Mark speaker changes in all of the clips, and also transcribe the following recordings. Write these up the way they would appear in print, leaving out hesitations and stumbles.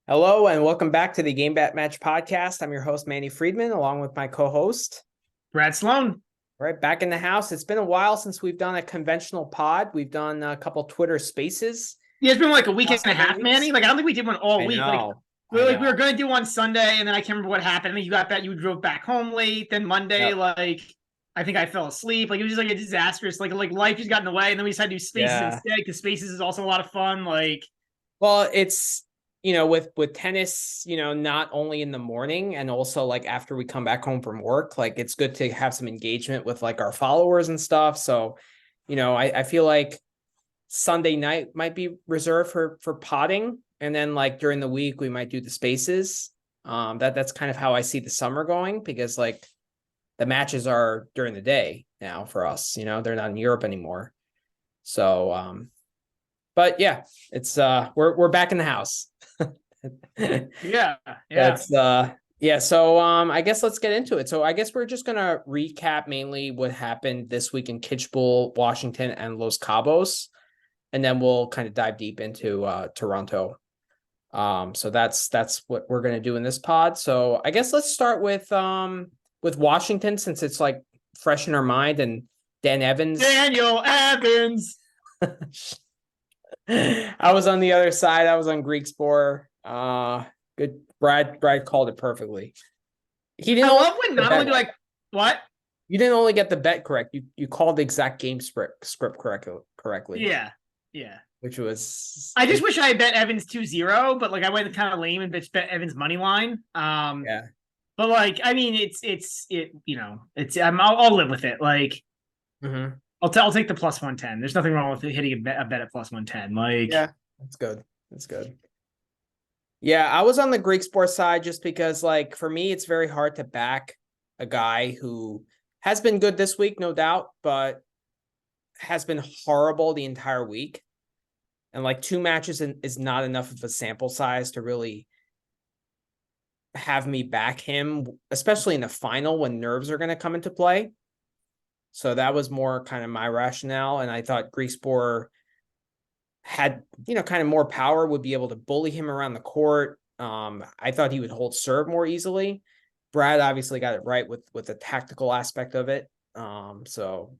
Speaker 1: Hello and welcome back to the Game Bet Match podcast. I'm your host, Manny Friedman, along with my co-host,
Speaker 2: Brad Sloan.
Speaker 1: Right, back in the house. It's been a while since we've done a conventional pod. We've done a couple Twitter spaces.
Speaker 2: Yeah, it's been like a week and
Speaker 1: Last
Speaker 2: a
Speaker 1: couple
Speaker 2: half,
Speaker 1: weeks.
Speaker 2: Manny. Like I don't think we did one all
Speaker 1: I
Speaker 2: week.
Speaker 1: know.
Speaker 2: We were going to do one Sunday, and then I can't remember what happened. I think you drove back home late. Then Monday,
Speaker 1: Yep.
Speaker 2: I think I fell asleep. Like it was just like a disastrous. Like life just got in the way, and then we decided to do Spaces
Speaker 1: Yeah.
Speaker 2: instead because Spaces is also a lot of fun.
Speaker 1: Well, it's with tennis, not only in the morning and also like after we come back home from work, like it's good to have some engagement with like our followers and stuff. So, I feel like Sunday night might be reserved for potting, and then like during the week we might do the spaces. That's kind of how I see the summer going, because like the matches are during the day now for us. They're not in Europe anymore. So but yeah, it's we're back in the house.
Speaker 2: Yeah.
Speaker 1: That's yeah. So I guess let's get into it. So I guess we're just gonna recap mainly what happened this week in Kitzbuhel, Washington, and Los Cabos, and then we'll kind of dive deep into Toronto. So that's what we're gonna do in this pod. So I guess let's start with Washington, since it's like fresh in our mind, and
Speaker 2: Daniel Evans.
Speaker 1: I was on the other side. I was on Griekspoor. Good. Brad called it perfectly. He didn't.
Speaker 2: I love when not only do
Speaker 1: like
Speaker 2: what
Speaker 1: you didn't only get the bet correct. You called the exact game script correctly.
Speaker 2: Yeah.
Speaker 1: Which was.
Speaker 2: I just wish I had bet Evans 2-0, but like I went kind of lame and bet Evans money line.
Speaker 1: Yeah.
Speaker 2: But like, I mean, I'll live with it. Like, I'll take the plus 110. There's nothing wrong with hitting a bet at plus 110. Like,
Speaker 1: yeah, that's good. That's good. Yeah, I was on the Greek sports side just because, like, for me, it's very hard to back a guy who has been good this week, no doubt, but has been horrible the entire week. And like 2 matches is not enough of a sample size to really have me back him, especially in the final when nerves are going to come into play. So that was more kind of my rationale. And I thought Griekspoor had, kind of more power, would be able to bully him around the court. I thought he would hold serve more easily. Brad obviously got it right with the tactical aspect of it. So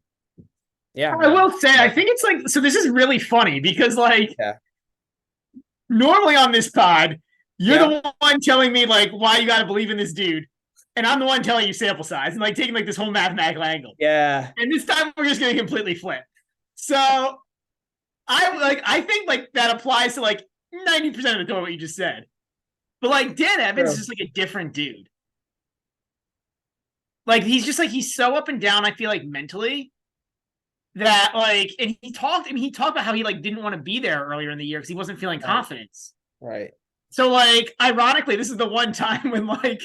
Speaker 1: yeah.
Speaker 2: I will say, I think it's like, so this is really funny because like, normally on this pod, you're the one telling me like why you got to believe in this dude. And I'm the one telling you sample size and like taking like this whole mathematical angle.
Speaker 1: Yeah.
Speaker 2: And this time we're just going to completely flip. So I think like that applies to like 90% of the what you just said. But like Dan Evans is just like a different dude. Like he's just like, he's so up and down, I feel like mentally, that like, and he talked about how he like didn't want to be there earlier in the year because he wasn't feeling confidence.
Speaker 1: Right.
Speaker 2: So like, ironically, this is the one time when like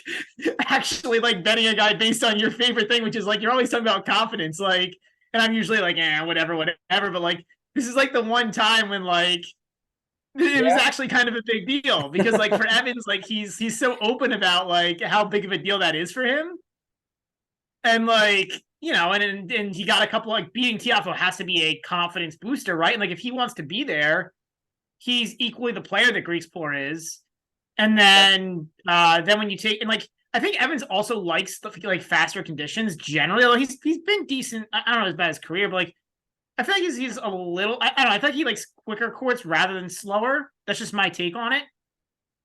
Speaker 2: actually like betting a guy based on your favorite thing, which is like, you're always talking about confidence. Like, and I'm usually like, whatever. But like, this is like the one time when like, it was actually kind of a big deal because like for Evans, like he's so open about like how big of a deal that is for him. And like, and he got a couple, like beating Tiafoe has to be a confidence booster, right? And like if he wants to be there, he's equally the player that Griekspoor is. And then when you take, and like I think Evans also likes like faster conditions generally. Although he's been decent. I don't know about his career, but like I feel like he's a little. I don't know. I feel like he likes quicker courts rather than slower. That's just my take on it.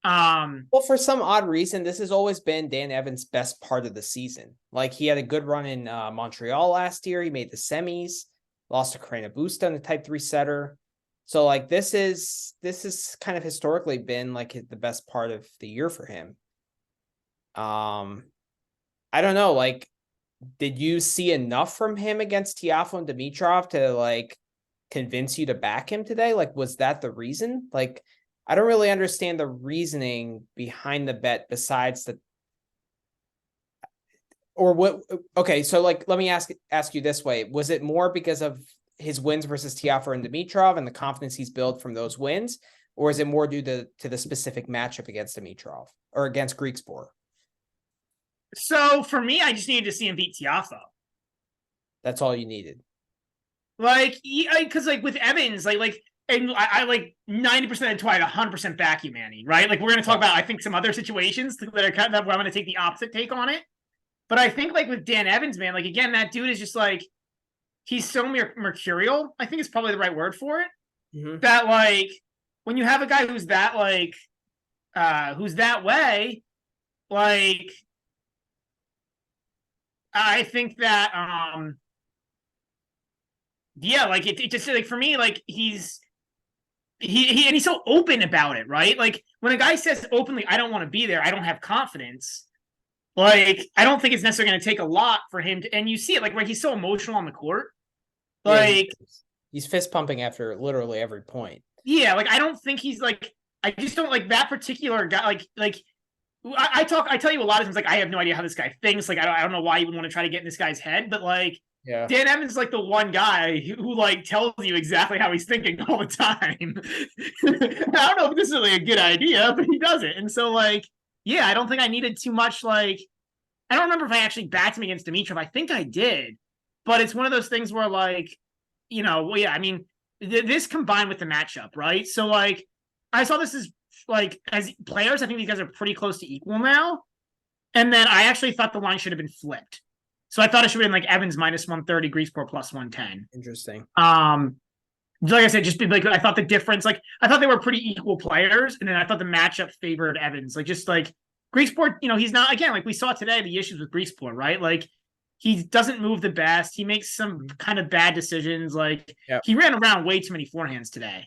Speaker 1: Well, for some odd reason, this has always been Dan Evans' best part of the season. Like he had a good run in Montreal last year. He made the semis, lost to Carreño Busta in the Type 3 setter. So like this is kind of historically been like the best part of the year for him. I don't know. Like, did you see enough from him against Tiafoe and Dimitrov to like convince you to back him today? Like, was that the reason? Like, I don't really understand the reasoning behind the bet besides the, or what? Okay, so like, let me ask you this way: was it more because of his wins versus Tiafoe and Dimitrov and the confidence he's built from those wins, or is it more due to the specific matchup against Dimitrov or against Griekspoor?
Speaker 2: So for me, I just needed to see him beat Tiafoe.
Speaker 1: That's all you needed.
Speaker 2: Like, because like with Evans, like and I like 90% of the time, 100% back you, Manny, right? Like we're going to talk about, I think, some other situations that are kind of where I'm going to take the opposite take on it. But I think like with Dan Evans, man, like again, that dude is just like, he's so mercurial, I think is probably the right word for it.
Speaker 1: Mm-hmm.
Speaker 2: That like, when you have a guy who's that like, who's that way, like, I think that, yeah, like it just like for me, like he's so open about it, right? Like when a guy says openly, I don't want to be there, I don't have confidence. Like, I don't think it's necessarily going to take a lot for him to, and you see it, like, where he's so emotional on the court. Like,
Speaker 1: yeah, he's fist pumping after literally every point.
Speaker 2: Yeah, like, I don't think he's like, I just don't like that particular guy. I tell you a lot of times, like, I have no idea how this guy thinks. Like, I don't know why you would want to try to get in this guy's head, but like,
Speaker 1: yeah,
Speaker 2: Dan Evans is like the one guy who like tells you exactly how he's thinking all the time. I don't know if this is really a good idea, but he does it. And so, like, yeah, I don't think I needed too much. Like, I don't remember if I actually backed him against Dimitrov. I think I did, but it's one of those things where, like, well, yeah, I mean, this combined with the matchup, right? So, like, I saw this as like as players, I think these guys are pretty close to equal now. And then I actually thought the line should have been flipped. So I thought it should have been like Evans minus 130, Griekspoor plus 110.
Speaker 1: Interesting.
Speaker 2: Like I said, just like I thought the difference, like I thought they were pretty equal players, and then I thought the matchup favored Evans. Like just like Griekspoor, he's not, again, like we saw today, the issues with Griekspoor, right? Like he doesn't move the best. He makes some kind of bad decisions. Like he ran around way too many forehands today.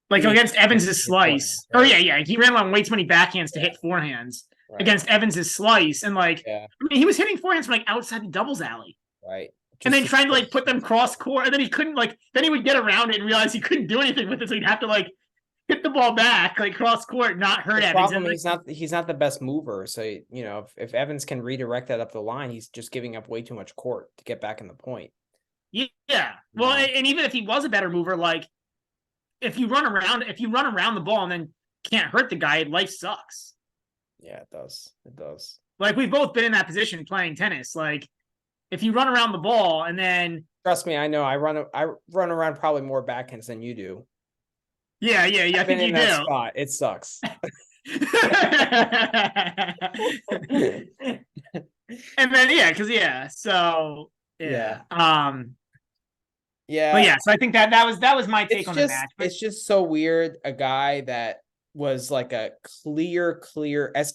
Speaker 2: Like against Evans' slice. Right? Or yeah. He ran around way too many backhands to hit forehands against Evans' slice. And like, I mean, he was hitting forehands from like outside the doubles alley.
Speaker 1: Right.
Speaker 2: And then trying to like put them cross court, and then he couldn't then he would get around it and realize he couldn't do anything with it, so he'd have to like hit the ball back, like cross court, not hurt Evans.
Speaker 1: Problem, he's not the best mover, so if Evans can redirect that up the line, he's just giving up way too much court to get back in the point.
Speaker 2: Yeah. Well, and even if he was a better mover, like if you run around the ball and then can't hurt the guy, life sucks.
Speaker 1: Yeah, it does. It does.
Speaker 2: Like we've both been in that position playing tennis, like. If you run around the ball and then
Speaker 1: trust me, I know I run around probably more backhands than you do.
Speaker 2: Yeah. I think you do.
Speaker 1: Spot. It sucks.
Speaker 2: And then so yeah.
Speaker 1: Yeah.
Speaker 2: But yeah, so I think that was my take on the match.
Speaker 1: It's just so weird. A guy that was like a clear as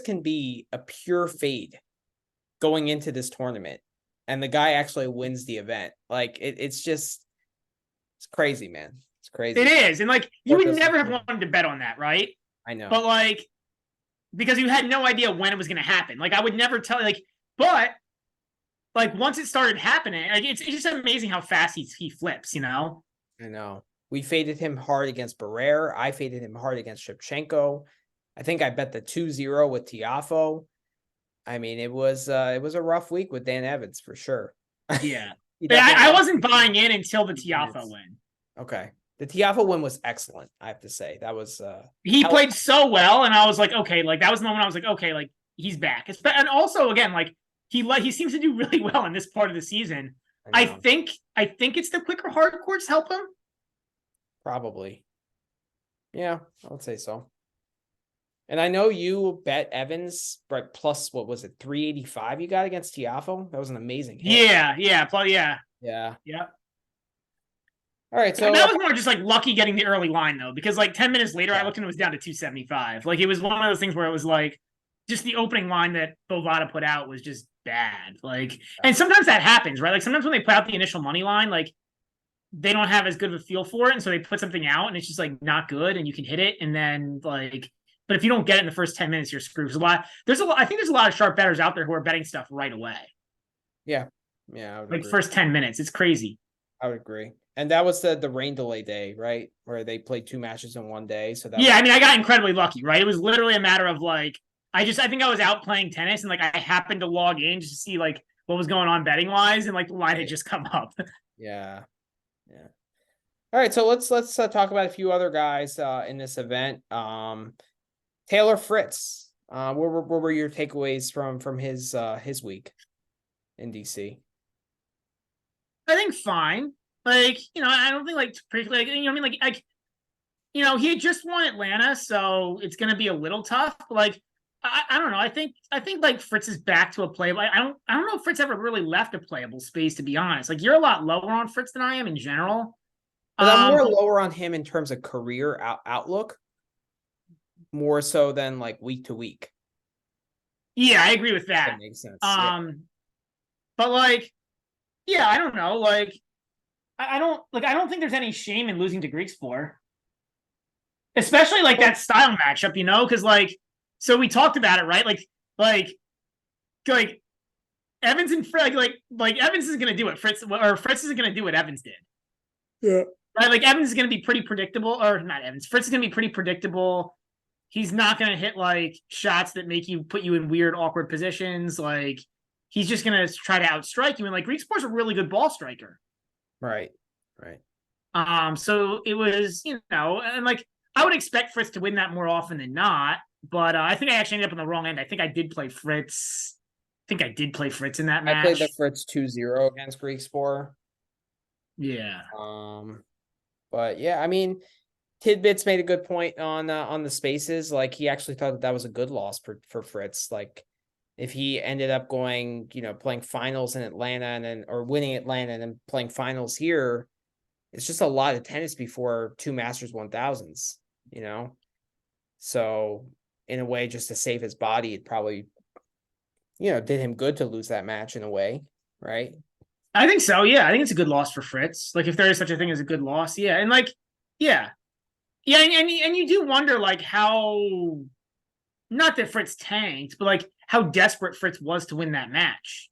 Speaker 1: can be, a pure fade going into this tournament. And the guy actually wins the event. Like it's crazy, man. It's crazy.
Speaker 2: It is. And like you would never have wanted to bet on that, right?
Speaker 1: I know.
Speaker 2: But like because you had no idea when it was gonna happen. Like I would never tell but like once it started happening, like it's just amazing how fast he flips, I
Speaker 1: know. We faded him hard against Barrere. I faded him hard against Shevchenko. I think I bet the 2-0 with Tiafoe. I mean, it was a rough week with Dan Evans for sure.
Speaker 2: Yeah. I wasn't buying in until the Tiafoe win.
Speaker 1: Okay. The Tiafoe win was excellent, I have to say. That was
Speaker 2: he played so well, and I was like, okay, like that was the moment I was like, okay, like he's back. And also again, like he seems to do really well in this part of the season. I think it's the quicker hard courts help him.
Speaker 1: Probably. Yeah, I would say so. And I know you bet Evans, but plus, what was it, 385 you got against Tiafoe? That was an amazing hit.
Speaker 2: Yeah.
Speaker 1: Yeah. All right,
Speaker 2: so that was more just like lucky getting the early line though, because like 10 minutes later, I looked and it was down to 275. Like it was one of those things where it was like just the opening line that Bovada put out was just bad. Like, and sometimes that happens, right? Like sometimes when they put out the initial money line, like they don't have as good of a feel for it, and so they put something out and it's just like not good, and you can hit it, and then like. But if you don't get it in the first 10 minutes, you're screwed. I think there's a lot of sharp bettors out there who are betting stuff right away.
Speaker 1: Yeah. I would
Speaker 2: like
Speaker 1: agree.
Speaker 2: First 10 minutes. It's crazy.
Speaker 1: I would agree. And that was the rain delay day, right? Where they played 2 matches in one day. So that
Speaker 2: I mean, I got incredibly lucky, right? It was literally a matter of like, I think I was out playing tennis and like I happened to log in just to see like what was going on betting wise, and like the line had just come up.
Speaker 1: Yeah. All right, so let's talk about a few other guys in this event. Taylor Fritz, what were your takeaways from his week in DC?
Speaker 2: I think fine. Like, I don't think like particularly, I mean, like, he had just won Atlanta, so it's going to be a little tough. But like, I don't know. I think like Fritz is back to a playable. I don't know if Fritz ever really left a playable space, to be honest. Like, you're a lot lower on Fritz than I am in general.
Speaker 1: But I'm more lower on him in terms of career outlook, more so than like week to week.
Speaker 2: Yeah, I agree with that.
Speaker 1: That makes sense. Yeah.
Speaker 2: But like, yeah, I don't know. Like, I don't think there's any shame in losing to Griekspoor, especially like that style matchup, because like, so we talked about it, right? Like Evans and Fritz, like Evans is gonna do what Fritz isn't gonna do what Evans did.
Speaker 1: Yeah.
Speaker 2: Right, like Evans is gonna be pretty predictable, or not Evans. Fritz is gonna be pretty predictable. He's not gonna hit like shots that put you in weird, awkward positions. Like, he's just gonna try to outstrike you. And like, Griekspoor's a really good ball striker.
Speaker 1: Right.
Speaker 2: So it was, and like, I would expect Fritz to win that more often than not. But I think I actually ended up on the wrong end. I think I did play Fritz. In that match.
Speaker 1: I played the Fritz 2-0 against Griekspoor.
Speaker 2: Yeah.
Speaker 1: But yeah, I mean, Tidbits made a good point on the spaces. Like, he actually thought that was a good loss for Fritz. Like, if he ended up going, playing finals in Atlanta or winning Atlanta and then playing finals here, it's just a lot of tennis before 2 Masters 1000s, So in a way, just to save his body, it probably, did him good to lose that match in a way, right?
Speaker 2: I think so. Yeah, I think it's a good loss for Fritz. Like, if there is such a thing as a good loss, yeah, and like, yeah, and you do wonder like how, not that Fritz tanked, but like how desperate Fritz was to win that match.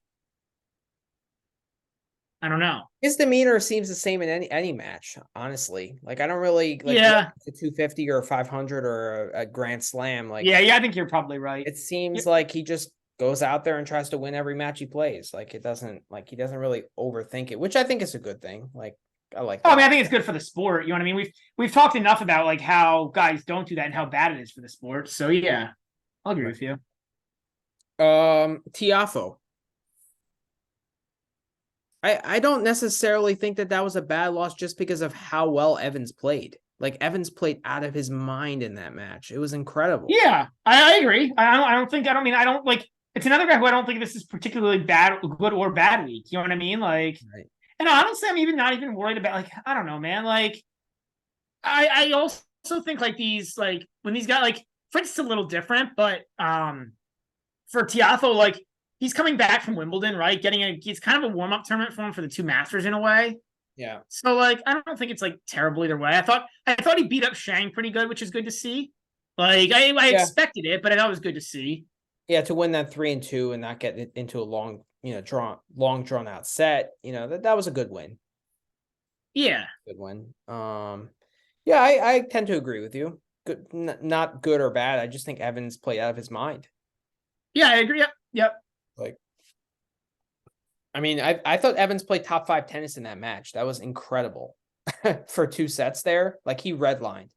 Speaker 2: I don't know.
Speaker 1: His demeanor seems the same in any match, honestly. Like, I don't really like
Speaker 2: a
Speaker 1: 250 or a 500 or a Grand Slam. Like,
Speaker 2: yeah, I think you're probably right.
Speaker 1: It seems like he just goes out there and tries to win every match he plays. Like, he doesn't really overthink it, which I think is a good thing. Like, I like that.
Speaker 2: I mean, I think it's good for the sport. You know what I mean? We've talked enough about like how guys don't do that and how bad it is for the sport. So yeah, I'll agree with you.
Speaker 1: Tiafoe. I don't necessarily think that was a bad loss just because of how well Evans played. Like, Evans played out of his mind in that match. It was incredible.
Speaker 2: Yeah, I agree. It's another guy who I don't think this is particularly good or bad week. You know what I mean? Like, right. And honestly, I'm not even worried about, like, I don't know, man. Like, I also think like these, like, when these guys, like, Fritz is a little different, but for Tiafoe, like, he's coming back from Wimbledon, right? It's kind of a warm-up tournament for him for the 2 Masters in a way.
Speaker 1: Yeah.
Speaker 2: So like, I don't think it's like terrible either way. I thought he beat up Shang pretty good, which is good to see. Like, I expected it, but I thought it was good to see.
Speaker 1: Yeah, to win that 3-2 and not get into a long drawn out set, that was a good win.
Speaker 2: Yeah.
Speaker 1: Good win. Yeah, I tend to agree with you. Good, not good or bad. I just think Evans played out of his mind.
Speaker 2: Yeah, I agree. Yep.
Speaker 1: Like, I mean, I thought Evans played top 5 tennis in that match. That was incredible for 2 sets there. Like, he redlined.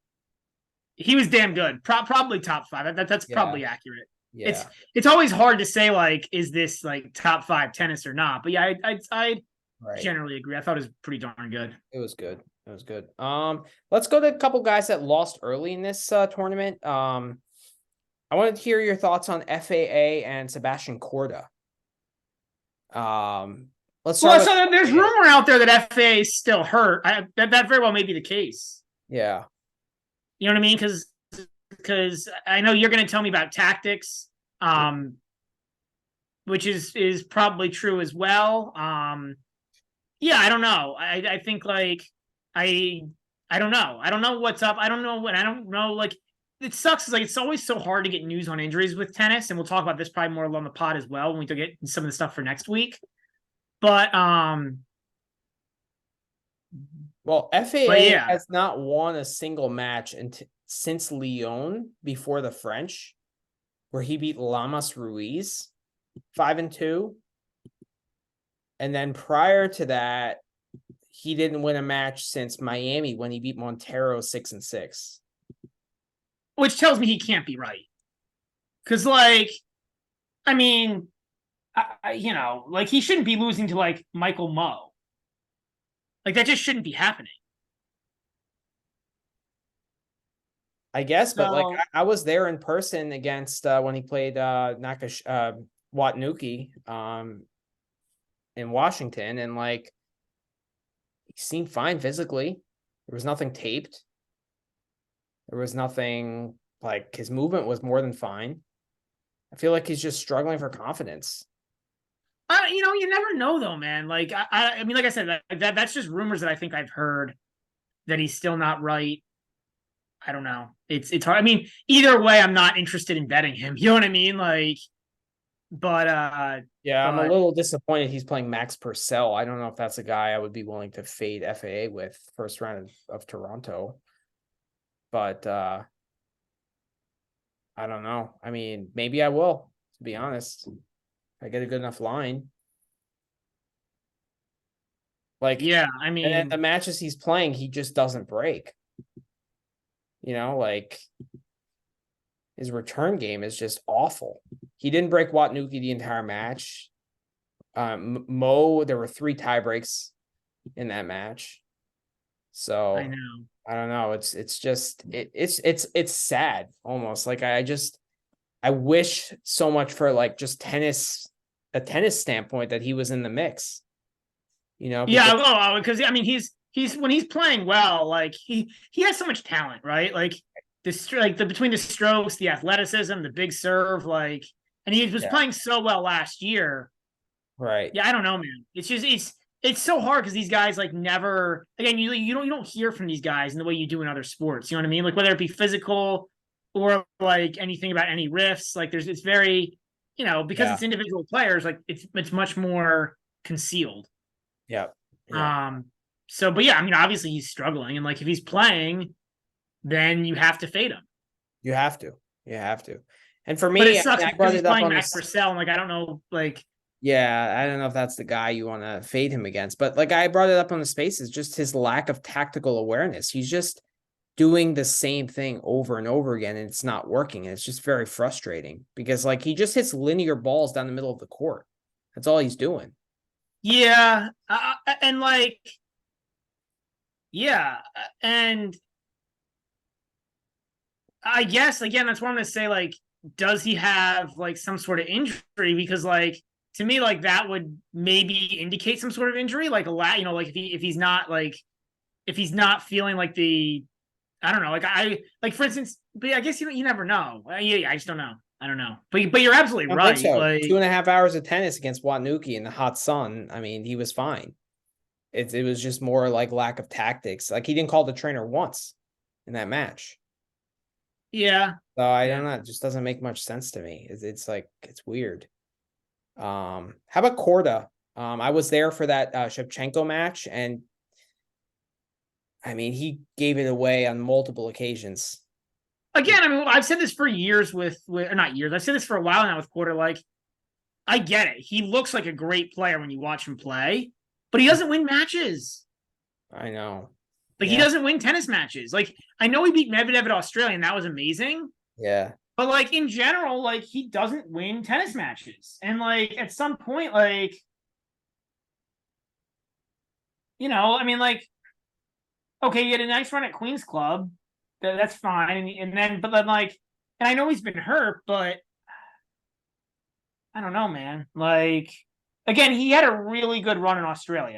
Speaker 2: He was damn good. Probably top 5. That's probably accurate.
Speaker 1: Yeah.
Speaker 2: It's always hard to say, like, is this like top 5 tennis or not? But yeah, I generally agree. I thought it was pretty darn good.
Speaker 1: It was good. Let's go to a couple guys that lost early in this tournament. I wanted to hear your thoughts on FAA and Sebastian Korda. Let's start.
Speaker 2: So there's rumor out there that FAA is still hurt. That very well may be the case.
Speaker 1: Yeah.
Speaker 2: You know what I mean? Because I know you're going to tell me about tactics, which is probably true as well. Yeah, I don't know. I think like I don't know. I don't know what's up. I don't know what. I don't know. Like, it sucks. Like, it's always so hard to get news on injuries with tennis, and we'll talk about this probably more along the pod as well when we get some of the stuff for next week. But
Speaker 1: well, FAA has not won a single match since Lyon before the French, where he beat Lamas Ruiz 5-2, and then prior to that, he didn't win a match since Miami when he beat Montero 6-6.
Speaker 2: Which tells me he can't be right. Because, like, I mean, like, he shouldn't be losing to, like, Michael Moe. Like that just shouldn't be happening.
Speaker 1: I guess, but like
Speaker 2: So
Speaker 1: I was there in person against when he played Watnuki in Washington, and like he seemed fine physically. There was nothing taped. There was nothing like his movement was more than fine. I feel like he's just struggling for confidence.
Speaker 2: you never know though, man. Like I mean, like I said, that's just rumors that I think I've heard that he's still not right. I don't know. It's hard. I mean, either way, I'm not interested in betting him. You know what I mean? Like, but
Speaker 1: Yeah, I'm a
Speaker 2: but
Speaker 1: little disappointed he's playing Max Purcell. I don't know if that's a guy I would be willing to fade FAA with first round of Toronto. But I don't know. I mean, maybe I will, to be honest. If I get a good enough line. Like,
Speaker 2: yeah, I
Speaker 1: and then the
Speaker 2: mean,
Speaker 1: matches he's playing, he just doesn't break. Like his return game is just awful. He didn't break Watnuki the entire match. Mo, there were 3 tie breaks in that match.
Speaker 2: I
Speaker 1: So
Speaker 2: know.
Speaker 1: I don't know. It's just it's sad almost. Like I wish so much for like just a tennis standpoint that he was in the mix.
Speaker 2: Yeah,
Speaker 1: Because
Speaker 2: well, because I mean, he's when he's playing well, like he has so much talent, right? Like the between the strokes, the athleticism, the big serve, like, and he was
Speaker 1: yeah,
Speaker 2: playing so well last year.
Speaker 1: right.
Speaker 2: Yeah, I don't know, man. It's just it's so hard because these guys like never again you don't hear from these guys in the way you do in other sports. You know what I mean? Like whether it be physical or like anything about any riffs. Like it's very because
Speaker 1: Yeah.
Speaker 2: it's individual players. Like it's much more concealed.
Speaker 1: Yeah. Yeah.
Speaker 2: Um. So, but yeah, I mean, obviously he's struggling, and like if he's playing, then you have to fade him.
Speaker 1: You have to. You have to. And for
Speaker 2: But it
Speaker 1: me, I
Speaker 2: sucks
Speaker 1: mean, I
Speaker 2: because
Speaker 1: brought
Speaker 2: he's
Speaker 1: it up
Speaker 2: playing
Speaker 1: on
Speaker 2: Max
Speaker 1: this.
Speaker 2: Purcell, and like I don't know, like
Speaker 1: Yeah, I don't know if that's the guy you want to fade him against, but like I brought it up on the spaces, just his lack of tactical awareness. He's just doing the same thing over and over again, and it's not working. And it's just very frustrating because like he just hits linear balls down the middle of the court. That's all he's doing.
Speaker 2: yeah, and like yeah, and I guess again that's what I'm gonna say. Like, does he have like some sort of injury? Because like to me, like that would maybe indicate some sort of injury, like a lot. Like if he's not feeling like the I don't know, like I like for instance, but I guess you never know. Yeah, I just don't know. I don't know, but you're absolutely
Speaker 1: I don't think
Speaker 2: right.
Speaker 1: so.
Speaker 2: Like
Speaker 1: 2.5 hours of tennis against Watnuki in the hot sun. I mean, he was fine. It was just more like lack of tactics. Like he didn't call the trainer once in that match.
Speaker 2: yeah,
Speaker 1: So I
Speaker 2: yeah.
Speaker 1: don't know. It just doesn't make much sense to me. It's like it's weird. How about Korda? I was there for that Shevchenko match, and I mean he gave it away on multiple occasions.
Speaker 2: Again, I mean, I've said this for years with or not years. I've said this for a while now with Porter. Like, I get it. He looks like a great player when you watch him play, but he doesn't win matches.
Speaker 1: I know.
Speaker 2: Like, he
Speaker 1: Yeah.
Speaker 2: doesn't win tennis matches. Like, I know he beat Medvedev at Australia, and that was amazing.
Speaker 1: Yeah.
Speaker 2: But like in general, like he doesn't win tennis matches. And like at some point, like, I mean, like, okay, you had a nice run at Queen's Club. That's fine. And then, but then, like, and I know he's been hurt, but I don't know, man. Like, again, he had a really good run in Australia.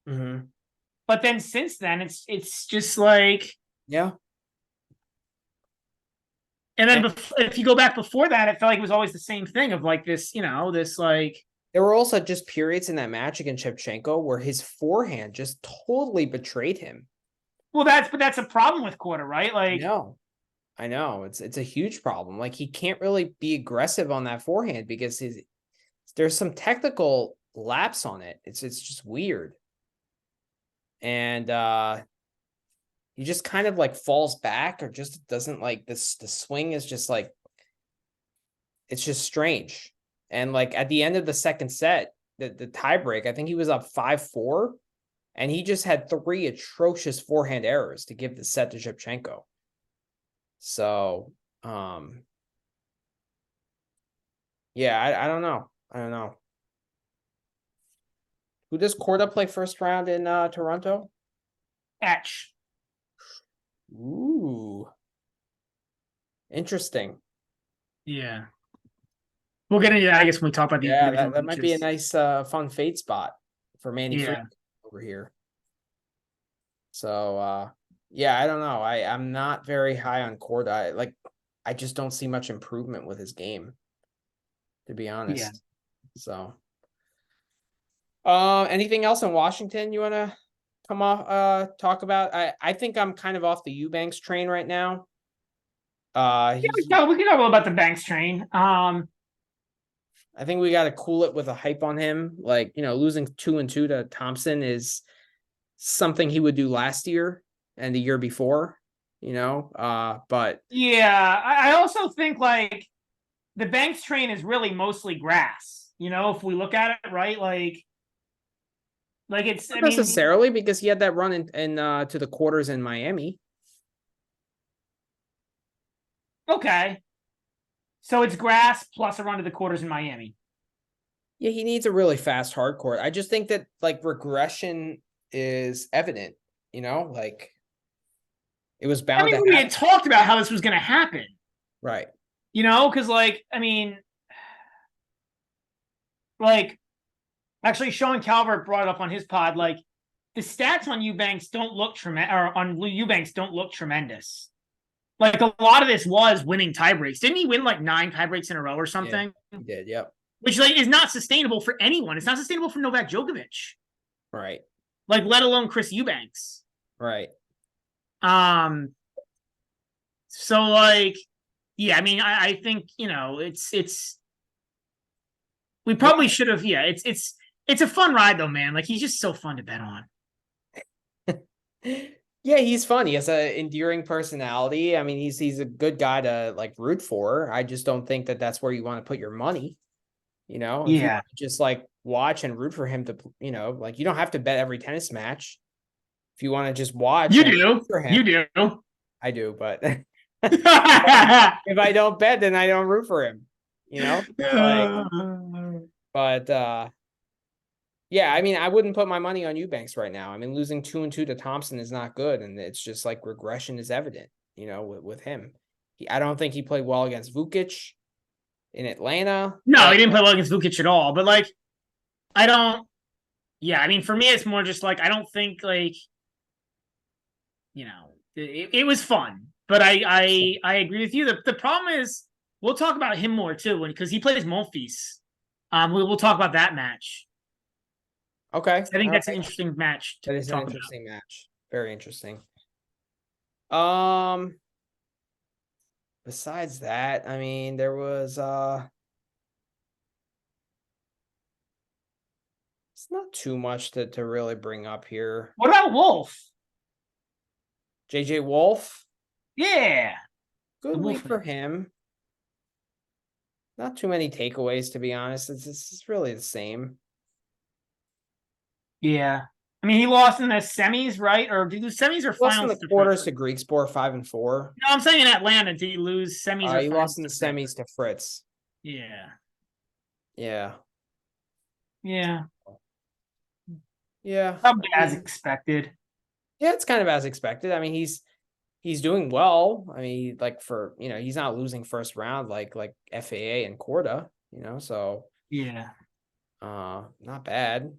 Speaker 1: Mm-hmm.
Speaker 2: But then since then, it's just like,
Speaker 1: Yeah.
Speaker 2: and then
Speaker 1: And
Speaker 2: if you go back before that, it felt like it was always the same thing of like this, this like,
Speaker 1: there were also just periods in that match against Shevchenko where his forehand just totally betrayed him.
Speaker 2: well, that's a problem with Korda, right? Like,
Speaker 1: No. I know it's a huge problem. Like he can't really be aggressive on that forehand because there's some technical lapse on it. It's just weird. And he just kind of like falls back or just doesn't like this. The swing is just like it's just strange. And like at the end of the second set, the tie break, I think he was up 5-4, and he just had 3 atrocious forehand errors to give the set to Shevchenko. So yeah, I don't know. I don't know. Who does Korda play first round in Toronto?
Speaker 2: Etch.
Speaker 1: Ooh. Interesting.
Speaker 2: Yeah. We'll get into that, I guess, when we talk about the
Speaker 1: Yeah,
Speaker 2: individual
Speaker 1: that might be a
Speaker 2: matches.
Speaker 1: nice fun fade spot for Manny
Speaker 2: Yeah.
Speaker 1: over here. So yeah, I don't know. I'm not very high on Korda. I just don't see much improvement with his game, to be honest.
Speaker 2: Yeah.
Speaker 1: So anything else in Washington you wanna come off talk about? I think I'm kind of off the Eubanks train right now.
Speaker 2: We can talk a little about the Banks train.
Speaker 1: I think we gotta cool it with a hype on him. Like, losing 2-2 to Thompson is something he would do last year and the year before, but
Speaker 2: yeah, I also think like the Banks train is really mostly grass, if we look at it, right? Like it's
Speaker 1: not necessarily because he had that run in to the quarters in Miami.
Speaker 2: Okay. So it's grass plus a run to the quarters in Miami.
Speaker 1: Yeah, he needs a really fast hard court. I just think that regression is evident, like it was bound to happen.
Speaker 2: We had talked about how this was going to happen.
Speaker 1: Right.
Speaker 2: Because actually Sean Calvert brought it up on his pod, like the stats on Eubanks don't look tremendous. Like a lot of this was winning tiebreaks. Didn't he win like 9 tiebreaks in a row or something?
Speaker 1: Yeah, he did, yep.
Speaker 2: Which is not sustainable for anyone. It's not sustainable for Novak Djokovic.
Speaker 1: Right.
Speaker 2: Like, let alone Chris Eubanks.
Speaker 1: Right.
Speaker 2: So like, yeah, I think, it's we probably should have, it's a fun ride though, man. Like he's just so fun to bet on.
Speaker 1: Yeah, he's fun. He has an endearing personality. He's a good guy to root for. I just don't think that that's where you want to put your money. If you just watch and root for him to, you don't have to bet every tennis match. If you want to just watch,
Speaker 2: you do. You do.
Speaker 1: I do, but if I don't bet, then I don't root for him. But yeah, I wouldn't put my money on Eubanks right now. Losing 2-2 to Thompson is not good, and it's just regression is evident, with him. I don't think he played well against Vukic in Atlanta.
Speaker 2: No, he didn't play well against Vukic at all. But I don't. Yeah, for me, it's more just I don't think it was fun. But I agree with you. The problem is we'll talk about him more too, because he plays Monfils. We'll talk about that match.
Speaker 1: Okay.
Speaker 2: I think that's an interesting match
Speaker 1: to talk about. Match. Very interesting. Besides that, there was it's not too much to really bring up here.
Speaker 2: What about Wolf?
Speaker 1: JJ Wolf?
Speaker 2: Yeah.
Speaker 1: Good week for him. Not too many takeaways, to be honest. It's really the same.
Speaker 2: Yeah. He lost in the semis, right? Or do the semis or finals?
Speaker 1: Lost in the quarters to Griekspoor, 5-4.
Speaker 2: No, I'm saying in Atlanta. Did he lose semis? Or
Speaker 1: he lost in the semis to Fritz.
Speaker 2: Yeah.
Speaker 1: Yeah.
Speaker 2: Yeah.
Speaker 1: Yeah.
Speaker 2: Probably as expected.
Speaker 1: Yeah, it's kind of as expected. He's doing well. For he's not losing first round like FAA and Korda, so
Speaker 2: yeah.
Speaker 1: Not bad.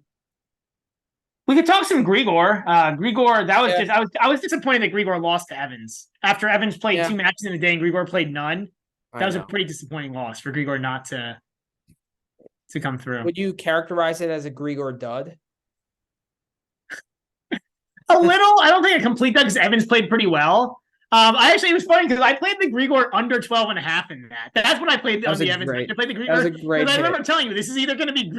Speaker 2: We could talk some Grigor. Grigor, that was just I was disappointed that Grigor lost to Evans. After Evans played 2 matches in a day and Grigor played none. That was a pretty disappointing loss for Grigor not to come through.
Speaker 1: Would you characterize it as a Grigor dud?
Speaker 2: A little. I don't think a complete dud because Evans played pretty well. It was funny because I played the Grigor under 12.5 in that. That's what I played on the Evans. I played the Grigor. That was a great I remember telling you this is either going to be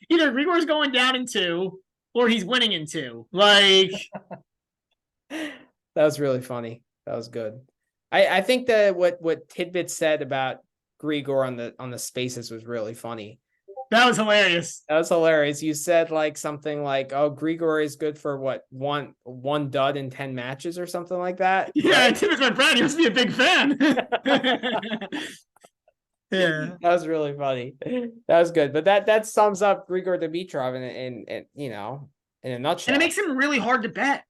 Speaker 2: either Grigor's going down in 2 or he's winning in 2. That
Speaker 1: was really funny. That was good. I think that what Tidbit said about Grigor on the spaces was really funny.
Speaker 2: That was hilarious.
Speaker 1: You said something like, "Oh, Grigor is good for what one dud in 10 matches or something like that."
Speaker 2: Yeah, Tidbit's my friend. He must be a big fan. Yeah.
Speaker 1: That was really funny. That was good. But that sums up Grigor Dimitrov in you know, in a nutshell.
Speaker 2: And it makes him really hard to bet.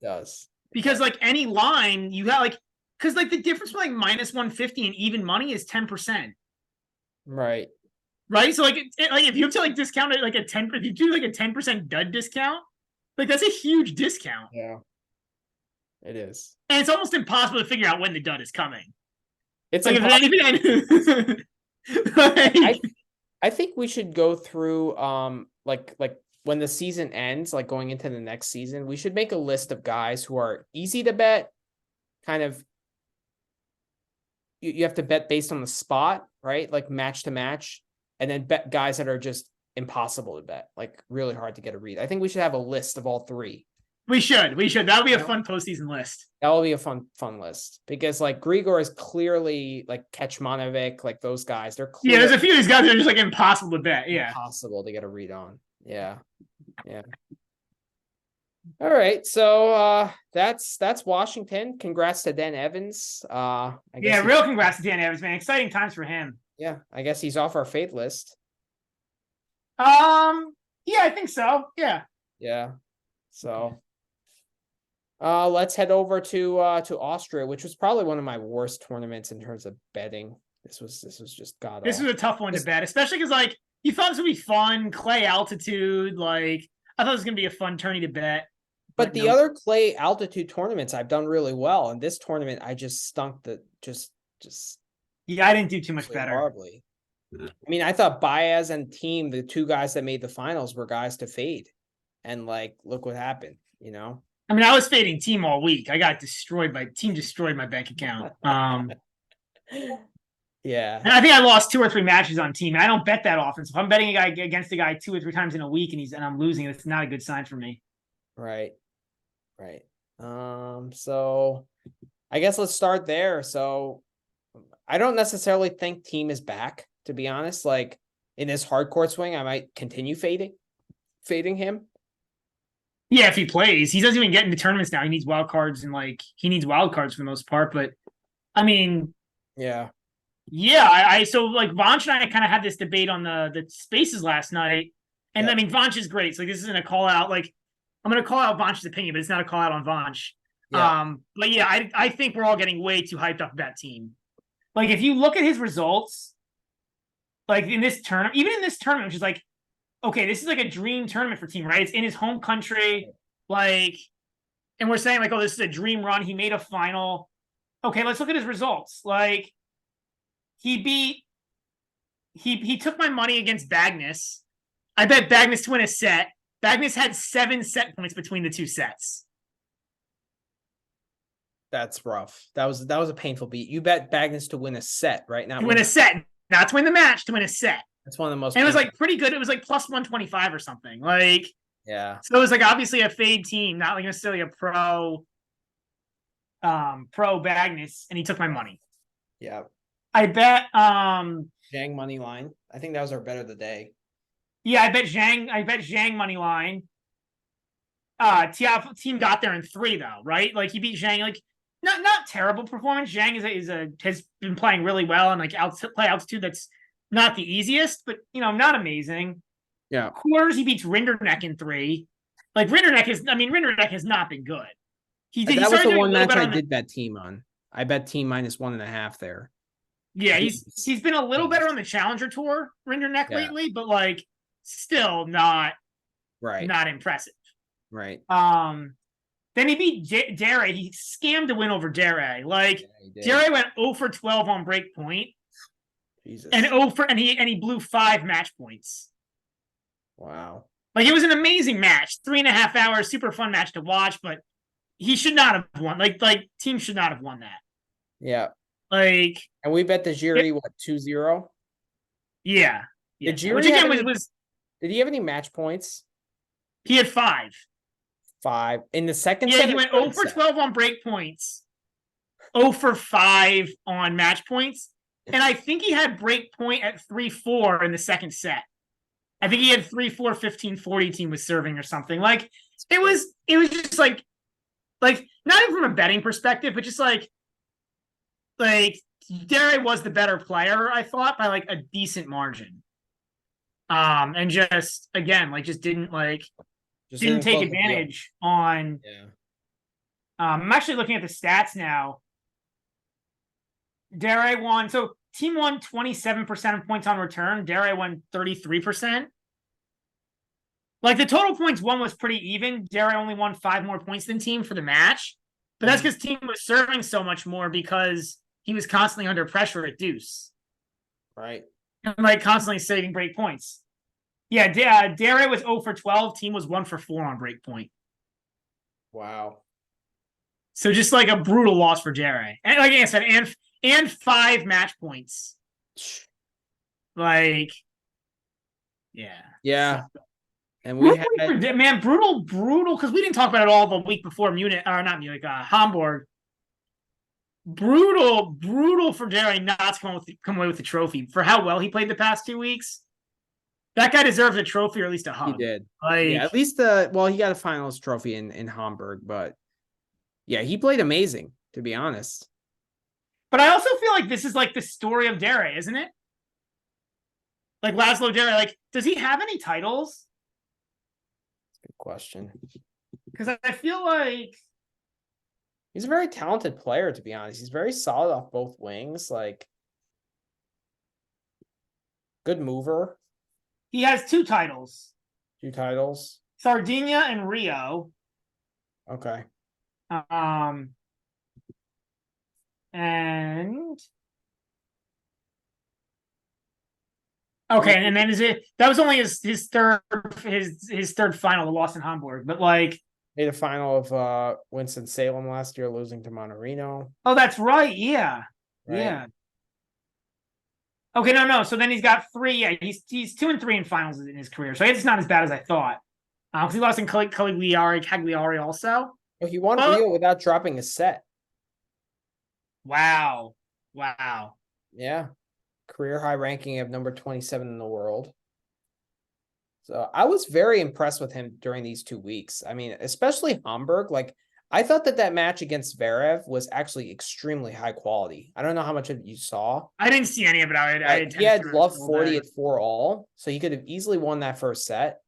Speaker 1: It does.
Speaker 2: Because like any line you have like, because like the difference between like -150 and even money is 10%.
Speaker 1: Right.
Speaker 2: Right. So like like if you have to like discount it like a 10, if you do like a 10% dud discount, like that's a huge discount.
Speaker 1: Yeah. It is.
Speaker 2: And it's almost impossible to figure out when the dud is coming.
Speaker 1: It's
Speaker 2: like
Speaker 1: like,
Speaker 2: like,
Speaker 1: I think we should go through like when the season ends, like going into the next season, we should make a list of guys who are easy to bet, kind of you have to bet based on the spot, right? Like match to match, and then bet guys that are just impossible to bet, like really hard to get a read. I think we should have a list of all three.
Speaker 2: We should. That would be a fun postseason list.
Speaker 1: That will be a fun list because like Grigor is clearly like Kecmanovic, like those guys. They're
Speaker 2: yeah. There's a few of these guys that are just like impossible to bet. Yeah,
Speaker 1: impossible to get a read on. Yeah. All right, so that's Washington. Congrats to Dan Evans. I guess
Speaker 2: real congrats to Dan Evans, man. Exciting times for him.
Speaker 1: Yeah, I guess he's off our fate list.
Speaker 2: Yeah, I think so. Yeah.
Speaker 1: Yeah. So let's head over to Austria, which was probably one of my worst tournaments in terms of betting. This was just god.
Speaker 2: This was a tough one to bet, especially because like you thought this would be fun, clay altitude. Like I thought it was gonna be a fun tourney to bet.
Speaker 1: But the other clay altitude tournaments I've done really well. And this tournament I just stunk the just
Speaker 2: yeah, I didn't do too much better.
Speaker 1: Horribly. I mean, I thought Baez and Thiem, the two guys that made the finals, were guys to fade. And like, look what happened, you know?
Speaker 2: I mean, I was fading Thiem all week. I got destroyed by Thiem, destroyed my bank account.
Speaker 1: Yeah.
Speaker 2: And I think I lost 2 or 3 matches on Thiem. I don't bet that often. So if I'm betting a guy against a guy 2 or 3 times in a week and I'm losing, it's not a good sign for me.
Speaker 1: Right. So I guess let's start there. So I don't necessarily think Thiem is back, to be honest. Like in his hard court swing, I might continue fading him.
Speaker 2: Yeah, if he plays, he doesn't even get into tournaments now. He needs wild cards and like he needs wild cards for the most part. But I mean,
Speaker 1: yeah.
Speaker 2: I so like Vanch and I kind of had this debate on the spaces last night. And I mean, Vanch is great. So like, this isn't a call out. Like I'm going to call out Vanch's opinion, but it's not a call out on Vanch. Yeah. But yeah, I think we're all getting way too hyped up for that team. Like if you look at his results, like in this tournament, even in this tournament, which is like, okay, this is like a dream tournament for Thiem, right? It's in his home country, like, and we're saying like, oh, this is a dream run. He made a final. Okay, let's look at his results. Like, he took my money against Bagnus. I bet Bagnus to win a set. Bagnus had 7 set points between the 2 sets.
Speaker 1: That's rough. That was a painful beat. You bet Bagnus to win a set, right? Not
Speaker 2: to win a set, not to win the match, to win a set.
Speaker 1: That's one of the most.
Speaker 2: And it was like pretty good. It was like plus 125 or something. Like,
Speaker 1: yeah.
Speaker 2: So it was like obviously a fade team, not like necessarily a pro Bagnus, and he took my money.
Speaker 1: Yeah.
Speaker 2: I bet
Speaker 1: Zhang money line. I think that was our bet of the day.
Speaker 2: Yeah, I bet Zhang money line. Tiafoe team got there in 3 though, right? Like he beat Zhang. Like not terrible performance. Zhang has been playing really well and like play altitude. That's not the easiest, but not amazing.
Speaker 1: Yeah.
Speaker 2: Coors, he beats Rinderknecht in 3. Like Rinderknecht has not been good.
Speaker 1: That was the one match I did bet Thiem on. I bet Thiem -1.5 there.
Speaker 2: Yeah, he's been a little better on the Challenger Tour, Rinderknecht lately, but like still not impressive.
Speaker 1: Right.
Speaker 2: Then he beat Djere. He scammed to win over Djere. Like Djere went 0 for 12 on break point.
Speaker 1: Jesus.
Speaker 2: And he blew 5 match points.
Speaker 1: Wow.
Speaker 2: Like it was an amazing match. 3.5 hours, super fun match to watch, but he should not have won. Like Thiem should not have won that.
Speaker 1: Yeah.
Speaker 2: Like,
Speaker 1: and we bet the Djere 2-0?
Speaker 2: Yeah.
Speaker 1: Did Djere did he have any match points?
Speaker 2: He had 5.
Speaker 1: 5 in the second set.
Speaker 2: Yeah, he went 0 for 12 on break points. 0 for 5 on match points. And I think he had break point at 3-4 in the second set. I think he had 3-4, 15-40 team was serving or something. Like it was just like not even from a betting perspective, but just like Djere was the better player, I thought, by like a decent margin. And just again, like just didn't take
Speaker 1: close the deal.
Speaker 2: advantage on.
Speaker 1: Yeah.
Speaker 2: I'm actually looking at the stats now. Djere won. So Thiem won 27% of points on return. Djere won 33%. Like the total points won was pretty even. Djere only won 5 more points than Thiem for the match. But that's because Thiem was serving so much more because he was constantly under pressure at deuce.
Speaker 1: Right.
Speaker 2: And like constantly saving break points. Yeah, Djere was 0 for 12. Thiem was 1 for 4 on break point.
Speaker 1: Wow.
Speaker 2: So just like a brutal loss for Djere. And like I said, and 5 match points. Like, yeah.
Speaker 1: Yeah.
Speaker 2: So,
Speaker 1: and we had
Speaker 2: brutal, because we didn't talk about it all the week before Munich, or not Munich, Hamburg. Brutal for Djere not to come away with the trophy for how well he played the past 2 weeks. That guy deserves a trophy or at least a hug.
Speaker 1: He did.
Speaker 2: Like,
Speaker 1: yeah, at least he got a finalist trophy in Hamburg, but yeah, he played amazing, to be honest.
Speaker 2: But I also feel like this is like the story of Djere, isn't it? Like Laslo Djere, like, does he have any titles?
Speaker 1: Good question.
Speaker 2: Because I feel like
Speaker 1: he's a very talented player, to be honest. He's very solid off both wings, like good mover.
Speaker 2: He has 2 titles.
Speaker 1: 2 titles.
Speaker 2: Sardinia and Rio.
Speaker 1: Okay.
Speaker 2: And okay, and then that was only his third final, the loss in Hamburg, but like
Speaker 1: made a final of Winston-Salem last year, losing to Monterino.
Speaker 2: Oh, that's right. Yeah.
Speaker 1: Right?
Speaker 2: Yeah. Okay, no. So then he's got 3. Yeah, he's 2 and 3 in finals in his career. So it's not as bad as I thought. Because he lost in Cagliari also.
Speaker 1: Well, he won Rio without dropping a set.
Speaker 2: Wow.
Speaker 1: Yeah. Career high ranking of number 27 in the world. So I was very impressed with him during these 2 weeks. I mean, especially Hamburg. Like, I thought that match against Zverev was actually extremely high quality. I don't know how much of it you saw.
Speaker 2: I didn't see any of it.
Speaker 1: He had love 40 at 4-all, so he could have easily won that first set.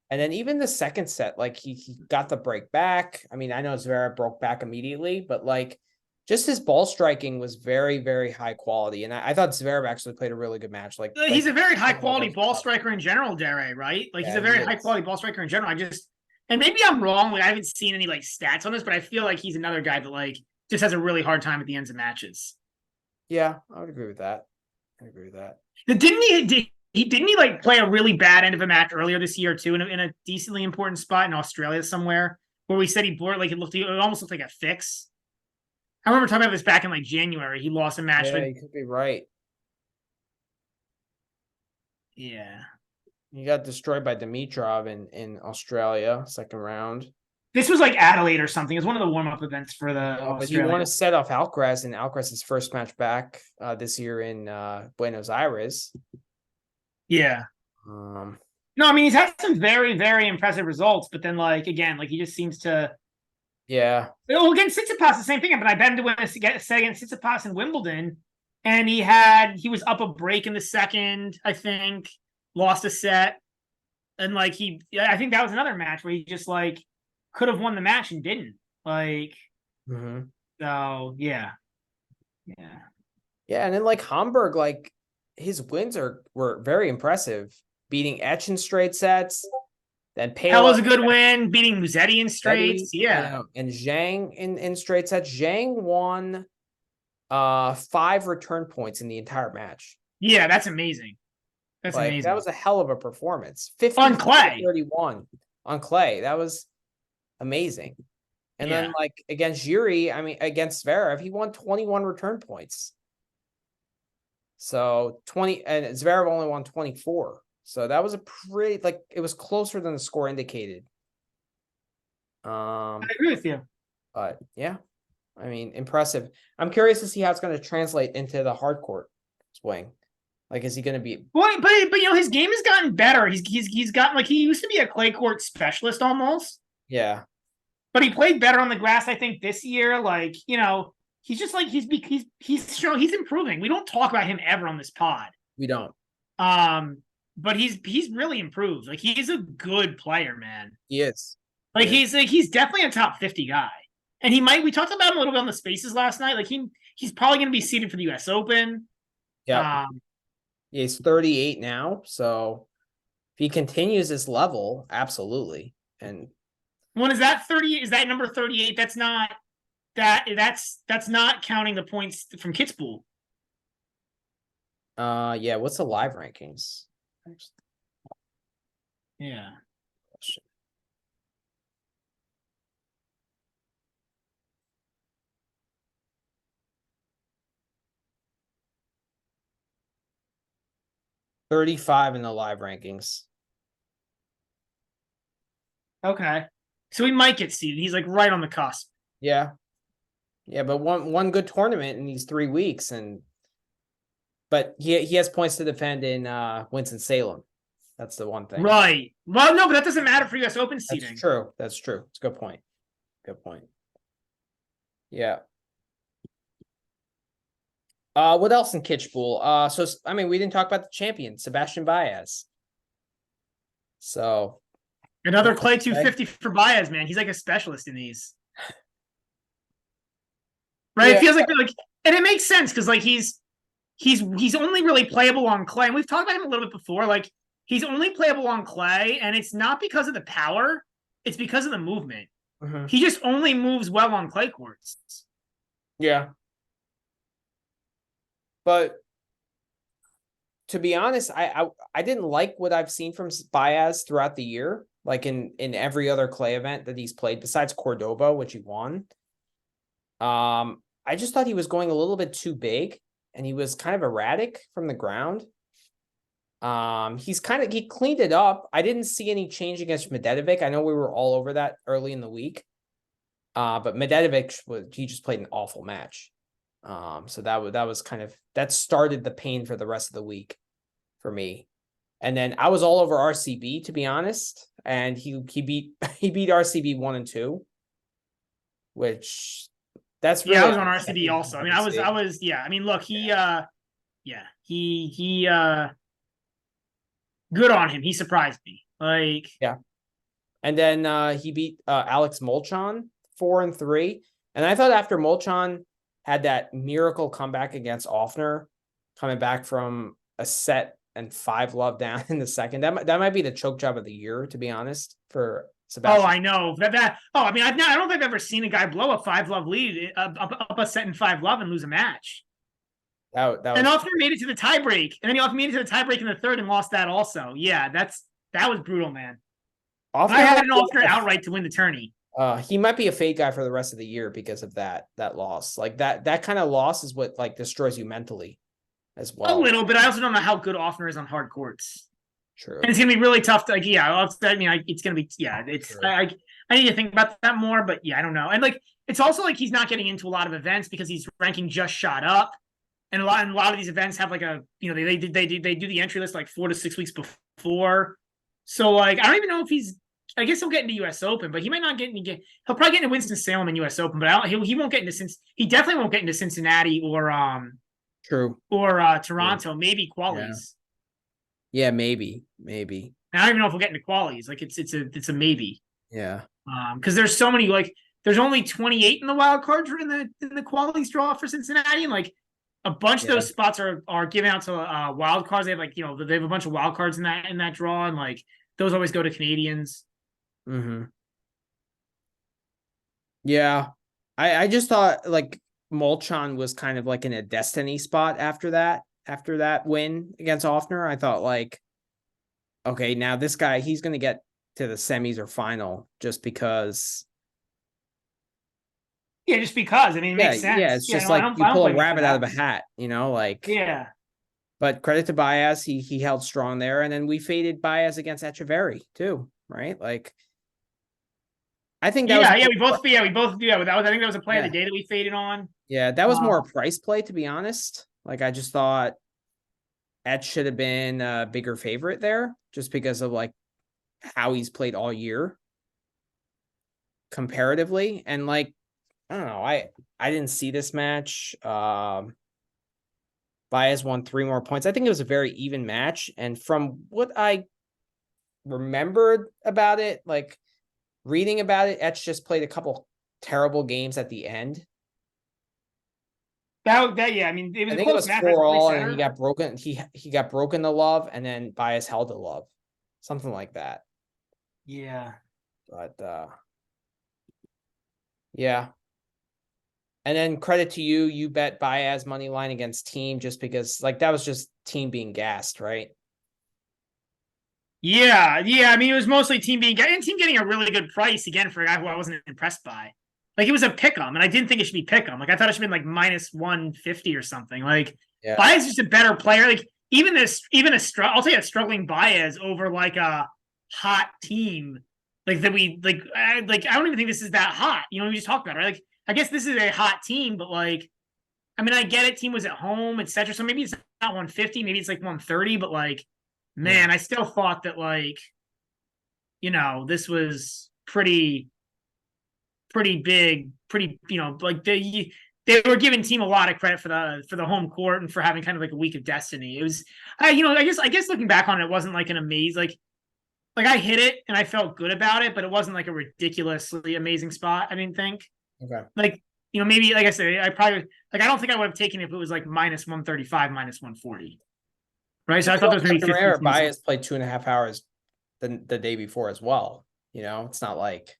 Speaker 1: And then even the second set, like he got the break back. I mean, I know Zverev broke back immediately, but like just his ball striking was very, very high quality. And I thought Zverev actually played a really good match. Like
Speaker 2: he's a very high quality ball striker in general, Djere, right? Like he's a very high quality ball striker in general. And maybe I'm wrong. Like I haven't seen any like stats on this, but I feel like he's another guy that like just has a really hard time at the ends of matches.
Speaker 1: Yeah, I would agree with that.
Speaker 2: Didn't he like play a really bad end of a match earlier this year too, in a decently important spot in Australia somewhere, where we said he blurred like it almost looked like a fix. I remember talking about this back in like January. He lost a match.
Speaker 1: Yeah, you could be right.
Speaker 2: Yeah.
Speaker 1: He got destroyed by Dimitrov in Australia, second round.
Speaker 2: This was like Adelaide or something. It was one of the warm-up events for the Australia.
Speaker 1: But you want to set off Alcaraz in Alcaraz's first match back this year in Buenos Aires.
Speaker 2: Yeah. No, I mean, he's had some very, very impressive results, but then like, again, like he just seems to.
Speaker 1: Yeah.
Speaker 2: Well, against Tsitsipas, the same thing. But I bet him to win a set against Tsitsipas in Wimbledon. And he was up a break in the second, I think, lost a set. And like I think that was another match where he just like could have won the match and didn't. Like, so yeah.
Speaker 1: Yeah, and then like Hamburg, like his wins were very impressive, beating Etch in straight sets. Then
Speaker 2: Pella was a good win, beating Musetti in straights. Yeah,
Speaker 1: and Zhang in straight sets. Zhang won 5 return points in the entire match.
Speaker 2: Yeah, that's amazing. That's amazing.
Speaker 1: That was a hell of a performance. 50
Speaker 2: on clay,
Speaker 1: 31 on clay. That was amazing. And then like against against Zverev, he won 21 return points. So 20, and Zverev only won 24. So that was a pretty, like, it was closer than the score indicated.
Speaker 2: I agree with you.
Speaker 1: But yeah, I mean, impressive. I'm curious to see how it's going to translate into the hard court swing. Like, is he going to be?
Speaker 2: Well, but you know, his game has gotten better. He's gotten, like, he used to be a clay court specialist almost.
Speaker 1: Yeah.
Speaker 2: But he played better on the grass, I think, this year. Like, you know, he's just like he's improving. We don't talk about him ever on this pod.
Speaker 1: We don't.
Speaker 2: But he's really improved. Like he's a good player, man.
Speaker 1: He is.
Speaker 2: Like he's definitely a top 50 guy. And we talked about him a little bit on the spaces last night. Like he's probably going to be seeded for the US Open.
Speaker 1: Yeah. He's 38 now, so if he continues this level, absolutely. And
Speaker 2: when is that 30? Is that number 38? That's not counting the points from Kitzbuhel.
Speaker 1: Yeah, what's the live rankings?
Speaker 2: Yeah.
Speaker 1: 35 in the live rankings.
Speaker 2: Okay. So he might get seeded. He's like right on the cusp.
Speaker 1: Yeah. Yeah, but one good tournament in these 3 weeks, but he has points to defend in Winston-Salem. That's the one thing.
Speaker 2: Right. Well, no, but that doesn't matter for US Open seeding.
Speaker 1: That's true. That's true. It's a good point. Good point. Yeah. What else in Kitzbuhel? So I mean, we didn't talk about the champion, Sebastian Baez. So
Speaker 2: another Clay 250 for Baez, man. He's like a specialist in these. Right? Yeah. It feels like and it makes sense because like he's only really playable on clay. And we've talked about him a little bit before. Like he's only playable on clay, and it's not because of the power, it's because of the movement. Mm-hmm. He just only moves well on clay courts.
Speaker 1: Yeah. But to be honest, I didn't like what I've seen from Baez throughout the year, like in every other clay event that he's played besides Cordoba, which he won. I just thought he was going a little bit too big, and he was kind of erratic from the ground. He cleaned it up. I didn't see any change against Medvedev. I know we were all over that early in the week. But Medvedev he just played an awful match. So that was kind of, that started the pain for the rest of the week for me. And then I was all over RCB, to be honest. And he beat RCB 1 and 2, which that's really,
Speaker 2: I was on RCB also. I mean, I was yeah. I mean, look, he good on him. He surprised me. Like,
Speaker 1: yeah. And then he beat Alex Molchan 4 and 3. And I thought after Molchan had that miracle comeback against Offner, coming back from a set and 5-love down in the second, that might be the choke job of the year, to be honest, for Sebastian.
Speaker 2: Oh, I know that. I mean, I don't think I've ever seen a guy blow a 5-love lead up a set in 5-love and lose a match.
Speaker 1: That was,
Speaker 2: and Offner made it to the tiebreak, and then he also made it to the tiebreak in the third and lost that also. Yeah, that was brutal, man. Offner, I had an Offner outright to win the tourney.
Speaker 1: He might be a fade guy for the rest of the year because of that loss. Like that kind of loss is what like destroys you mentally as well.
Speaker 2: A little bit. I also don't know how good Offner is on hard courts.
Speaker 1: True.
Speaker 2: And it's gonna be really tough to it's gonna be it's true. I need to think about that more, but yeah, I don't know. And like it's also like he's not getting into a lot of events because he's ranking just shot up. And a lot of these events have like a they do the entry list like 4 to 6 weeks before. So like I don't even know if he's. I guess he'll get into U.S. Open, but he might not get into. He'll probably get into Winston-Salem in U.S. Open, but he won't get into He definitely won't get into Cincinnati or
Speaker 1: True,
Speaker 2: or Toronto. True. Maybe qualies.
Speaker 1: Yeah, maybe. And
Speaker 2: I don't even know if we'll get into qualies. Like it's a maybe.
Speaker 1: Yeah.
Speaker 2: Because there's so many like there's only 28 in the wild cards in the qualies draw for Cincinnati, and like a bunch of those spots are given out to wild cards. They have like they have a bunch of wild cards in that draw, and like those always go to Canadians.
Speaker 1: Mm-hmm. Yeah. I just thought like Molchan was kind of like in a destiny spot after that win against Offner. I thought like, okay, now this guy, he's going to get to the semis or final just because.
Speaker 2: Yeah, just because. I mean, it makes sense.
Speaker 1: Yeah, it's just like you pull a rabbit out of a hat, like.
Speaker 2: Yeah.
Speaker 1: But credit to Baez, he held strong there. And then we faded Baez against Echeverry too, right? Like, I think that was
Speaker 2: we both do. I think that was a play of the day that we faded on.
Speaker 1: Yeah, that was more a price play, to be honest. Like I just thought Etch should have been a bigger favorite there, just because of like how he's played all year comparatively. And like I don't know. I didn't see this match. Baez won 3 more points. I think it was a very even match. And from what I remembered about it, like reading about it, Etch just played a couple terrible games at the end.
Speaker 2: Yeah, I mean, it was
Speaker 1: I
Speaker 2: a
Speaker 1: think it
Speaker 2: close
Speaker 1: was
Speaker 2: match. That's a
Speaker 1: 4-all, and
Speaker 2: three-setter.
Speaker 1: he got broken. He got broken to love, and then Baez held to love, something like that.
Speaker 2: Yeah.
Speaker 1: But yeah. And then credit to you, you bet Baez money line against Thiem just because like that was just Thiem being gassed, right?
Speaker 2: Yeah, I mean, it was mostly Thiem getting a really good price again for a guy who I wasn't impressed by. Like, it was a pick 'em, and I didn't think it should be pick 'em. Like, I thought it should have been like minus 150 or something. Like,
Speaker 1: Yeah.
Speaker 2: Baez is just a better player. Like, I'll take a struggling Baez over like a hot team. Like that I don't even think this is that hot. You know, we just talked about it, right? Like, I guess this is a hot team, but like, I mean, I get it. Team was at home, etc. So maybe it's not 150, maybe it's like 130, but like, man, I still thought that like, this was pretty big, like they were giving Team a lot of credit for the home court and for having kind of like a week of destiny. It was, I guess looking back on it, it wasn't like an amazing like I hit it and I felt good about it, but it wasn't like a ridiculously amazing spot. I didn't think.
Speaker 1: Okay.
Speaker 2: Like, maybe like I said, I probably like I don't think I would have taken it if it was like minus 135, minus 140. Right. So I thought there was maybe 50.
Speaker 1: Baez played 2.5 hours the day before as well. It's not like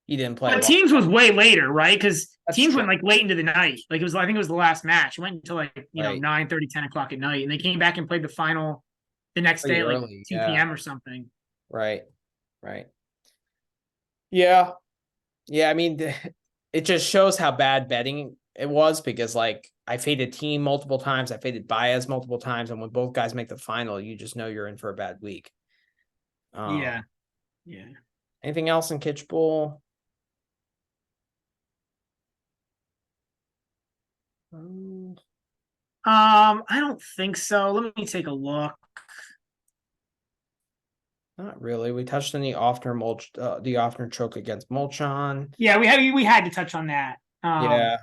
Speaker 1: he didn't play.
Speaker 2: But Teams was way later, right? Because Teams
Speaker 1: true.
Speaker 2: went like late into the night. Like I think it was the last match. It went until like
Speaker 1: Right.
Speaker 2: 9:30, 10 o'clock at night, and they came back and played the final the next
Speaker 1: Pretty
Speaker 2: day at like
Speaker 1: early,
Speaker 2: 2 p.m. or something.
Speaker 1: Right. Yeah. I mean, it just shows how bad betting it was because like I faded Thiem multiple times, I faded Baez multiple times, and when both guys make the final, you just know you're in for a bad week.
Speaker 2: Yeah.
Speaker 1: Anything else in Kitzbuhel?
Speaker 2: I don't think so. Let me take a look.
Speaker 1: Not really. We touched on the Offner choke against Molchan.
Speaker 2: Yeah, we had to touch on that.
Speaker 1: Yeah.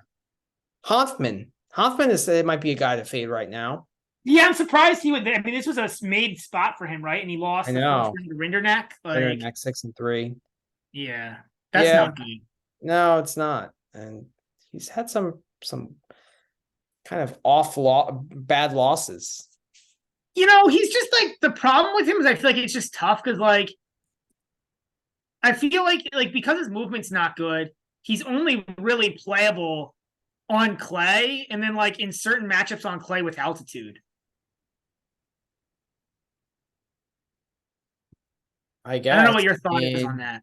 Speaker 1: Hoffman it might be a guy to fade right now.
Speaker 2: Yeah, I'm surprised he would. I mean, this was a made spot for him, right? And he lost the first round to Rinderknecht.
Speaker 1: Rinderknecht 6-3.
Speaker 2: Yeah, that's not good.
Speaker 1: No, it's not. And he's had some kind of bad losses.
Speaker 2: He's just like, the problem with him is I feel like it's just tough because like I feel like because his movement's not good, he's only really playable on clay and then like in certain matchups on clay with altitude.
Speaker 1: I guess.
Speaker 2: I don't know what your thought is on that.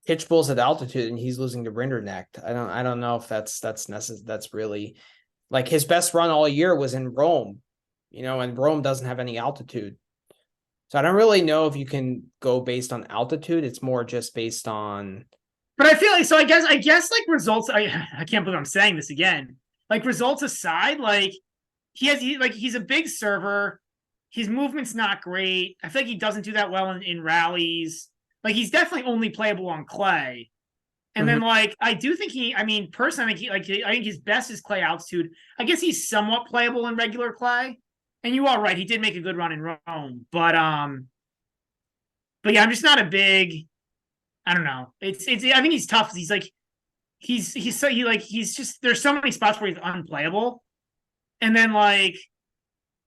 Speaker 1: Kitzbuhel's at altitude and he's losing to Rinderknecht. I don't know if that's necessary. That's really like his best run all year was in Rome, and Rome doesn't have any altitude. So I don't really know if you can go based on altitude. It's more just based on.
Speaker 2: But I feel like, so I guess like results. I can't believe I'm saying this again. Like results aside, like he's a big server. His movement's not great. I feel like he doesn't do that well in rallies. Like he's definitely only playable on clay. And then like I do think personally, I think his best is clay altitude. I guess he's somewhat playable in regular clay. And you are right, he did make a good run in Rome, but yeah, I'm just not a big. I don't know. It's. I think he's tough. He's like, he's just. There's so many spots where he's unplayable, and then like,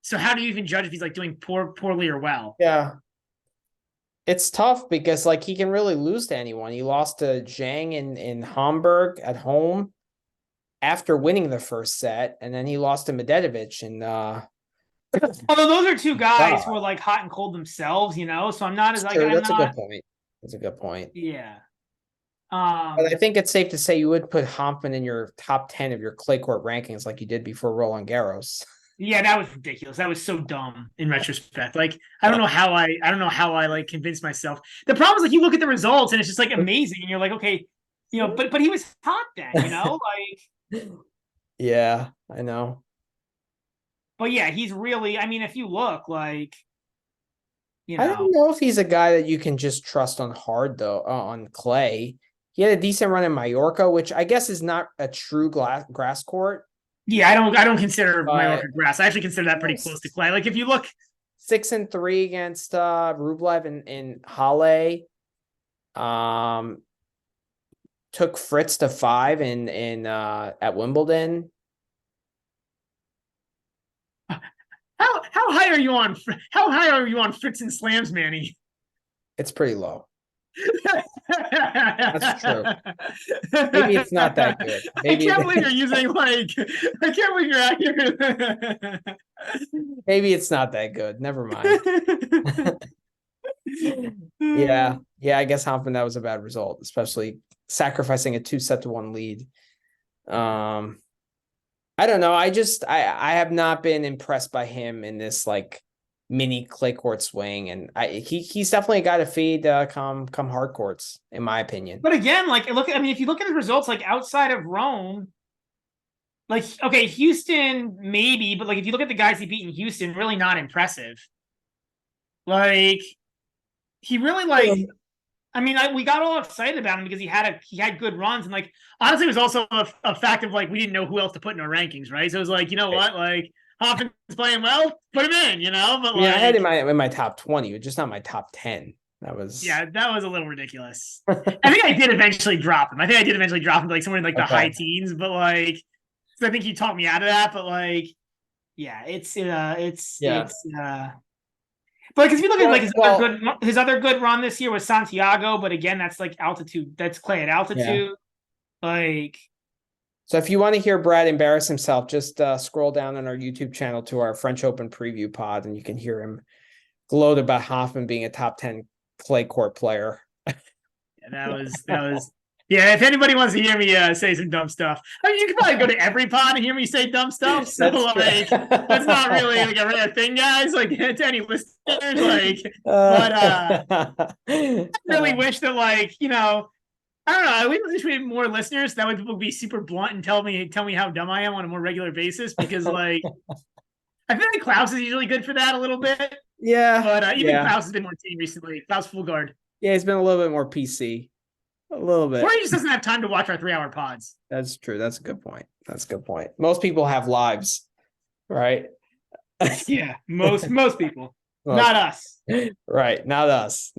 Speaker 2: so how do you even judge if he's like doing poorly or well?
Speaker 1: Yeah, it's tough because like he can really lose to anyone. He lost to Zhang in Hamburg at home after winning the first set, and then he lost to Medvedev and.
Speaker 2: Although those are two guys who are like hot and cold themselves, so I'm not as like.
Speaker 1: That's a good point. That's a good point.
Speaker 2: Yeah.
Speaker 1: But I think it's safe to say you would put Hoffman in your top 10 of your clay court rankings like you did before Roland Garros.
Speaker 2: Yeah, that was ridiculous. That was so dumb in retrospect. Like, I don't know how I like convinced myself. The problem is like you look at the results and it's just like amazing, and you're like, okay, but he was hot then, like.
Speaker 1: Yeah, I know.
Speaker 2: But yeah, he's really. I mean, if you look like,
Speaker 1: I don't know if he's a guy that you can just trust on hard though. On clay, He had a decent run in Mallorca, which I guess is not a true grass court.
Speaker 2: Yeah, I don't consider Mallorca
Speaker 1: But
Speaker 2: grass. I actually consider that pretty close to clay. Like if you look
Speaker 1: 6-3 against Rublev in Halle. Took Fritz to 5 in at Wimbledon.
Speaker 2: how high are you on Fritz and slams, Manny?
Speaker 1: It's pretty low. That's true. Maybe it's not that good. Maybe
Speaker 2: I can't believe you're using like. I can't believe you're accurate.
Speaker 1: Maybe it's not that good. Never mind. Yeah. I guess Hoffman, that was a bad result, especially sacrificing a 2-1 lead. I don't know. I have not been impressed by him in this like mini clay court swing, and he's definitely got to feed come hard courts, in my opinion.
Speaker 2: But again, like if you look at his results, like outside of Rome, like okay, Houston maybe, but like if you look at the guys he beat in Houston, really not impressive. Like he really like. I mean, we got all excited about him because he had good runs, and like honestly, it was also a fact of like we didn't know who else to put in our rankings, right? So it was like, you know what, like Hoffman's playing well, put him in, you know. But
Speaker 1: yeah, I had him in my top 20, but just not my top 10. That was
Speaker 2: that was a little ridiculous. I think I did eventually drop him. I think I did eventually drop him to like somewhere in like the high teens, but like I think he talked me out of that. But like, yeah, it's. But because if you look at like his other good run this year was Santiago, but again, that's like altitude. That's clay at altitude. Yeah. Like,
Speaker 1: so if you want to hear Brad embarrass himself, just scroll down on our YouTube channel to our French Open preview pod, and you can hear him gloat about Hoffman being a top 10 clay court player.
Speaker 2: Yeah, that was. Yeah, if anybody wants to hear me say some dumb stuff, I mean, you can probably go to every pod and hear me say dumb stuff. So that's not really like a rare thing, guys. Like to any listeners, like, but I really wish that, like, you know, I don't know. I wish we had more listeners. That way, people would be super blunt and tell me how dumb I am on a more regular basis. Because like, I feel like Klaus is usually good for that a little bit.
Speaker 1: Yeah,
Speaker 2: but even Klaus has been more team recently. Klaus Fullgaard.
Speaker 1: Yeah, he's been a little bit more PC. A little bit.
Speaker 2: Or he just doesn't have time to watch our 3-hour pods.
Speaker 1: That's true. That's a good point. Most people have lives, right?
Speaker 2: Yeah, most people. Not us.
Speaker 1: Right. Not us.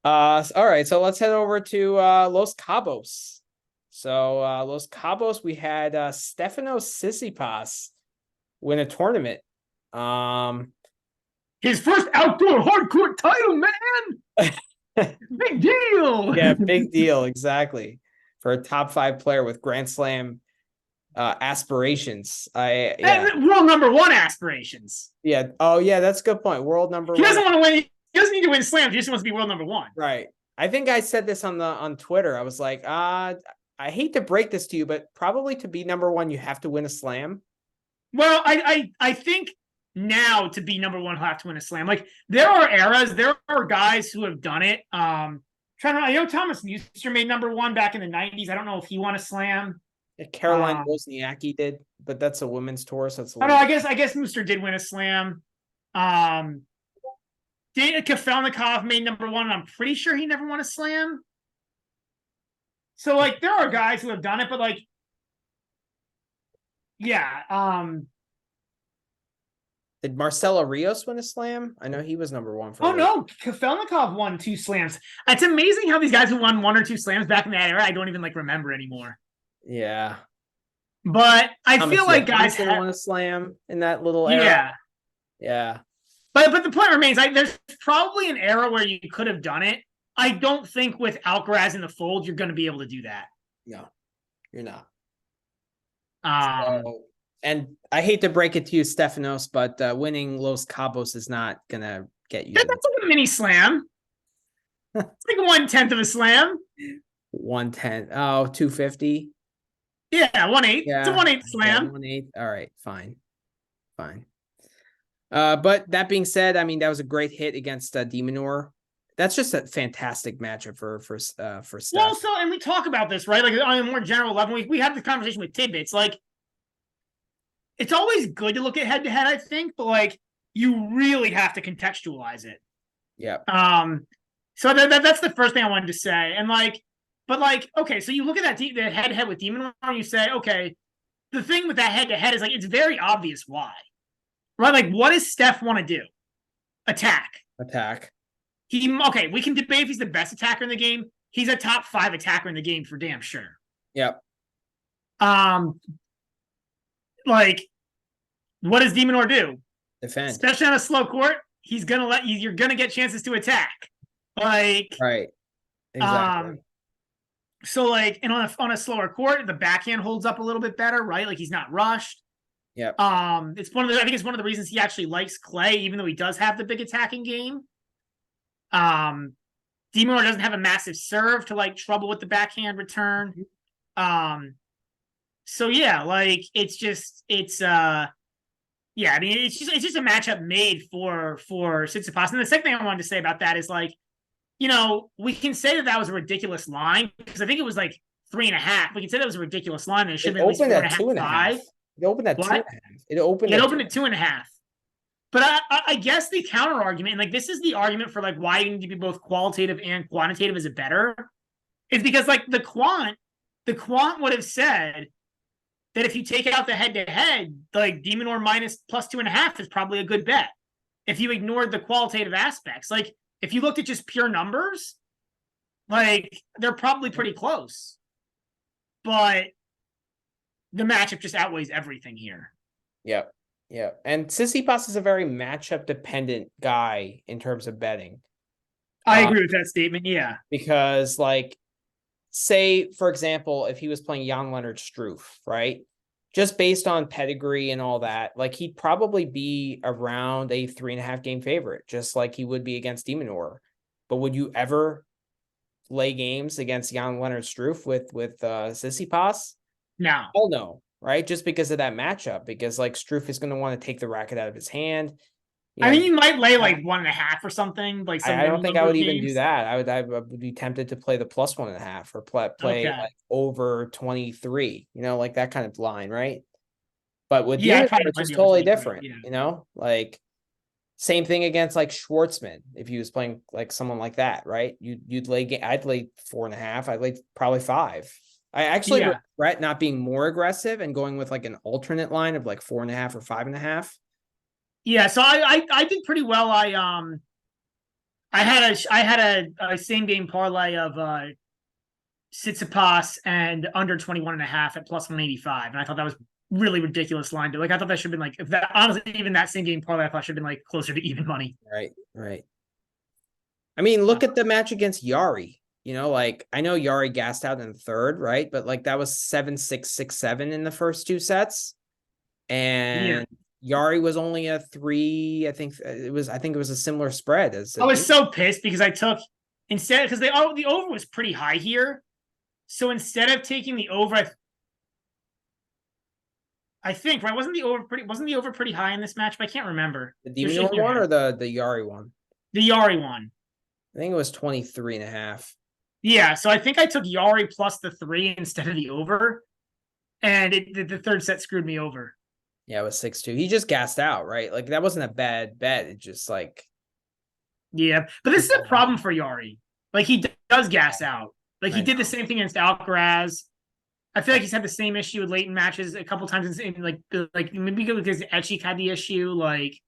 Speaker 1: All right. So let's head over to Los Cabos. So Los Cabos, we had Stefanos Tsitsipas win a tournament.
Speaker 2: His first outdoor hardcourt title, man. Big deal.
Speaker 1: Yeah, big deal. Exactly. For a top 5 player with Grand Slam aspirations.
Speaker 2: World number 1 aspirations.
Speaker 1: Yeah. Oh, yeah. That's a good point. World number 1.
Speaker 2: He doesn't want to win. He doesn't need to win slams. He just wants to be world number 1.
Speaker 1: Right. I think I said this on Twitter. I was like, I hate to break this to you, but probably to be number 1, you have to win a slam.
Speaker 2: Well, I think now to be number 1, he'll have to win a slam. Like there are eras, there are guys who have done it. I know Thomas Muster made number 1 back in the 90s. I don't know if he won a slam.
Speaker 1: Yeah, Caroline Wozniacki did, but that's a women's tour, so it's a
Speaker 2: I don't know. I guess Muster did win a slam. Dana Kafelnikov made number 1, and I'm pretty sure he never won a slam. So like there are guys who have done it, but like yeah.
Speaker 1: Did Marcelo Rios win a slam? I know he was number 1 for.
Speaker 2: Oh no, Kafelnikov won 2 slams. It's amazing how these guys who won 1 or 2 slams back in that era, I don't even like remember anymore.
Speaker 1: Yeah,
Speaker 2: but I feel like guys
Speaker 1: won a slam in that little era. Yeah.
Speaker 2: But the point remains, there's probably an era where you could have done it. I don't think with Alcaraz in the fold, you're going to be able to do that.
Speaker 1: No, you're not.
Speaker 2: So,
Speaker 1: and I hate to break it to you, Stefanos, but winning Los Cabos is not going to get you.
Speaker 2: That's like a mini slam. It's like 1/10 of a slam.
Speaker 1: 1/10. Oh, 250.
Speaker 2: Yeah, 1/8. Yeah, it's a 1/8 slam.
Speaker 1: 1/8. All right, fine. But that being said, I mean, that was a great hit against Minaur. That's just a fantastic matchup for Steph.
Speaker 2: Well, so, and we talk about this, right? Like on a more general level, we had the conversation with Tidbits. Like, it's always good to look at head-to-head, I think, but like you really have to contextualize it.
Speaker 1: Yeah.
Speaker 2: So that's the first thing I wanted to say. And like, But like, okay, so you look at that the head-to-head with Demon and you say, okay, the thing with that head-to-head is like it's very obvious why. Right? Like, what does Steph want to do? Attack. Okay, we can debate if he's the best attacker in the game. He's a top 5 attacker in the game for damn sure.
Speaker 1: Yep.
Speaker 2: Like, what does Minaur do?
Speaker 1: Defend.
Speaker 2: Especially on a slow court, he's gonna you're gonna get chances to attack. Like,
Speaker 1: right. Exactly.
Speaker 2: So like, and on a slower court, the backhand holds up a little bit better, right? Like he's not rushed.
Speaker 1: Yep.
Speaker 2: I think it's one of the reasons he actually likes clay, even though he does have the big attacking game. Minaur doesn't have a massive serve to like trouble with the backhand return. So yeah, like it's just I mean it's just a matchup made for Tsitsipas. And the second thing I wanted to say about that is like, you know, we can say that was a ridiculous line because I think it was like 3.5. We can say that was a ridiculous line. And it should have been at least 4.5, 5.
Speaker 1: It opened at 2.5. It opened at 2.5.
Speaker 2: But I guess the counter argument, and like this is the argument for like why you need to be both qualitative and quantitative is it better, is because like the quant would have said that if you take out the head-to-head, like De Minaur minus +2.5 is probably a good bet. If you ignored the qualitative aspects, like if you looked at just pure numbers, like they're probably pretty close. But the matchup just outweighs everything here.
Speaker 1: Yep. Yeah. And Tsitsipas is a very matchup dependent guy in terms of betting.
Speaker 2: I agree with that statement. Yeah.
Speaker 1: Because like, say, for example, if he was playing Jan-Lennard Struff, right? Just based on pedigree and all that, like he'd probably be around a 3.5 game favorite, just like he would be against De Minaur. But would you ever lay games against Jan-Lennard Struff with Tsitsipas?
Speaker 2: No.
Speaker 1: Oh no, right? Just because of that matchup, because like Struff is going to want to take the racket out of his hand.
Speaker 2: I mean, you might lay like 1.5 or something. Like
Speaker 1: I don't think I would even do that. I would be tempted to play the +1.5 or play like over 23. You know, like that kind of line, right? But with it's just totally different. Yeah. You know, like same thing against like Schwartzman. If he was playing like someone like that, right? I'd lay 4.5. I'd lay probably 5. I actually regret not being more aggressive and going with like an alternate line of like 4.5 or 5.5.
Speaker 2: Yeah, so I did pretty well. I had a same game parlay of Tsitsipas and under 21.5 at +185, and I thought that was really ridiculous line to like. I thought that should have been like, if that honestly, even that same game parlay I thought should have been like closer to even money.
Speaker 1: Right. I mean, look at the match against Yari. You know, like I know Yari gassed out in the third, right? But like that was 7-6, 6-7 in the first 2 sets, and Yari was only a 3. I think it was a similar spread.
Speaker 2: I was so pissed because I took instead because the over was pretty high here, so instead of taking the over, I think right wasn't the over pretty high in this match? But I can't remember
Speaker 1: the De Minaur one or the Yari one.
Speaker 2: The Yari one.
Speaker 1: I think it was 23.5.
Speaker 2: Yeah, so I think I took Yari plus the 3 instead of the over, and the third set screwed me over.
Speaker 1: Yeah, it was 6-2. He just gassed out, right? Like that wasn't a bad bet. It just like,
Speaker 2: yeah. But this is a problem for Yari. Like he does gas out. Like he did the same thing against Alcaraz. I feel like he's had the same issue with late in matches a couple times. In like maybe because Etchik had the issue. Like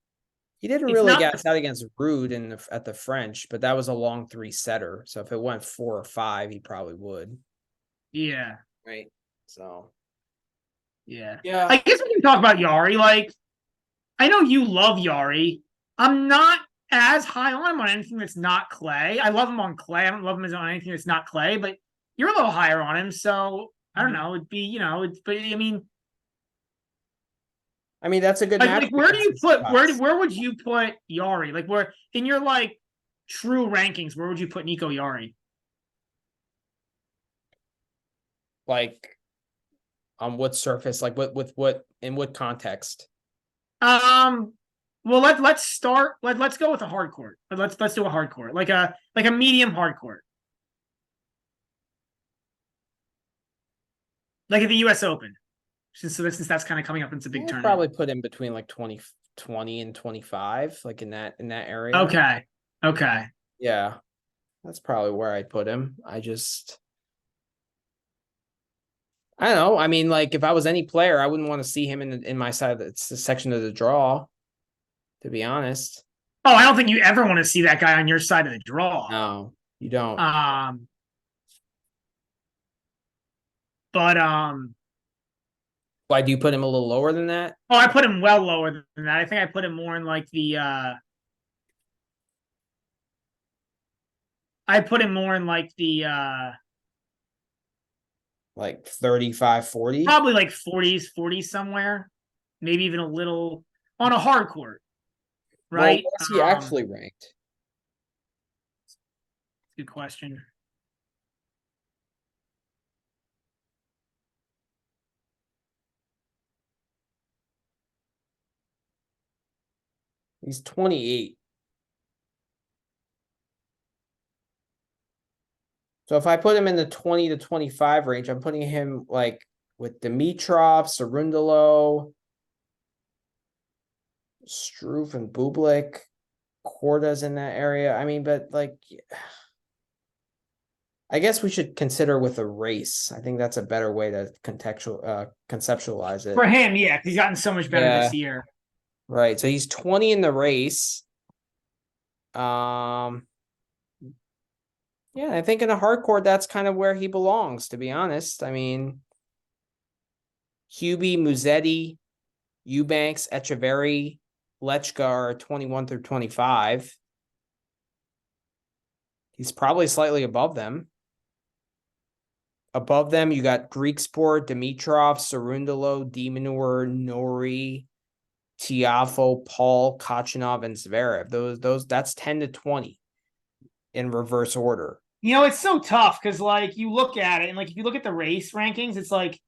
Speaker 1: he didn't really gas out against Rude at the French, but that was a long 3-setter. So if it went 4 or 5, he probably would.
Speaker 2: Yeah.
Speaker 1: Right. So.
Speaker 2: Yeah. I guess we can talk about Yari. Like, I know you love Yari. I'm not as high on him on anything that's not clay. I love him on clay. I don't love him on anything that's not clay, but you're a little higher on him. So I don't know. It'd be, but I mean,
Speaker 1: that's a good match.
Speaker 2: Like, where do you put where would you put Yari? Like, where in your like true rankings, where would you put Nico Yari?
Speaker 1: Like, on what surface? Like, what in what context?
Speaker 2: Well, let's start. Let's go with a hard court. Let's do a hard court, like a medium hard court, like at the U.S. Open. Since that's kind of coming up, it's a big tournament.
Speaker 1: Probably put him between like 20 and 25, like in that area.
Speaker 2: Okay.
Speaker 1: Yeah, that's probably where I put him. I don't know. I mean, like if I was any player, I wouldn't want to see him in my side. It's the section of the draw, to be honest.
Speaker 2: Oh, I don't think you ever want to see that guy on your side of the draw.
Speaker 1: No, you don't.
Speaker 2: But
Speaker 1: Why do you put him a little lower than that?
Speaker 2: oh, I put him well lower than that. I think I put him more in like the
Speaker 1: Like 35, 40?
Speaker 2: probably like 40s somewhere, maybe even a little on a hard court, right?
Speaker 1: Well, what's he actually ranked?
Speaker 2: Good question.
Speaker 1: He's 28. So if I put him in the 20 to 25 range, I'm putting him like with Dimitrov, Cerundolo, Struve, and Bublik. Korda's in that area. I mean, but like, I guess we should consider with a race. I think that's a better way to conceptualize it.
Speaker 2: For him, yeah, 'cause he's gotten so much better this year.
Speaker 1: Right. So he's 20 in the race. Yeah, I think in a hard court, that's kind of where he belongs, to be honest. I mean, Hubie, Musetti, Eubanks, Echeverry, Lechka are 21 through 25. He's probably slightly above them. Above them, you got Griekspoor, Dimitrov, Cerundolo, Minaur, Nori, Tiafoe, Paul, Kachanov, and Zverev. That's 10 to 20 in reverse order.
Speaker 2: You know, it's so tough because like you look at it and like if you look at the race rankings, it's like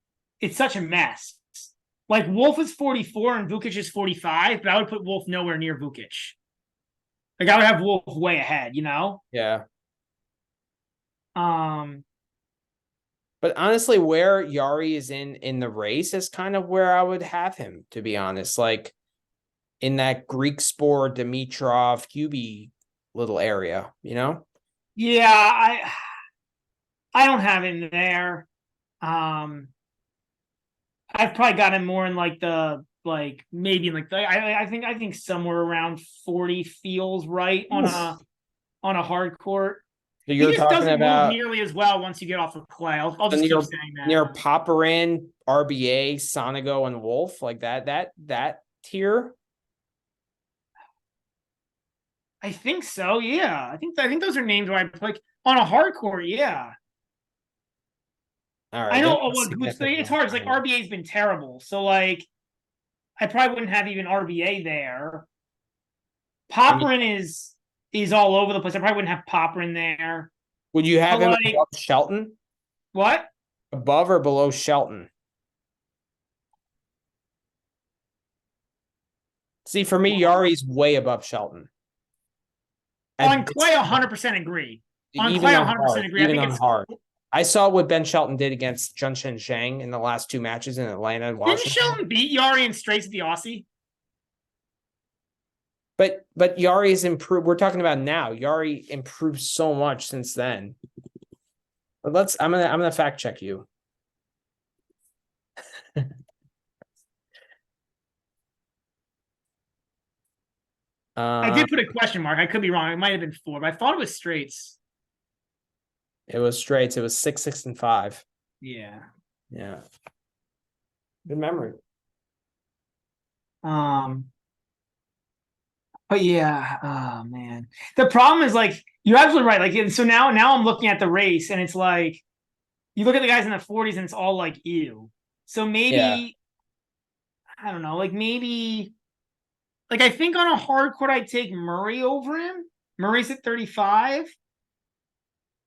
Speaker 2: it's such a mess. Like Wolf is 44 and Vukic is 45, but I would put Wolf nowhere near Vukic. Like I would have Wolf way ahead, you know?
Speaker 1: Yeah.
Speaker 2: But
Speaker 1: honestly, where Yari is in the race is kind of where I would have him, to be honest. Like in that Griekspoor, Dimitrov, Hubie little area, you know?
Speaker 2: Yeah, I don't have him there. I've probably got him more in like the maybe in like the, I think somewhere around 40 feels right on a hard court.
Speaker 1: So you're talking about
Speaker 2: move nearly as well once you get off of clay. I'll just keep saying that.
Speaker 1: Near Popperin, RBA, Sonego, and Wolf, like that tier.
Speaker 2: I think so. Yeah, I think those are names where I like on a hard court. Yeah.
Speaker 1: All right.
Speaker 2: I know. It's hard. It's like RBA's been terrible, so like I probably wouldn't have even RBA there. Popperin is all over the place. I probably wouldn't have Popperin there.
Speaker 1: Would you have him above Shelton?
Speaker 2: What?
Speaker 1: Above or below Shelton? See, for me, Yari's way above Shelton.
Speaker 2: On clay, 100% agree. On clay, 100% agree.
Speaker 1: Even on hard. I saw what Ben Shelton did against Junshin Zhang in the last two matches in Atlanta and Washington.
Speaker 2: Didn't Shelton beat Yari in straights at the Aussie?
Speaker 1: But Yari's improved. We're talking about now. Yari improved so much since then. But I'm gonna fact check you.
Speaker 2: I did put a question mark. I could be wrong. It might have been 4, but I thought it was straights.
Speaker 1: It was straights. It was 6, 6, and 5.
Speaker 2: Yeah.
Speaker 1: Yeah. Good memory.
Speaker 2: But yeah, oh man. The problem is like you're absolutely right. Like so now I'm looking at the race and it's like you look at the guys in the 40s and it's all like ew. So maybe I don't know, like maybe like I think on a hard court I'd take Murray over him. Murray's at 35.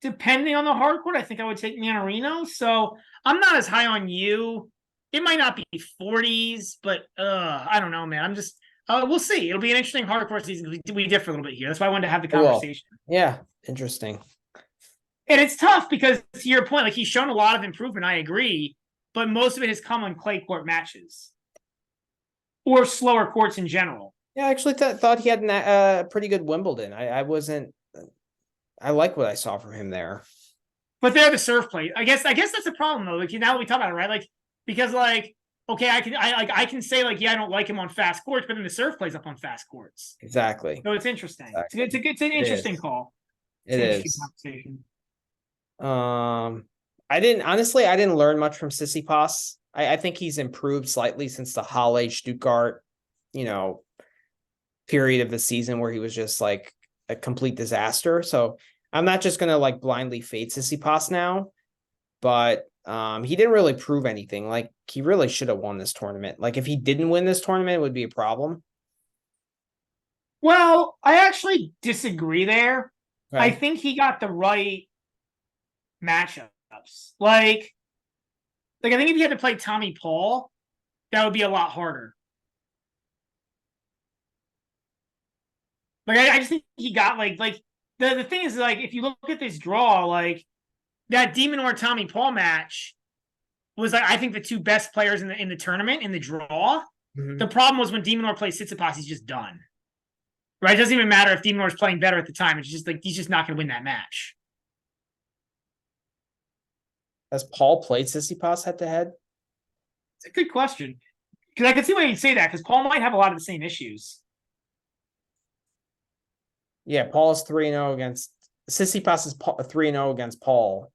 Speaker 2: Depending on the hard court, I think I would take Mannarino. So I'm not as high on you. It might not be 40s, but I don't know, man. I'm just we'll see. It'll be an interesting hardcore season. We differ a little bit here. That's why I wanted to have the conversation.
Speaker 1: Yeah, interesting.
Speaker 2: And it's tough because, to your point, like he's shown a lot of improvement. I agree, but most of it has come on clay court matches or slower courts in general.
Speaker 1: Yeah, I actually thought he had a pretty good Wimbledon. I like what I saw from him there.
Speaker 2: But they're the serve play. I guess that's the problem though. Like now that we talk about it, right? Like because like okay, I can say like yeah, I don't like him on fast courts, but then the serve plays up on fast courts.
Speaker 1: Exactly.
Speaker 2: So it's interesting.
Speaker 1: Exactly.
Speaker 2: It's an interesting call.
Speaker 1: It is.
Speaker 2: Conversation.
Speaker 1: I didn't learn much from Tsitsipas. I think he's improved slightly since the Halle Stuttgart, period of the season where he was just like a complete disaster. So I'm not just gonna like blindly fade Tsitsipas now, but he didn't really prove anything. Like he really should have won this tournament. Like if he didn't win this tournament, it would be a problem.
Speaker 2: Well, I actually disagree there.
Speaker 1: Okay.
Speaker 2: I think he got the right matchups. Like I think if you had to play Tommy Paul, that would be a lot harder. Like I just think he got like the thing is like if you look at this draw, like that de Minaur Tommy Paul match was like I think the two best players in the tournament in the draw.
Speaker 1: Mm-hmm.
Speaker 2: The problem was when de Minaur plays Tsitsipas, he's just done. Right? It doesn't even matter if de Minaur is playing better at the time. It's just like he's just not going to win that match.
Speaker 1: Has Paul played Tsitsipas head to head?
Speaker 2: It's a good question because I can see why you'd say that because Paul might have a lot of the same issues.
Speaker 1: Yeah, Paul is 3-0 against Tsitsipas is 3-0 against Paul.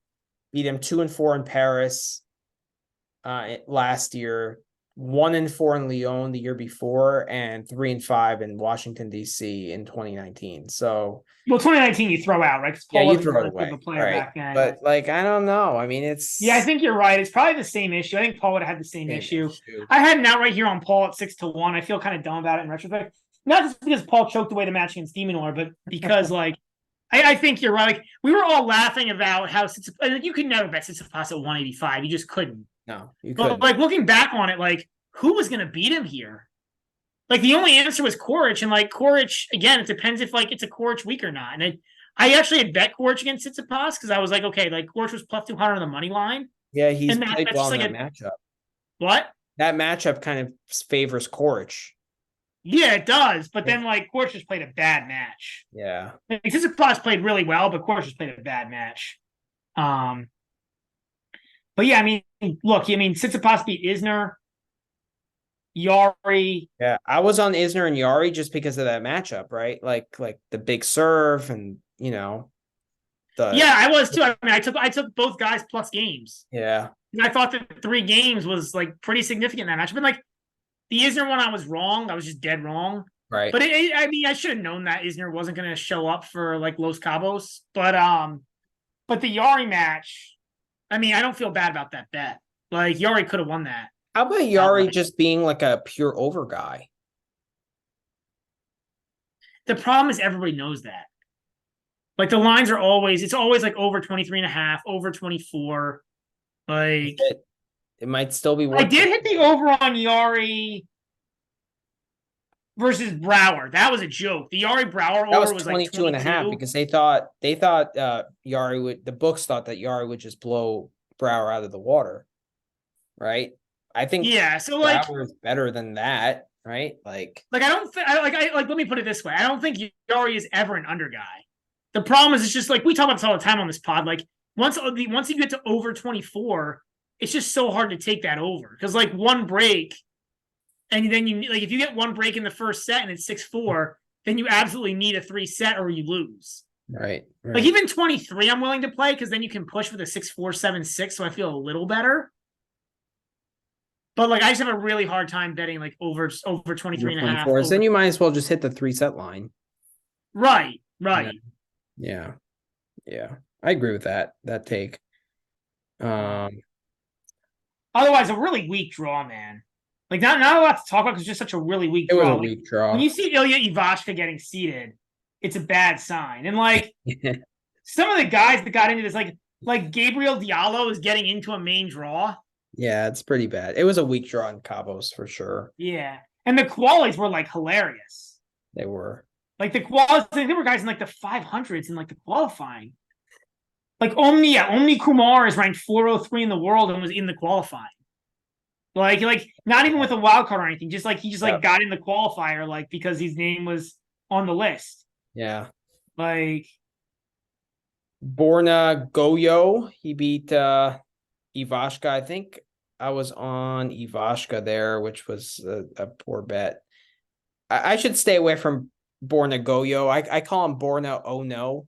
Speaker 1: Beat him 2-4 in Paris last year, 1-4 in Lyon the year before, and 3-5 in Washington D.C. in 2019. So,
Speaker 2: well, 2019 you throw out, right? Because Paul
Speaker 1: you throw it away, right? Back then. But like, I don't know. I mean,
Speaker 2: yeah, I think you're right. It's probably the same issue. I think Paul would have had the same issue. I had an outright here on Paul at 6-1. I feel kind of dumb about it in retrospect. Not just because Paul choked away the match against de Minaur, but because like I think you're right. Like, we were all laughing about how you could never bet Tsitsipas at 185. You just couldn't.
Speaker 1: No, you couldn't.
Speaker 2: But like looking back on it, like who was going to beat him here? Like the only answer was Coric, and like Coric again, it depends if like it's a Coric week or not. And I actually had bet Coric against Tsitsipas because I was like, okay, like Coric was plus 200 on the money line.
Speaker 1: Yeah, he's played well in that matchup.
Speaker 2: What?
Speaker 1: That matchup kind of favors Coric.
Speaker 2: Yeah, it does. But then, like, Korda just played a bad match.
Speaker 1: Yeah.
Speaker 2: Like, Tsitsipas played really well, but Korda just played a bad match. But yeah, I mean, look, Tsitsipas beat Isner, Jari.
Speaker 1: Yeah, I was on Isner and Jari just because of that matchup, right? Like the big serve and, yeah,
Speaker 2: I was too. I mean, I took both guys plus games.
Speaker 1: Yeah.
Speaker 2: And I thought that 3 games was, like, pretty significant in that match. But, like, the Isner one, I was wrong. I was just dead wrong.
Speaker 1: Right.
Speaker 2: But I mean, I should have known that Isner wasn't going to show up for like Los Cabos. But the Jari match, I mean, I don't feel bad about that bet. Like Jari could have won that.
Speaker 1: How about Jari just being like a pure over guy?
Speaker 2: The problem is everybody knows that. Like the lines are always like over 23.5, over 24. Like
Speaker 1: it might still be.
Speaker 2: I did hit the over on Jari versus Brouwer. That was a joke. The Jari Brouwer over was
Speaker 1: 22 and a half because they thought Jari would. The books thought that Jari would just blow Brouwer out of the water, right? I think so. Like Brouwer is better than that, right? Like
Speaker 2: I don't think let me put it this way. I don't think Jari is ever an under guy. The problem is it's just like we talk about this all the time on this pod. Like once you get to over 24. It's just so hard to take that over because like one break and then you like if you get one break in the first set and it's 6-4, then you absolutely need a 3 set or you lose.
Speaker 1: Right.
Speaker 2: Like even 23 I'm willing to play because then you can push with a 6-4, 7-6, so I feel a little better. But like I just have a really hard time betting like over 23.5.
Speaker 1: Then you might as well just hit the 3 set line.
Speaker 2: Right.
Speaker 1: Yeah. I agree with that take.
Speaker 2: Otherwise, a really weak draw, man. Like not a lot to talk about because it's just such a really weak draw.
Speaker 1: It was a weak draw.
Speaker 2: When you see Ilya Ivashka getting seeded, it's a bad sign. And like some of the guys that got into this, like Gabriel Diallo is getting into a main draw.
Speaker 1: Yeah, it's pretty bad. It was a weak draw in Cabos for sure.
Speaker 2: Yeah. And the qualities were like hilarious.
Speaker 1: They were.
Speaker 2: Like the qualities, there were guys in like the 500s in like the qualifying. Like Omni Kumar is ranked 403 in the world and was in the qualifying. Like not even with a wild card or anything. Just like he got in the qualifier like because his name was on the list.
Speaker 1: Yeah.
Speaker 2: Like
Speaker 1: Borna Goyo. He beat Ivashka. I think I was on Ivashka there, which was a poor bet. I should stay away from Borna Goyo. I call him Borna Oh No,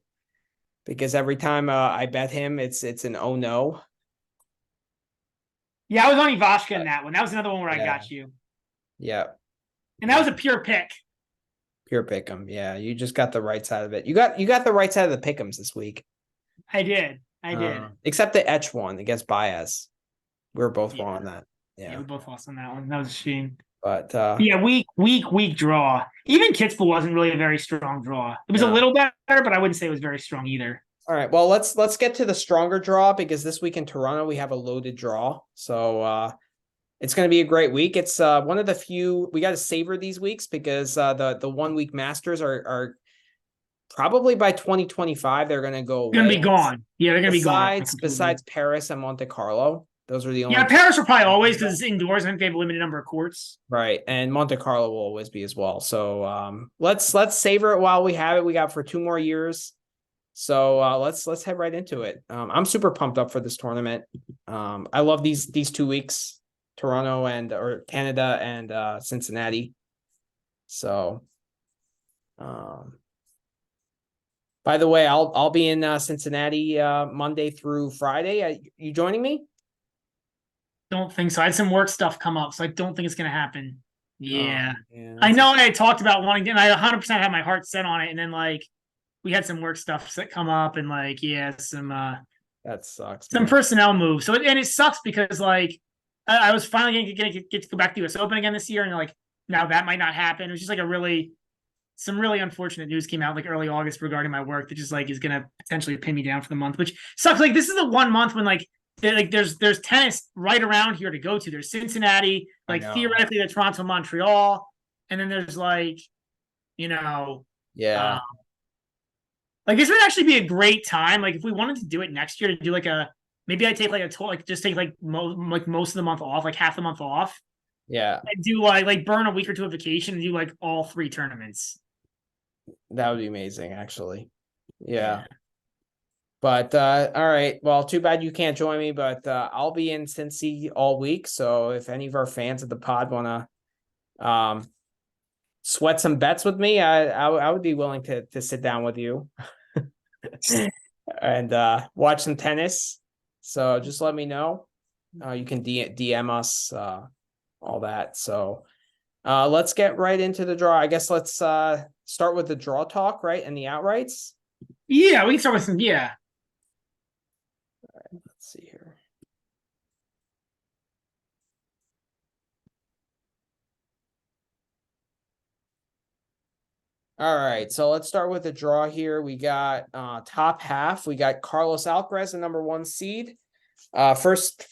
Speaker 1: because every time I bet him, it's an oh no.
Speaker 2: Yeah, I was on Ivashka in that one. That was another one where I
Speaker 1: Yeah.
Speaker 2: got you.
Speaker 1: Yeah.
Speaker 2: And that was a pure pick.
Speaker 1: Pure pick'em. Yeah, you just got the right side of it. You got the right side of the pick'ems this week.
Speaker 2: I did.
Speaker 1: Except the Etch one against Baez. We were both
Speaker 2: Yeah.
Speaker 1: wrong on that.
Speaker 2: Yeah,
Speaker 1: Yeah.
Speaker 2: we both lost on that one. That was a shame.
Speaker 1: But
Speaker 2: yeah, weak draw. Even Kitzbuhel wasn't really a very strong draw. It was a
Speaker 1: No.
Speaker 2: little better, but I wouldn't say it was very strong either.
Speaker 1: All right. Well, let's get to the stronger draw, because this week in Toronto we have a loaded draw. So it's going to be a great week. It's one of the few we got to savor these weeks, because the 1 week Masters are probably by 2025 they're going to go away.
Speaker 2: Going to be gone. Yeah, they're going to be gone.
Speaker 1: Besides Paris and Monte Carlo, those are the only.
Speaker 2: Yeah, Paris will probably always, because it's indoors. I think they have a limited number of courts.
Speaker 1: Right, and Monte Carlo will always be as well. So let's savor it while we have it. We got for 2 more years. So let's head right into it. I'm super pumped up for this tournament. I love these 2 weeks, Toronto or Canada and Cincinnati. So by the way, I'll be in Cincinnati Monday through Friday. You joining me?
Speaker 2: Don't think so. I had some work stuff come up, so I don't think it's going to happen. Yeah.
Speaker 1: Yeah,
Speaker 2: I know I talked about wanting to, and I 100% had my heart set on it. And then, like, we had some work stuff that come up, and, like, yeah, some
Speaker 1: that sucks.
Speaker 2: Some personnel moves. So, and it sucks because, like, I was finally going to get to go back to the US Open again this year. And, like, now that might not happen. It was just, like, some really unfortunate news came out, like, early August regarding my work that just, like, is going to potentially pin me down for the month, which sucks. Like, this is the 1 month when, like there's tennis right around here to go to. There's Cincinnati, like, theoretically, the Toronto, Montreal, and then there's, like,
Speaker 1: yeah.
Speaker 2: Like, this would actually be a great time. Like, if we wanted to do it next year, to do like maybe I take like just take like most of the month off, like half the month off.
Speaker 1: Yeah.
Speaker 2: And do like burn a week or two of vacation and do like all 3 tournaments.
Speaker 1: That would be amazing, actually. Yeah. But all right. Well, too bad you can't join me, but I'll be in Cincy all week. So if any of our fans of the pod want to sweat some bets with me, I would be willing to sit down with you and watch some tennis. So just let me know. You can DM us, all that. So let's get right into the draw. I guess let's start with the draw talk, right? And the outrights.
Speaker 2: Yeah, we can start with some. Yeah.
Speaker 1: All right, let's see here. All right, so let's start with the draw here. We got top half. We got Carlos Alcaraz, the number 1 seed. First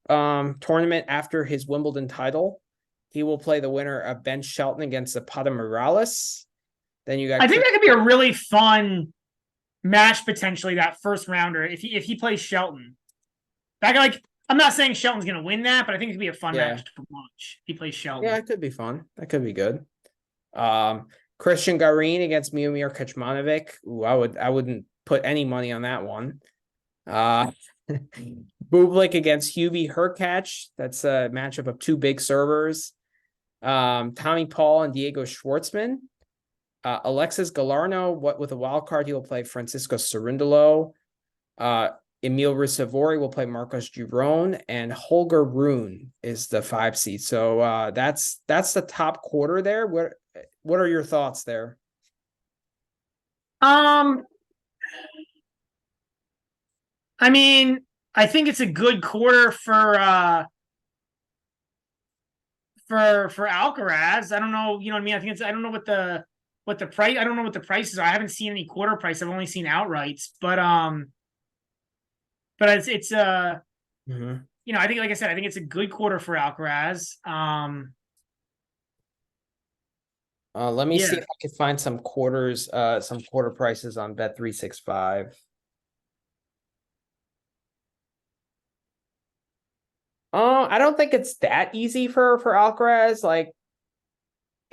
Speaker 1: tournament after his Wimbledon title. He will play the winner of Ben Shelton against Zapata Morales. Then you got.
Speaker 2: I think that could be a really fun match potentially, that first rounder, if he plays Shelton. I'm not saying Shelton's going to win that, but I think it could be a fun match to watch. If he plays Shelton.
Speaker 1: Yeah, it could be fun. That could be good. Christian Garin against Miomir Kecmanovic. Ooh, I wouldn't put any money on that one. Bublik against Hubie Hurkacz. That's a matchup of 2 big servers. Tommy Paul and Diego Schwartzman. Alexis Galarno, with a wild card, he will play Francisco Cerundolo. Emil Risavori will play Marcos Giron, and Holger Rune is the 5 seed. So that's the top quarter there. What are your thoughts there?
Speaker 2: I mean, I think it's a good quarter for Alcaraz. I don't know, you know what I mean? I don't know what the price. I don't know what the prices are. I haven't seen any quarter price. I've only seen outrights, but it's I think, like I said, I think it's a good quarter for Alcaraz.
Speaker 1: Let me see if I can find some quarter prices on Bet365. I don't think it's that easy for Alcaraz. Like,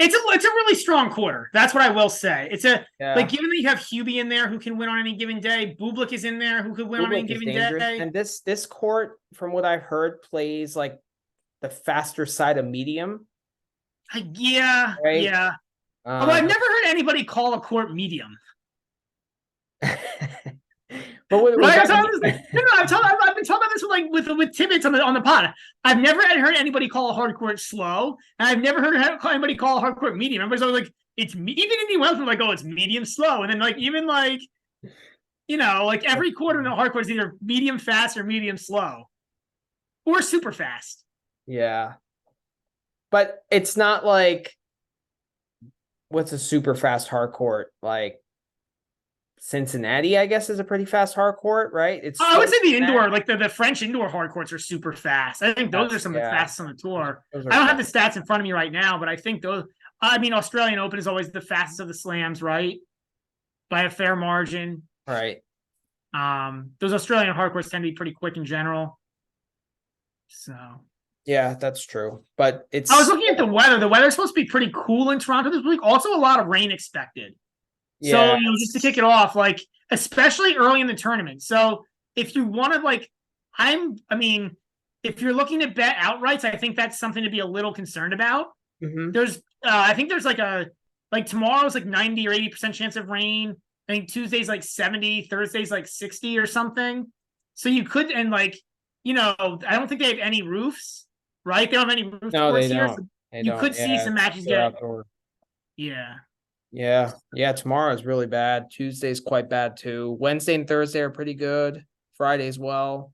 Speaker 2: It's a really strong quarter. That's what I will say. It's a
Speaker 1: Yeah.
Speaker 2: given that you have Hubie in there who can win on any given day, Bublik is in there who could win on any
Speaker 1: Bublik is
Speaker 2: given
Speaker 1: dangerous.
Speaker 2: day.
Speaker 1: And this court, from what I've heard, plays like the faster side of medium.
Speaker 2: Yeah.
Speaker 1: Right?
Speaker 2: Yeah. Although I've never heard anybody call a court medium.
Speaker 1: But
Speaker 2: right? I've been talking about this with Tibbets on the pod. I've never heard anybody call a hard court slow, and I've never heard anybody call a hard court medium. Everybody's always like, it's even anyone else was like, oh, it's medium slow, and then like even like, like every quarter in a hard court is either medium fast or medium slow, or super fast.
Speaker 1: Yeah, but it's not like what's a super fast hard court like. Cincinnati, I guess, is a pretty fast hard court, right?
Speaker 2: I would say the indoor, like the French indoor hard courts are super fast. I think those are some of the fastest on the tour. I don't have the stats in front of me right now, but I think those. I mean, Australian Open is always the fastest of the slams, right? By a fair margin.
Speaker 1: Right.
Speaker 2: Those Australian hard courts tend to be pretty quick in general. So.
Speaker 1: Yeah, that's true. But it's.
Speaker 2: I was looking at the weather. The weather's supposed to be pretty cool in Toronto this week. Also, a lot of rain expected.
Speaker 1: Yeah.
Speaker 2: So, just to kick it off, like, especially early in the tournament. So, if you want to, like, if you're looking to bet outrights, I think that's something to be a little concerned about.
Speaker 1: Mm-hmm.
Speaker 2: I think there's tomorrow's like 90 or 80% chance of rain. I think Tuesday's like 70, Thursday's like 60 or something. So you could, and like, I don't think they have any roofs, right? They don't have any roof courts here. So you could see some matches get
Speaker 1: outdoor.
Speaker 2: Yeah.
Speaker 1: Yeah. Tomorrow is really bad. Tuesday's quite bad too. Wednesday and Thursday are pretty good. Friday as well.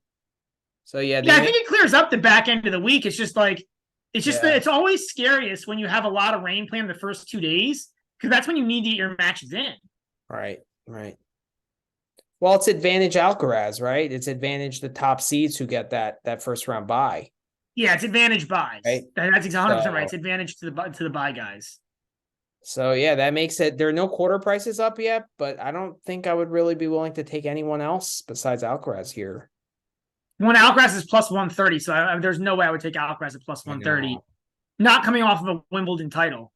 Speaker 1: So I
Speaker 2: think it clears up the back end of the week. It's just like, it's always scariest when you have a lot of rain planned the first 2 days, because that's when you need to get your matches in.
Speaker 1: Right. Well, it's advantage Alcaraz, right? It's advantage the top seeds who get that first round bye.
Speaker 2: Yeah, it's advantage buys.
Speaker 1: Right?
Speaker 2: That's 100% right. It's advantage to the bye guys.
Speaker 1: So that makes it. There are no quarter prices up yet, but I don't think I would really be willing to take anyone else besides Alcaraz here.
Speaker 2: When Alcaraz is plus 130, so there's no way I would take Alcaraz at plus 130. Not coming off of a Wimbledon title.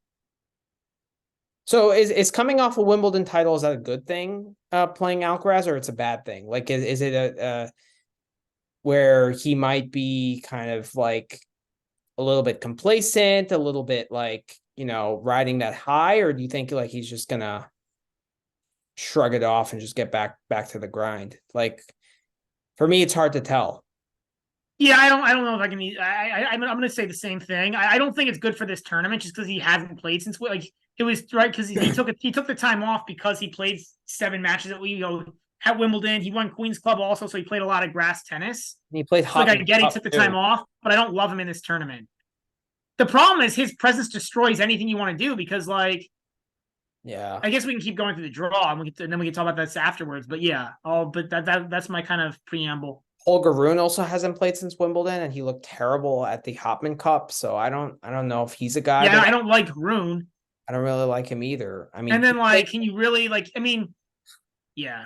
Speaker 1: So is coming off a Wimbledon title, is that a good thing, playing Alcaraz, or it's a bad thing? Like, is it a where he might be kind of like a little bit complacent, a little bit like, riding that high, or do you think like he's just gonna shrug it off and just get back to the grind? Like, for me, it's hard to tell.
Speaker 2: Yeah, I don't know if I can. I'm going to say the same thing. I don't think it's good for this tournament just because he hasn't played since it was right because he took the time off because he played 7 matches at Wimbledon. He won Queen's Club also, so he played a lot of grass tennis.
Speaker 1: He played hot.
Speaker 2: I get he took the time off, but I don't love him in this tournament. The problem is his presence destroys anything you want to do because I guess we can keep going through the draw and then we can talk about this afterwards. But that's my kind of preamble.
Speaker 1: Holger Rune also hasn't played since Wimbledon, and he looked terrible at the Hopman Cup. So I don't know if he's a guy.
Speaker 2: Yeah, I don't like Rune.
Speaker 1: I don't really like him either. I mean,
Speaker 2: and then can you really yeah.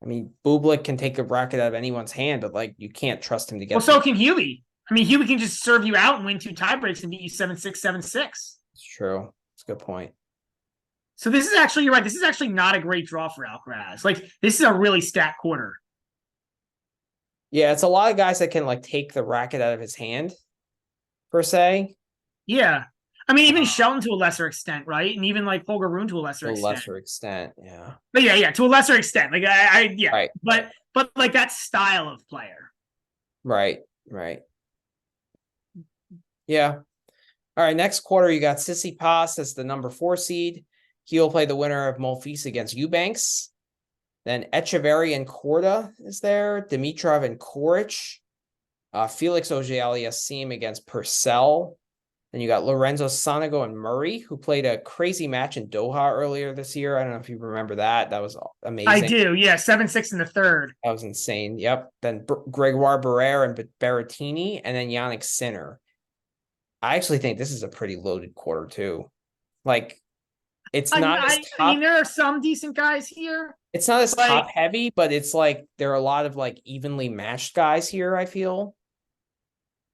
Speaker 1: I mean, Bublik can take a racket out of anyone's hand, but you can't trust him to get.
Speaker 2: Well, so can Hubie. I mean, Hubie can just serve you out and win 2 tiebreaks and beat you 7-6, 7-6. It's
Speaker 1: true. That's a good point.
Speaker 2: So this is actually, you're right. This is actually not a great draw for Alcaraz. This is a really stacked quarter.
Speaker 1: Yeah, it's a lot of guys that can take the racket out of his hand, per se.
Speaker 2: Yeah. I mean, even Shelton to a lesser extent, right? And even Holger Rune to a lesser
Speaker 1: extent, yeah.
Speaker 2: But yeah, to a lesser extent.
Speaker 1: Right.
Speaker 2: But that style of player.
Speaker 1: Right. Yeah. All right, next quarter, you got Tsitsipas as the number 4 seed. He'll play the winner of Monfils against Eubanks. Then Echeverry and Korda is there. Dimitrov and Koric. Felix Auger-Aliassime against Purcell. Then you got Lorenzo Sonego and Murray, who played a crazy match in Doha earlier this year. I don't know if you remember that. That was amazing.
Speaker 2: I do, yeah. 7-6 in the third.
Speaker 1: That was insane. Yep. Then Gregoire Barrère and Berrettini, and then Yannick Sinner. I actually think this is a pretty loaded quarter, too. It's not as top.
Speaker 2: I mean, there are some decent guys here.
Speaker 1: It's not as top heavy, but it's there are a lot of evenly matched guys here, I feel.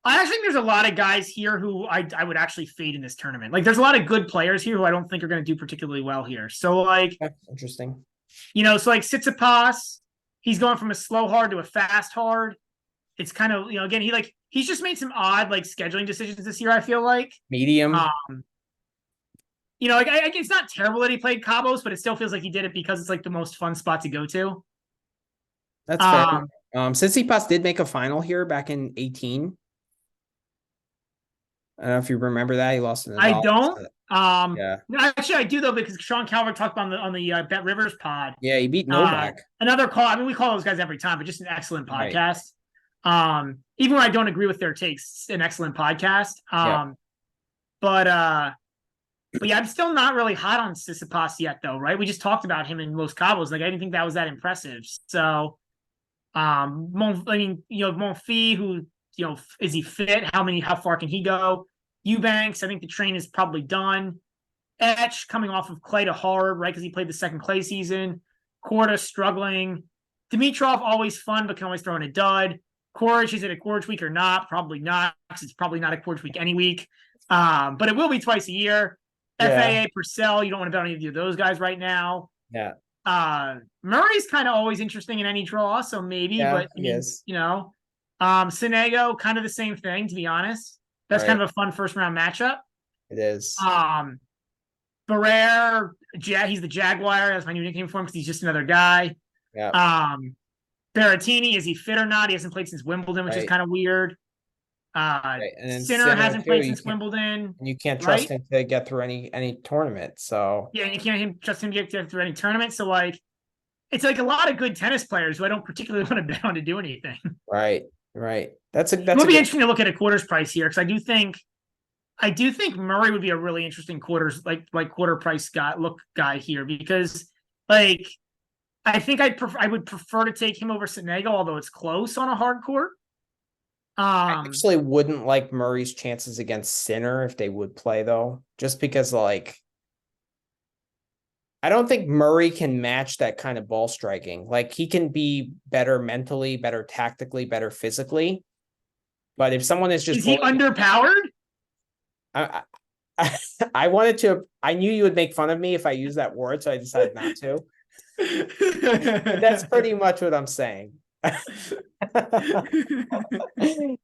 Speaker 2: I actually think there's a lot of guys here who I would actually fade in this tournament. Like, there's a lot of good players here who I don't think are going to do particularly well here. So, like,
Speaker 1: Interesting.
Speaker 2: so like Tsitsipas, he's going from a slow hard to a fast hard. It's kind of, again, he's just made some odd like scheduling decisions this year, I feel like.
Speaker 1: Medium.
Speaker 2: Like it's not terrible that he played Cabos, but it still feels like he did it because it's like the most fun spot to go to.
Speaker 1: That's fair. Tsitsipas did make a final here back in 18. I don't know if you remember that. He lost in the
Speaker 2: I don't.
Speaker 1: Yeah.
Speaker 2: Actually, I do though, because Sean Calvert talked about on the Bet Rivers pod.
Speaker 1: Yeah, he beat Novak.
Speaker 2: Another call. I mean, we call those guys every time, but just an excellent podcast. Right. Even when I don't agree with their takes, an excellent podcast. But yeah, I'm still not really hot on Tsitsipas yet, though, right? We just talked about him in Los Cabos. Like, I didn't think that was that impressive. So, Monfils, who, is he fit? How far can he go? Eubanks, I think the train is probably done. Etch coming off of clay to hard, right? Because he played the second clay season. Korda struggling. Dimitrov, always fun, but can always throw in a dud. Quaritch, is it a Quaritch week or not? Probably not, because it's probably not a Quaritch week any week. But it will be twice a year.
Speaker 1: Yeah.
Speaker 2: FAA, Purcell, you don't want to bet on either of those guys right now.
Speaker 1: Yeah.
Speaker 2: Murray's kind of always interesting in any draw, so maybe, but Sonego, kind of the same thing, to be honest. That's kind of a fun first round matchup.
Speaker 1: It is.
Speaker 2: Barrere, he's the Jaguar. That's my new nickname for him because he's just another guy.
Speaker 1: Yeah.
Speaker 2: Berrettini, is he fit or not? He hasn't played since Wimbledon, which is kind of weird.
Speaker 1: And then
Speaker 2: Sinner hasn't played since Wimbledon.
Speaker 1: And you can't trust him to get through any tournament. So
Speaker 2: yeah, you can't trust him to get through any tournament. So like, it's like a lot of good tennis players who I don't particularly want to bet on to do anything.
Speaker 1: Right. That's
Speaker 2: it would be interesting to look at a quarters price here, because I do think Murray would be a really interesting quarter price guy here, because like I think I would prefer to take him over Sonego, although it's close on a hard court.
Speaker 1: I actually wouldn't like Murray's chances against Sinner if they would play, though, just because like I don't think Murray can match that kind of ball striking. Like, he can be better mentally, better tactically, better physically. But if someone is
Speaker 2: he underpowered?
Speaker 1: I knew you would make fun of me if I used that word, so I decided not to. That's pretty much what I'm saying.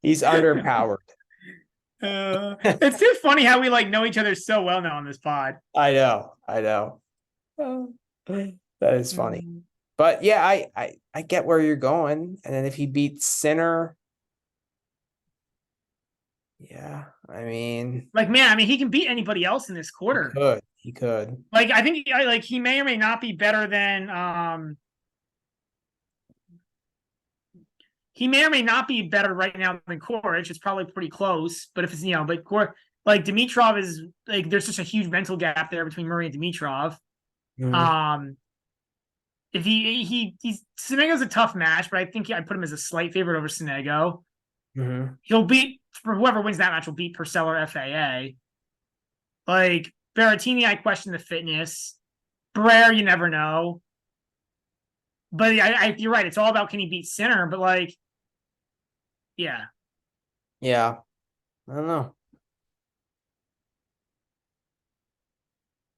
Speaker 1: He's underpowered.
Speaker 2: It's too funny how we like know each other so well now on this pod.
Speaker 1: I know. That is funny. But yeah, I get where you're going. And then if he beats Sinner, yeah, I mean,
Speaker 2: he can beat anybody else in this quarter.
Speaker 1: He could.
Speaker 2: Like, I think he may or may not be better than he may or may not be better right now than Korich. It's probably pretty close. But if it's like Dimitrov is like, there's just a huge mental gap there between Murray and Dimitrov. Mm-hmm. If he's Sonego's a tough match, but I think I put him as a slight favorite over Sonego.
Speaker 1: Mm-hmm.
Speaker 2: He'll beat, for whoever wins that match, will beat Purcell or FAA. Like Berrettini, I question the fitness. Barrere, you never know. But you're right. It's all about, can he beat Sinner? But like, yeah.
Speaker 1: I don't know.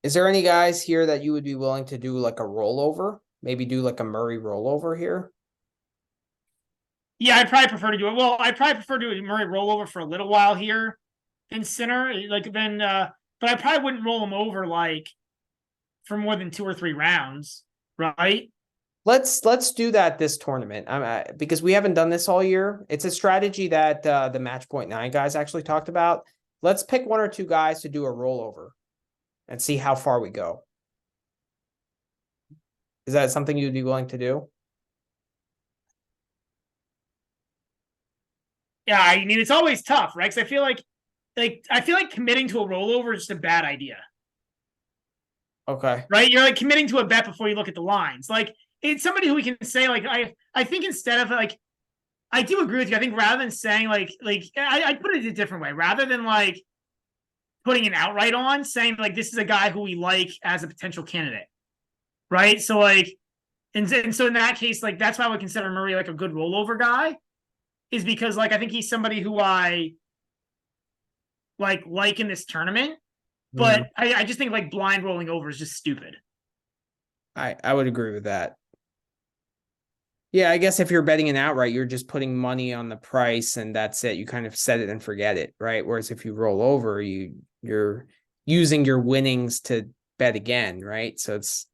Speaker 1: Is there any guys here that you would be willing to do like a rollover? Maybe do like a Murray rollover here?
Speaker 2: Yeah, I'd probably prefer to do it. Well, I'd probably prefer to do a Murray rollover for a little while here than Sinner. But I probably wouldn't roll him over like for more than 2 or 3 rounds, right?
Speaker 1: Let's do that this tournament, because we haven't done this all year. It's a strategy that the Match.9 guys actually talked about. Let's pick 1 or 2 guys to do a rollover and see how far we go. Is that something you'd be willing to do?
Speaker 2: Yeah, I mean, it's always tough, right? Because I feel like committing to a rollover is just a bad idea.
Speaker 1: Okay.
Speaker 2: Right? You're like committing to a bet before you look at the lines. Like, it's somebody who we can say, like, I think instead of like, I do agree with you. I think rather than saying I'd put it a different way. Rather than like putting an outright on, saying like, this is a guy who we like as a potential candidate. Right? So like, and so in that case, like, that's why I would consider Murray like a good rollover guy. is because like I think he's somebody who I like in this tournament, but I just think like blind rolling over is just stupid.
Speaker 1: I would agree with that. Yeah, I guess if you're betting it outright, you're just putting money on the price and that's it. You kind of set it and forget it, right? Whereas if you roll over, you're using your winnings to bet again, right? So it's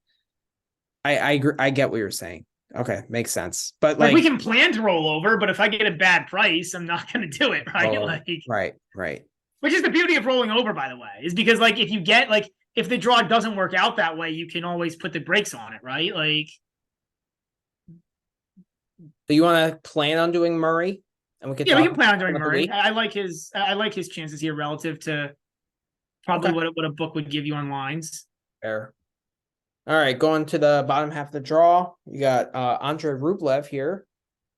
Speaker 1: I agree, I get what you're saying. Okay, makes sense. But
Speaker 2: Like we can plan to roll over, but if I get a bad price, I'm not going to do it, right?
Speaker 1: Right.
Speaker 2: Which is the beauty of rolling over, by the way, is because like if you get like if the draw doesn't work out that way, you can always put the brakes on it, right? Like,
Speaker 1: do you want to plan on doing Murray? And we can
Speaker 2: we can plan on doing Murray. I like his chances here relative to probably what a book would give you on lines.
Speaker 1: Fair. All right, going to the bottom half of the draw, you got Andrei Rublev here.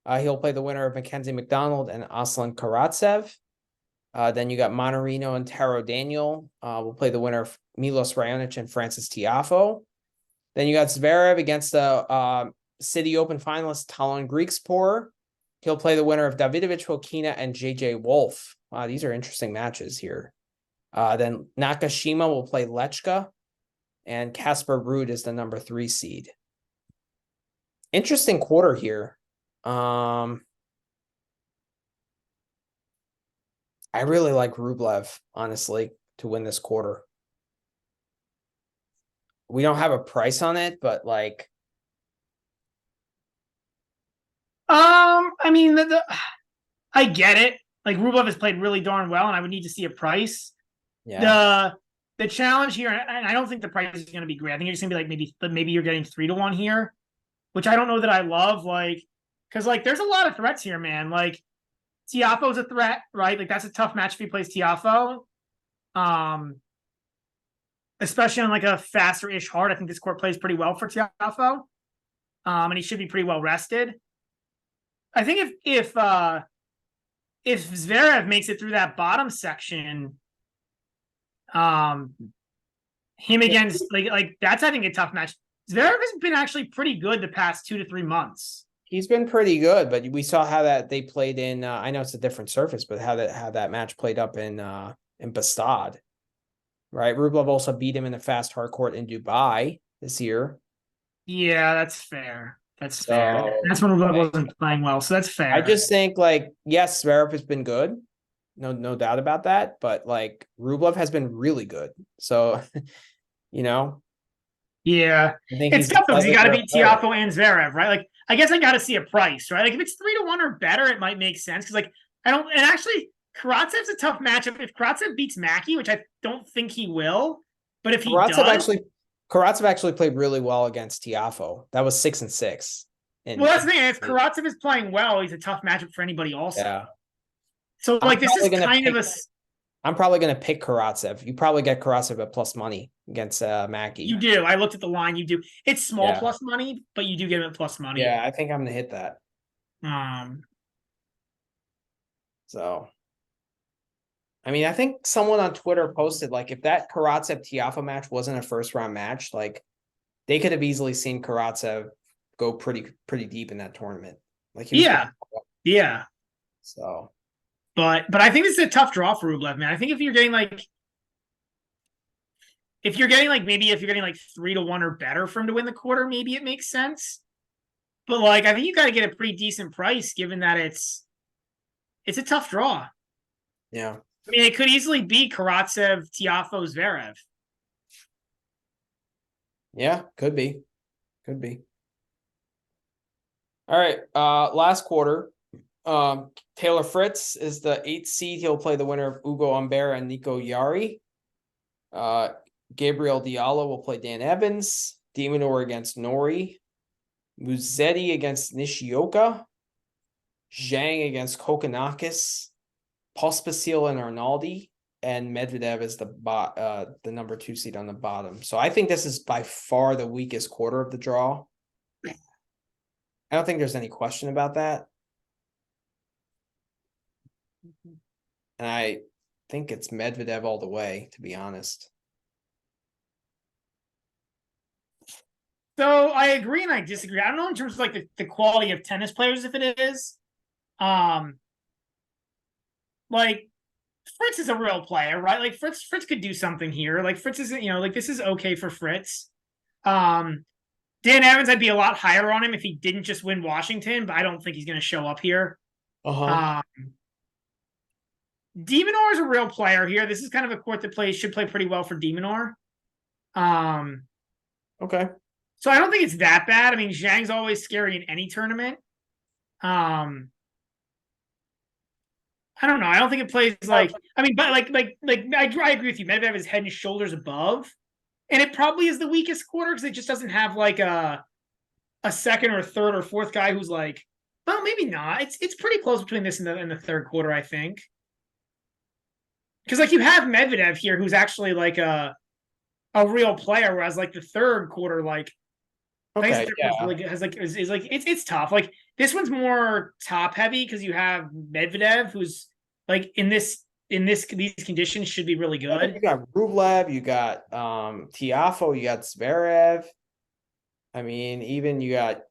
Speaker 1: He'll play the winner of Mackenzie McDonald and Aslan Karatsev. Then you got Monterino and Taro Daniel. Will play the winner of Milos Raonic and Francis Tiafoe. Then you got Zverev against the City Open finalist Tallon Griekspoor. He'll play the winner of Davidovich Fokina and JJ Wolf. Wow, these are interesting matches here. Then Nakashima will play Lechka, and Casper Ruud is the number 3 seed. Interesting quarter here. I really like Rublev, honestly, to win this quarter. We don't have a price on it, but like,
Speaker 2: I mean, I get it. Like Rublev has played really darn well, and I would need to see a price.
Speaker 1: yeah.
Speaker 2: The challenge here, and I don't think the price is going to be great. I think you're just going to be like maybe you're getting 3-1 here, which I don't know that I love. Like, because like there's a lot of threats here, man. Like Tiafoe's a threat, right? Like that's a tough match if he plays Tiafoe. Especially on like a faster-ish hard. I think this court plays pretty well for Tiafoe. And he should be pretty well rested. I think if Zverev makes it through that bottom section, him against like that's I think a tough match. Zverev has been actually pretty good the past 2 to 3 months.
Speaker 1: He's been pretty good, but we saw how that they played in. I know it's a different surface, but how that match played up in Bastad, right? Rublev also beat him in the fast hard court in Dubai this year.
Speaker 2: Yeah, that's fair. That's fair. That's when Rublev wasn't playing well, so that's fair.
Speaker 1: I just think like yes, Zverev has been good, no doubt about that, but like Rublev has been really good. So, you know,
Speaker 2: yeah, it's tough because you got to beat Tiafoe and Zverev, right? Like, I guess I got to see a price, right? Like, if it's 3-1 or better, it might make sense because, like, I don't. And actually, Karatsev's a tough matchup. If Karatsev beats Mackey, which I don't think he will, but if he does,
Speaker 1: Karatsev actually played really well against Tiafoe. That was 6-6.
Speaker 2: Well, that's the thing. If Karatsev is playing well, he's a tough matchup for anybody also.
Speaker 1: Yeah.
Speaker 2: So, like, this is kind of a.
Speaker 1: I'm probably going to pick Karatsev. You probably get Karatsev at plus money against Mackey.
Speaker 2: You do. I looked at the line. You do. It's small plus money, but you do get him at plus money.
Speaker 1: Yeah, I think I'm going to hit that. So, I mean, I think someone on Twitter posted, like, if that Karatsev-Tiafoe match wasn't a first-round match, like, they could have easily seen Karatsev go pretty deep in that tournament. Like,
Speaker 2: yeah.
Speaker 1: So...
Speaker 2: But I think this is a tough draw for Rublev, man. I think if you're getting like 3-1 or better for him to win the quarter, maybe it makes sense. But like, I think you got to get a pretty decent price given that it's a tough draw.
Speaker 1: Yeah.
Speaker 2: I mean, it could easily be Karatsev, Tiafoe, Zverev.
Speaker 1: Yeah, could be. All right. Last quarter. Taylor Fritz is the 8th seed. He'll play the winner of Ugo Humbert and Nico Yari. Gabriel Diallo will play Dan Evans. De Minaur against Nori. Musetti against Nishioka. Zhang against Kokkinakis. Pospisil and Arnaldi. And Medvedev is the number 2 seed on the bottom. So I think this is by far the weakest quarter of the draw. I don't think there's any question about that. And I think it's Medvedev all the way, to be honest.
Speaker 2: So I agree and I disagree. I don't know in terms of like the quality of tennis players if it is. like Fritz is a real player, right? Like Fritz could do something here. Like Fritz isn't, like this is okay for Fritz. Dan Evans, I'd be a lot higher on him if he didn't just win Washington, but I don't think he's going to show up here.
Speaker 1: Uh-huh.
Speaker 2: De Minaur is a real player here. This is kind of a court that should play pretty well for De Minaur.
Speaker 1: Okay.
Speaker 2: So I don't think it's that bad. I mean, Zhang's always scary in any tournament. I don't know. I don't think it plays like. I mean, but like I agree with you. Medvedev is head and shoulders above, and it probably is the weakest quarter because it just doesn't have like a second or third or fourth guy who's like. Well, maybe not. It's pretty close between this and the third quarter, I think. Because like you have Medvedev here, who's actually like a real player, whereas like the third quarter, like
Speaker 1: Okay, yeah.
Speaker 2: It's tough. Like this one's more top heavy because you have Medvedev, who's like in these conditions should be really good.
Speaker 1: You got Rublev, you got Tiafoe, you got Zverev. I mean, even you got.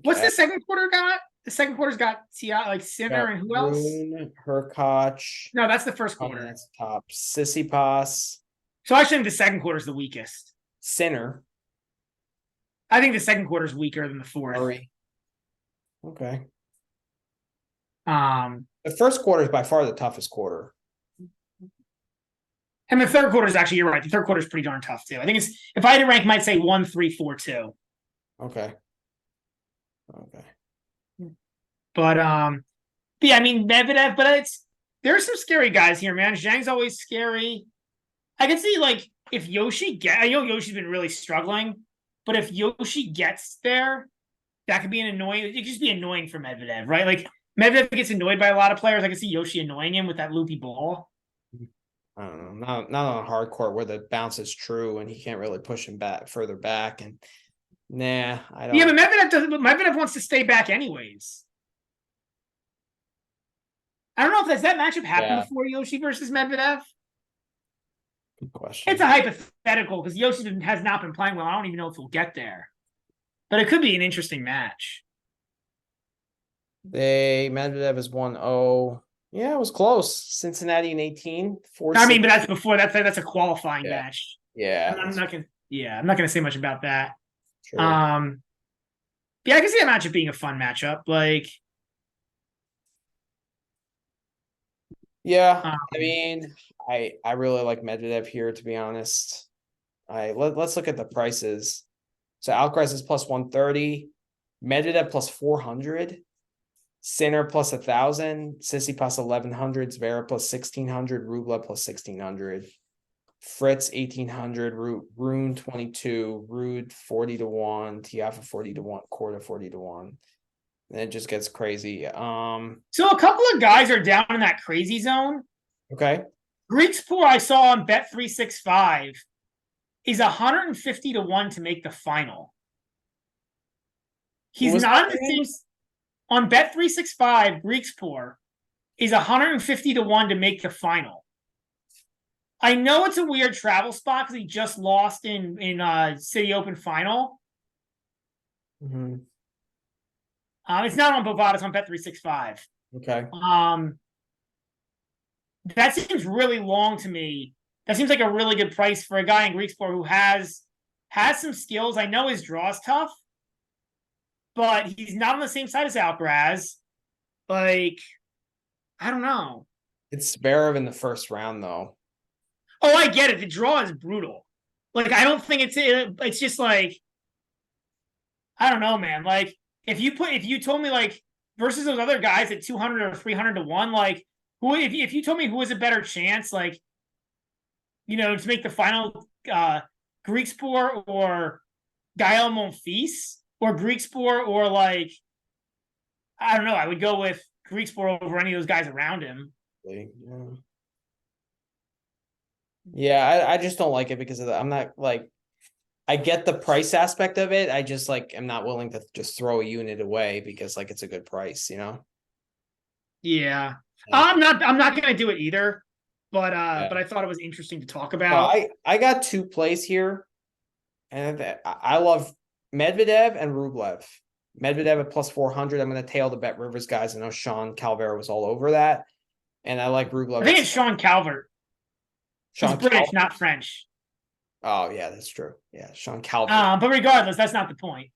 Speaker 2: What's the second quarter got? The second quarter's got Sinner and who else?
Speaker 1: Hurkacz.
Speaker 2: No, that's the first quarter.
Speaker 1: That's top. Tsitsipas.
Speaker 2: So I think the second quarter is the weakest.
Speaker 1: Sinner.
Speaker 2: I think the second quarter is weaker than the fourth.
Speaker 1: Murray. Okay.
Speaker 2: The
Speaker 1: first quarter is by far the toughest quarter.
Speaker 2: And the third quarter is actually, you're right. The third quarter is pretty darn tough too. I think it's, if I had to rank, I might say 1, 3, 4, 2.
Speaker 1: Okay.
Speaker 2: But yeah, I mean Medvedev, but there's some scary guys here, man. Zhang's always scary. I can see like if I know Yoshi's been really struggling, but if Yoshi gets there, that could be it could just be annoying for Medvedev, right? Like Medvedev gets annoyed by a lot of players. I can see Yoshi annoying him with that loopy ball.
Speaker 1: I don't know. Not on a hard court where the bounce is true and he can't really push him further back. And nah, I don't.
Speaker 2: Yeah, but Medvedev wants to stay back anyways. I don't know if that matchup happened before, Yoshi versus Medvedev.
Speaker 1: Good question.
Speaker 2: It's a hypothetical because Yoshi has not been playing well. I don't even know if he'll get there, but it could be an interesting match.
Speaker 1: Medvedev is 1-0. Yeah, it was close. Cincinnati in 18.
Speaker 2: I mean, but that's before that's a qualifying match.
Speaker 1: Yeah,
Speaker 2: I'm not gonna say much about that.
Speaker 1: True.
Speaker 2: Yeah, I can see that matchup being a fun matchup. Like,
Speaker 1: yeah, I mean, I really like Medvedev here, to be honest. Let's look at the prices. So Alcaraz is plus 130, Medvedev plus 400, Sinner plus 1,000, Tsitsipas 1,100, Zverev plus 1,600, Rublev plus 1,600, Fritz 1,800, Rune 22, Rude 40-1, Tiafoe 40-1, Korda 40-1. And it just gets crazy.
Speaker 2: So a couple of guys are down in that crazy zone.
Speaker 1: Okay.
Speaker 2: Griekspoor I saw on Bet365 is 150-1 to make the final. He's not in the same. On Bet365, Griekspoor is 150-1 to make the final. I know it's a weird travel spot because he just lost in City Open final.
Speaker 1: Mm-hmm.
Speaker 2: It's not on Bovada, it's on Bet365.
Speaker 1: Okay.
Speaker 2: That seems really long to me. That seems like a really good price for a guy in Griekspoor who has some skills. I know his draw is tough, but he's not on the same side as Alcaraz. Like, I don't know.
Speaker 1: It's Zverev in the first round, though.
Speaker 2: Oh, I get it. The draw is brutal. Like, I don't think it's just like, I don't know, man. Like, if you told me like versus those other guys at 200 or 300-1, like if you told me who has a better chance, like, to make the final, Griekspoor or Gael Monfils or Griekspoor or like, I don't know, I would go with Griekspoor over any of those guys around him.
Speaker 1: Yeah, I just don't like it because of I'm not like, I get the price aspect of it. I just like am not willing to just throw a unit away because like it's a good price,
Speaker 2: Yeah. I'm not gonna do it either, but I thought it was interesting to talk about.
Speaker 1: I got two plays here, and I love Medvedev and Rublev. Medvedev at plus 400. I'm going to tail the Bet Rivers guys. I know Sean Calvera was all over that. And I like Rublev.
Speaker 2: I think it's Sean Calvert. He's British, not French.
Speaker 1: Oh, yeah, that's true. Yeah, Sean Calvert.
Speaker 2: But regardless, that's not the point.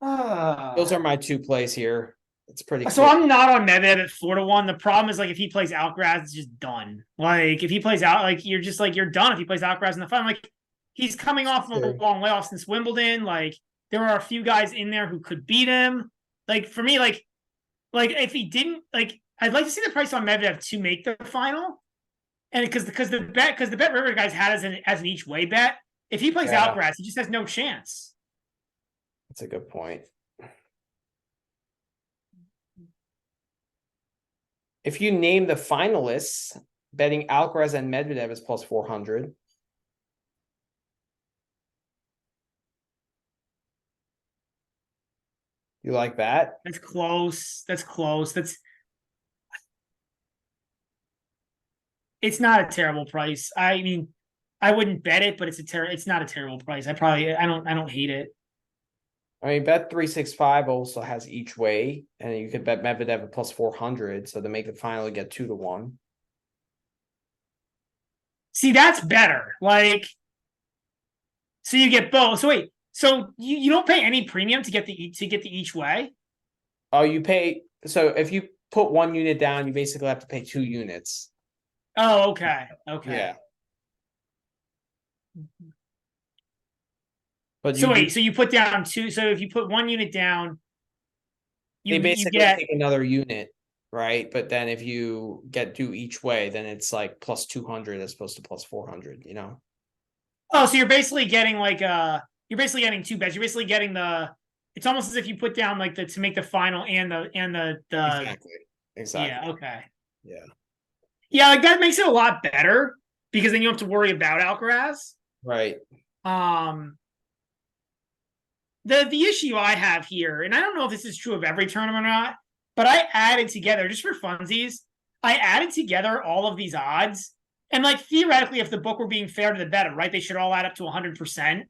Speaker 1: Those are my 2 plays here. It's pretty
Speaker 2: So
Speaker 1: clear.
Speaker 2: I'm not on Medvedev at 4-1. The problem is like if he plays Alcaraz, it's just done. Like if he plays out, like you're just like you're done if he plays Alcaraz in the final. Like he's coming off of a long layoff since Wimbledon. Like there are a few guys in there who could beat him. Like for me, like if he didn't, like I'd like to see the price on Medvedev to make the final, and because the Bet River guys had as an each way bet. If he plays Alcaraz, he just has no chance.
Speaker 1: That's a good point. If you name the finalists, betting Alcaraz and Medvedev is plus 400. You like that?
Speaker 2: That's close. It's not a terrible price. I mean, I wouldn't bet it, but it's not a terrible price. I don't hate it.
Speaker 1: I mean, Bet 365 also has each way, and you could bet Medvedev at plus 400. So to make the final, you get 2-1.
Speaker 2: See, that's better. Like, so you get both. So wait, so you don't pay any premium to get the each way?
Speaker 1: Oh, you pay. So if you put 1 unit down, you basically have to pay 2 units.
Speaker 2: Oh, okay. Okay.
Speaker 1: Yeah. But
Speaker 2: so wait, so you put down 2. So if you put 1 unit down,
Speaker 1: they basically take another unit, right? But then if you do each way, then it's like plus 200 as opposed to plus 400, you know?
Speaker 2: Oh, so you're basically getting like you're basically getting 2 bets. You're basically getting it's almost as if you put down like to make the final and the
Speaker 1: Exactly.
Speaker 2: Yeah, okay.
Speaker 1: Yeah.
Speaker 2: Yeah, like that makes it a lot better because then you don't have to worry about Alcaraz.
Speaker 1: Right.
Speaker 2: The issue I have here, and I don't know if this is true of every tournament or not, but I added together, just for funsies, I added together all of these odds. And like theoretically, if the book were being fair to the bettor, right, they should all add up to 100%.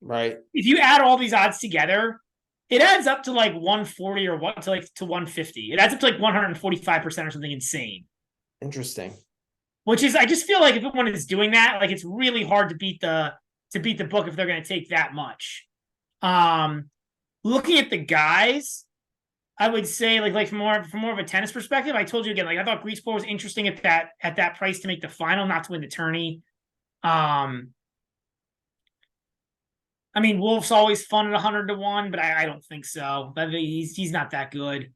Speaker 1: Right.
Speaker 2: If you add all these odds together, it adds up to like 140 or to 150. It adds up to like 145% or something insane.
Speaker 1: Interesting.
Speaker 2: Which is, I just feel like if one is doing that, like it's really hard to beat the book if they're going to take that much. Looking at the guys, I would say like from more of a tennis perspective, I told you again, like I thought Griekspoor was interesting at that price to make the final, not to win the tourney. I mean, Wolf's always fun at 100-1, but I don't think so. He's not that good.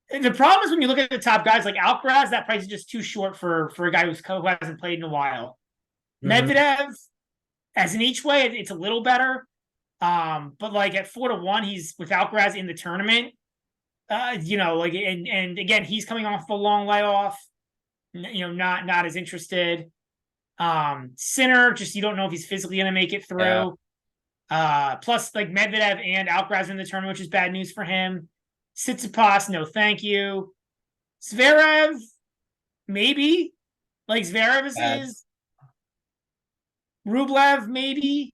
Speaker 2: The problem is when you look at the top guys like Alcaraz, that price is just too short for a guy who hasn't played in a while. Mm-hmm. Medvedev, as an each way, it's a little better. But like at 4-1, he's with Alcaraz in the tournament. And again, he's coming off a long layoff. Not as interested. Sinner, just you don't know if he's physically going to make it through. Yeah. Plus, like Medvedev and Alcaraz in the tournament, which is bad news for him. Tsitsipas, no thank you. Zverev, maybe. Like Zverev is. Rublev, maybe.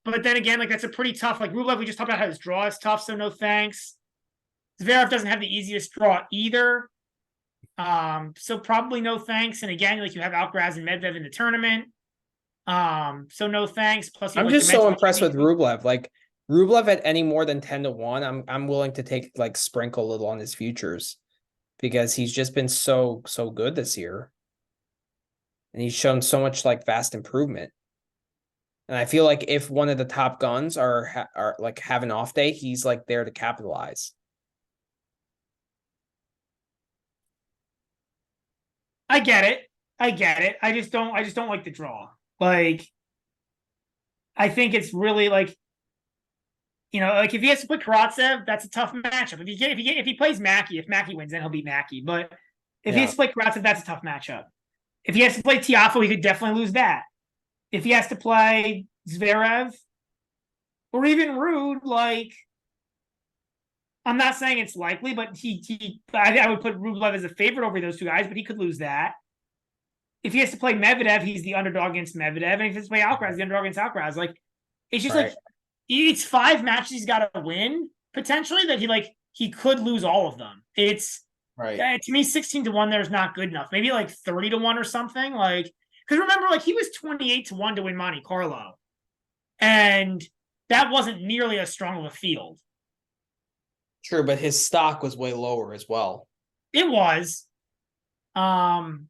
Speaker 2: But then again, like that's a pretty tough. Like Rublev, we just talked about how his draw is tough, so no thanks. Zverev doesn't have the easiest draw either. So probably no thanks. And again, like you have Alcaraz and Medvedev in the tournament. So no thanks. Plus,
Speaker 1: I'm just so impressed with Rublev. Like Rublev at any more than 10-1, I'm willing to take like sprinkle a little on his futures because he's just been so good this year, and he's shown so much like vast improvement. And I feel like if one of the top guns are like have an off day, he's like there to capitalize.
Speaker 2: I get it. I just don't like the draw. Like, I think it's really like, like if he has to put Karatsev, that's a tough matchup. If he plays Mackey, if Mackey wins, then he'll beat Mackey. But if he has to play Karatsev, that's a tough matchup. If he has to play Tiafoe, he could definitely lose that. If he has to play Zverev or even Rude, like, I'm not saying it's likely, but I would put Rublev as a favorite over those two guys, but he could lose that. If he has to play Medvedev, he's the underdog against Medvedev, and if he has to play Alcaraz, the underdog against Alcaraz. Like, it's just
Speaker 1: Right.
Speaker 2: like it's 5 matches he's got to win potentially that he could lose all of them. It's
Speaker 1: Right.
Speaker 2: to me 16-1 there is not good enough. Maybe like 30-1 or something. Like, because remember, like he was 28-1 to win Monte Carlo, and that wasn't nearly as strong of a field.
Speaker 1: True, but his stock was way lower as well.
Speaker 2: It was.
Speaker 1: So,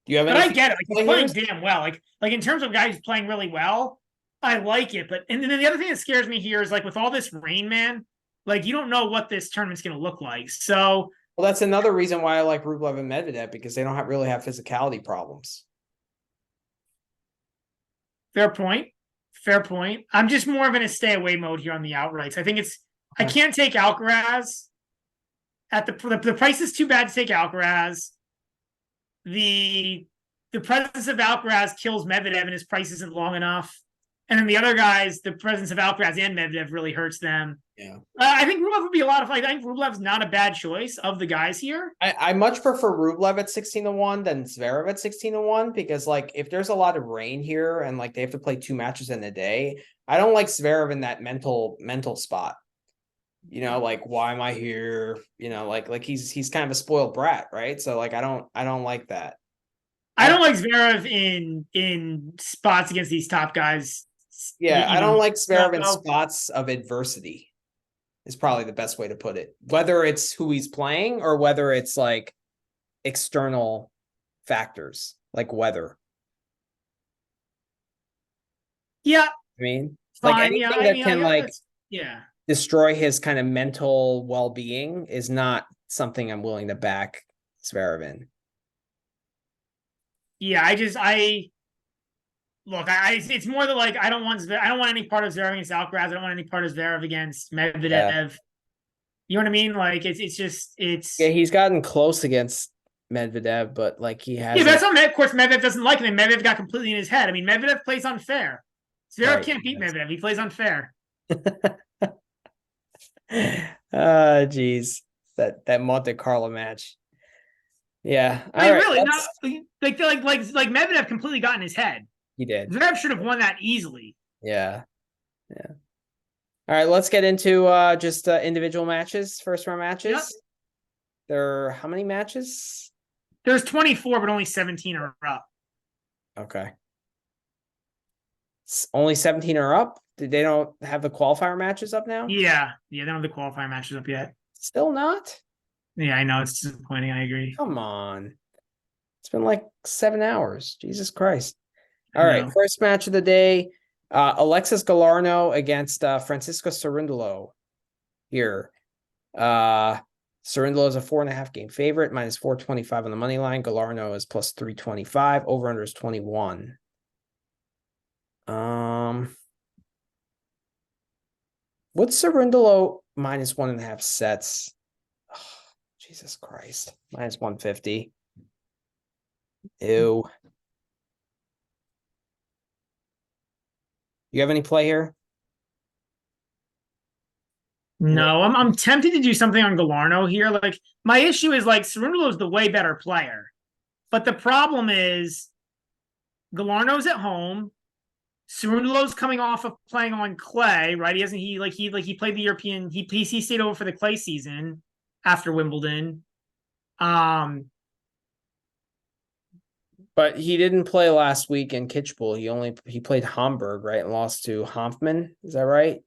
Speaker 1: do you have
Speaker 2: But
Speaker 1: any?
Speaker 2: I get it. Like he's playing damn well. Like in terms of guys playing really well, I like it. But and then the other thing that scares me here is like with all this rain, man, like you don't know what this tournament's going to look like. So,
Speaker 1: well, that's another reason why I like Rublev and Medvedev, because they don't really have physicality problems.
Speaker 2: fair point. Fair point. I'm just more of in a stay away mode here on the outrights. I think I can't take Alcaraz at the price is too bad to take Alcaraz. The presence of Alcaraz kills Medvedev and his price isn't long enough. And then the other guys, the presence of Alcaraz and Medvedev really hurts them.
Speaker 1: Yeah.
Speaker 2: I think Rublev would be a lot of fun. I think Rublev's not a bad choice of the guys here.
Speaker 1: I much prefer Rublev at 16-1 than Zverev at 16-1, because like if there's a lot of rain here and like they have to play 2 matches in a day, I don't like Zverev in that mental spot. You know, like why am I here? You know, like he's kind of a spoiled brat, right? So like I don't like that.
Speaker 2: I don't like Zverev in spots against these top guys.
Speaker 1: Yeah, I don't like Zverev in spots of adversity. Is probably the best way to put it. Whether it's who he's playing or whether it's like external factors like weather.
Speaker 2: Yeah.
Speaker 1: I mean,
Speaker 2: Fine.
Speaker 1: like anything
Speaker 2: yeah,
Speaker 1: that can like
Speaker 2: yeah.
Speaker 1: destroy his kind of mental well-being is not something I'm willing to back Zverev in.
Speaker 2: Yeah, look, it's more that like I don't want any part of Zverev against Alcaraz. I don't want any part of Zverev against Medvedev.
Speaker 1: Yeah.
Speaker 2: You know what I mean? Like it's
Speaker 1: yeah, he's gotten close against Medvedev, but like he has.
Speaker 2: Yeah, that's what of course Medvedev doesn't like him. And Medvedev got completely in his head. I mean, Medvedev plays unfair. Zverev can't beat Medvedev. He plays unfair.
Speaker 1: Geez. That Monte Carlo match. Yeah.
Speaker 2: All right, really, not like Medvedev completely got in his head.
Speaker 1: He did.
Speaker 2: Zverev should have won that easily.
Speaker 1: Yeah. Yeah. All right, let's get into just individual matches, first round matches. Yep. There are how many matches?
Speaker 2: There's 24, but only 17 are up.
Speaker 1: Okay. Only 17 are up? They don't have the qualifier matches up now?
Speaker 2: Yeah. They don't have the qualifier matches up yet.
Speaker 1: Still not?
Speaker 2: Yeah, I know. It's disappointing. I agree.
Speaker 1: Come on. It's been like 7 hours. Jesus Christ. All right, first match of the day. Alexis Galarneau against Francisco Cerundolo here. Cerundolo is a 4.5 game favorite, minus 425 on the money line. Galarneau is plus 325. Over under is 21. What's Cerundolo minus 1.5 sets? Oh, Jesus Christ. Minus 150. Ew. You have any play here?
Speaker 2: No, I'm tempted to do something on Galarneau here. Like my issue is like Cerundolo is the way better player, but the problem is Galarneau's at home. Cerundolo's coming off of playing on clay, right? He played the European. He stayed over for the clay season after Wimbledon.
Speaker 1: But he didn't play last week in Kitzbuhel. He played Hamburg, right, and lost to Hanfmann. Is that right?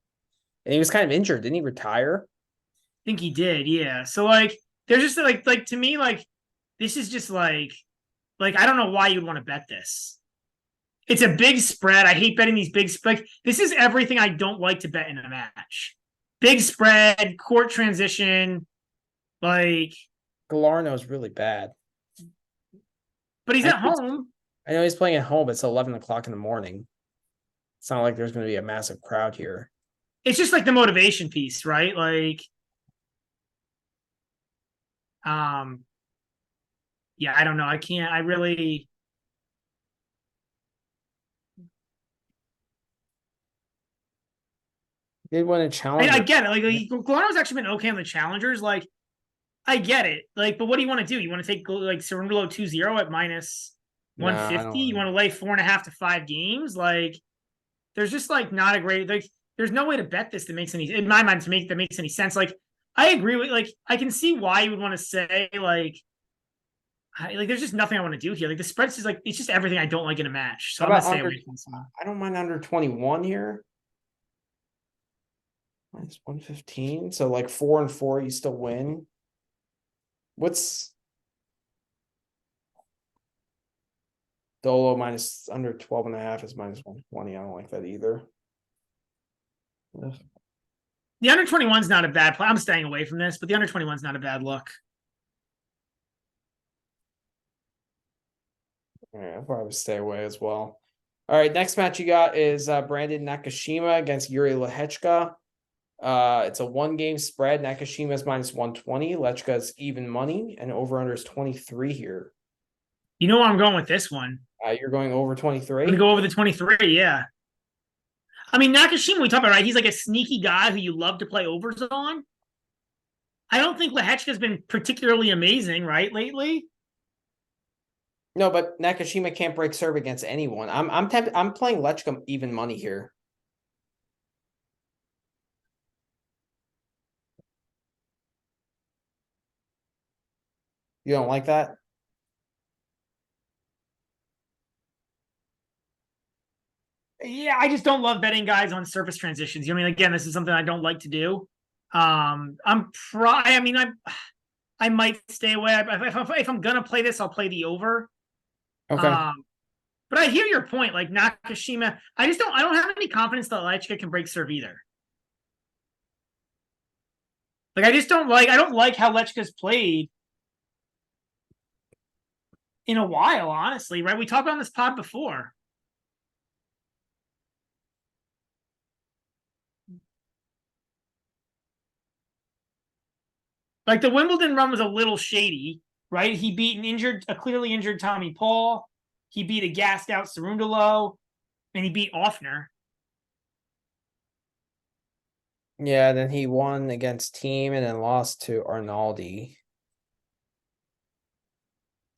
Speaker 1: And he was kind of injured. Didn't he retire?
Speaker 2: I think he did, yeah. So like there's just like to me, like this is just like I don't know why you'd want to bet this. It's a big spread. I hate betting these big spreads. This is everything I don't like to bet in a match. Big spread, court transition, like
Speaker 1: Galarneau is really bad.
Speaker 2: But he's at home.
Speaker 1: I know he's playing at home, but it's 11 o'clock in the morning. It's not like there's going to be a massive crowd here.
Speaker 2: It's just like the motivation piece, right? Like, yeah, I don't know. I really.
Speaker 1: Did win a challenger.
Speaker 2: I get it. Like Golano's actually been okay on the challengers. Like, I get it. Like, but what do you want to do? You want to take like Cerundolo 2-0 at minus 150? You want to lay 4.5 to 5 games? Like, there's just like not a great like. There's no way to bet this that makes any in my mind that makes any sense. Like, I agree with like I can see why you would want to say like there's just nothing I want to do here. Like the spread's just like it's just everything I don't like in a match. So I'm gonna stay away from this one.
Speaker 1: I don't mind under 21 here. Minus 115. So like 4 and 4, you still win. What's Dolo minus under 12.5 is minus 120. I don't like that either. Ugh.
Speaker 2: The under 21 is not a bad play. I'm staying away from this, but the under 21 is not a bad look.
Speaker 1: Yeah, I'll probably stay away as well. All right, next match you got is Brandon Nakashima against Yuri Lehechka. It's a 1-game spread. Nakashima is minus 120. Lechka is even money, and over/under is 23 here.
Speaker 2: You know where I'm going with this one?
Speaker 1: You're going over 23?
Speaker 2: I'm going to go over the 23, yeah. I mean, Nakashima, we talk about, right? He's like a sneaky guy who you love to play overs on. I don't think Lehechka's been particularly amazing, right, lately?
Speaker 1: No, but Nakashima can't break serve against anyone. I'm playing Lechka even money here. You don't like that?
Speaker 2: Yeah, I just don't love betting guys on surface transitions. You know what I mean? Again, this is something I don't like to do. I might stay away. If I'm gonna play this, I'll play the over.
Speaker 1: Okay.
Speaker 2: But I hear your point. Like Nakashima, I don't have any confidence that Lechka can break serve either. Like I don't like how Lechka's played in a while, honestly, right? We talked on this pod before. Like the Wimbledon run was a little shady, right? He beat a clearly injured Tommy Paul. He beat a gassed out Cerundolo, and he beat Offner.
Speaker 1: Yeah, then he won against Thiem and then lost to Arnaldi.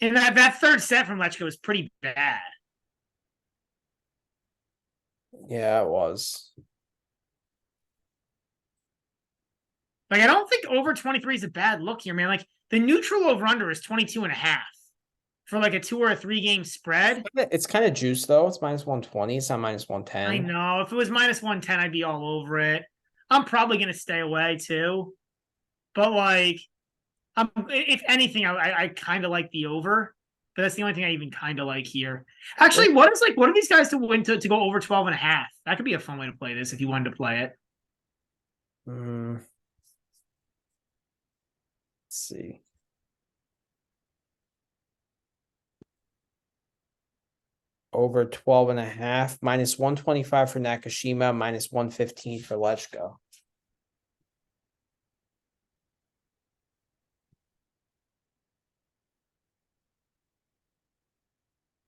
Speaker 2: And that third set from Lechka was pretty bad.
Speaker 1: Yeah, it was.
Speaker 2: Like, I don't think over 23 is a bad look here, man. Like, the neutral over-under is 22.5 for like a 2 or a 3 game spread.
Speaker 1: It's kind of juice, though. It's minus 120. It's not minus 110.
Speaker 2: I know. If it was minus 110, I'd be all over it. I'm probably going to stay away, too. But, like, if anything, I kind of like the over. But that's the only thing I even kind of like here. Actually, what are these guys to win to go over 12.5? That could be a fun way to play this if you wanted to play it.
Speaker 1: Let's see. Over 12.5, minus 125 for Nakashima, minus 115 for Lechka.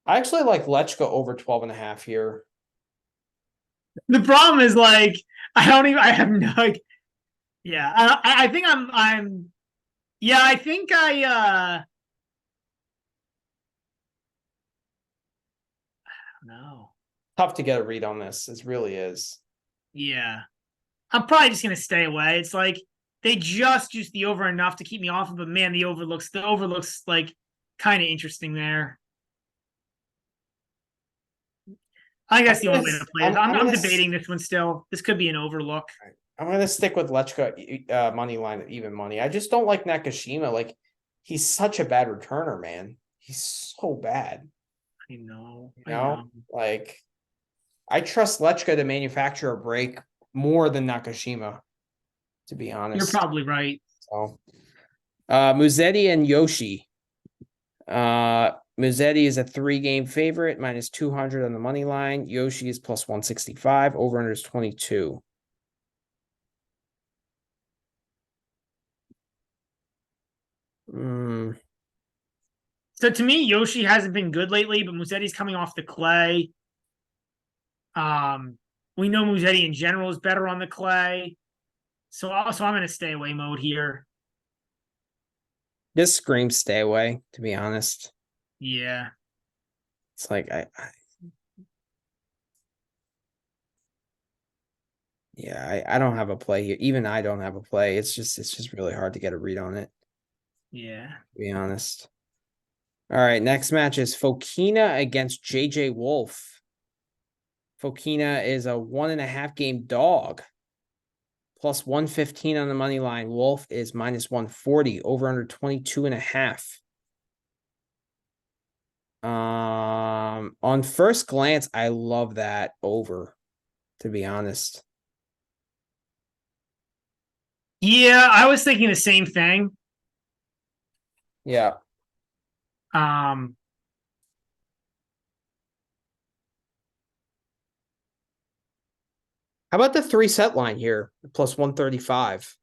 Speaker 1: I actually like Lechka over 12.5 here.
Speaker 2: The problem is like I have no like, yeah. I think yeah, I think I don't know.
Speaker 1: Tough to get a read on this. It really is.
Speaker 2: Yeah. I'm probably just gonna stay away. It's like they just juiced the over enough to keep me off of, but man, the over looks like kind of interesting there. I think that's the only way to play it. I'm debating this one still. This could be an overlook.
Speaker 1: I'm going to stick with Lechka money line at even money. I just don't like Nakashima. Like, he's such a bad returner, man. He's so bad.
Speaker 2: I know.
Speaker 1: Like, I trust Lechka to manufacture a break more than Nakashima, to be honest.
Speaker 2: You're probably right.
Speaker 1: So, Musetti and Yoshi. Musetti is a 3-game favorite, minus 200 on the money line. Yoshi is plus 165. Over-under is 22.
Speaker 2: So to me, Yoshi hasn't been good lately, but Musetti's coming off the clay. We know Musetti in general is better on the clay. So also I'm in a stay away mode here.
Speaker 1: This screams stay away, to be honest.
Speaker 2: Yeah.
Speaker 1: It's like I don't have a play here. Even I don't have a play. It's just really hard to get a read on it,
Speaker 2: Yeah.
Speaker 1: to be honest. All right, next match is Fokina against JJ Wolf. Fokina is a 1.5 game dog. Plus 115 on the money line. Wolf is minus 140, over under 22.5. On first glance, I love that over, to be honest.
Speaker 2: Yeah, I was thinking the same thing.
Speaker 1: Yeah.
Speaker 2: Um,
Speaker 1: How about the 3-set line here? Plus 135.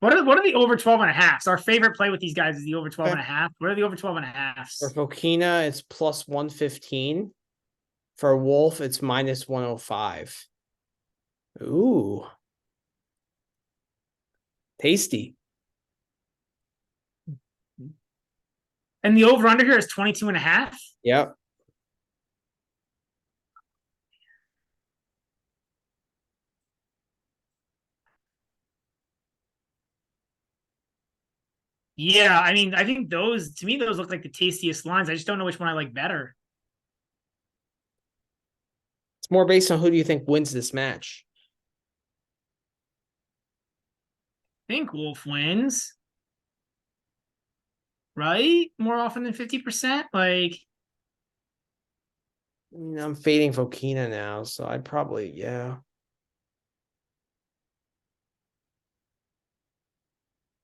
Speaker 2: what are the over 12 and a half? Our favorite play with these guys is the over 12
Speaker 1: Okay.
Speaker 2: and a half. What are the over 12 and a half?
Speaker 1: For Fokina, it's plus 115. For Wolf, it's minus 105. Ooh. Tasty.
Speaker 2: And the over under here is 22 and a half.
Speaker 1: Yep.
Speaker 2: Yeah, I mean, I think those to me those look like the tastiest lines. I just don't know which one I like better.
Speaker 1: It's more based on who do you think wins this match?
Speaker 2: I think Wolf wins. Right? More often than 50%. Like,
Speaker 1: I'm fading Fokina now, so I'd probably, yeah.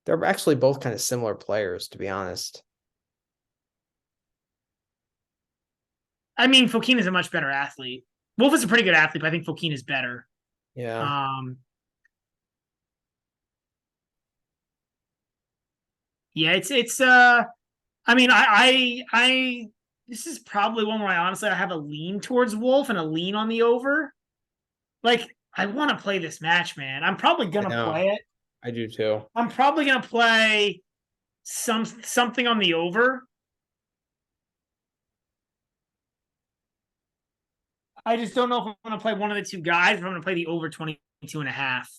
Speaker 1: They're actually both kind of similar players, to be honest.
Speaker 2: I mean, Fokina is a much better athlete. Wolf is a pretty good athlete, but I think Fokina is better.
Speaker 1: Yeah.
Speaker 2: Yeah, it's I mean, I this is probably one where I honestly I have a lean towards Wolf and a lean on the over. Like, I want to play this match, man. I'm probably
Speaker 1: I
Speaker 2: gonna
Speaker 1: know.
Speaker 2: play it.
Speaker 1: I do too.
Speaker 2: I'm probably gonna play something on the over. I just don't know if I'm gonna play one of the two guys, if I'm gonna play the over 22 and a half.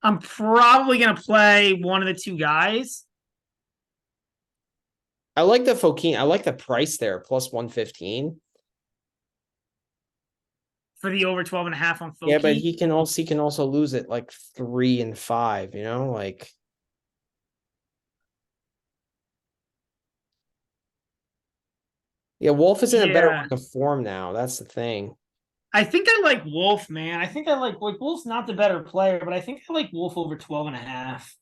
Speaker 2: I'm probably gonna play one of the two guys.
Speaker 1: I like the Fokina. I like the price there, plus 115.
Speaker 2: For the over 12 and a half on Foki.
Speaker 1: Yeah, but he can also lose it like 3 and 5, you know, like yeah, Wolf is in a better run of form now. That's the thing.
Speaker 2: I think I like Wolf, man. I think I like Wolf's not the better player, but I think I like Wolf over 12 and a half.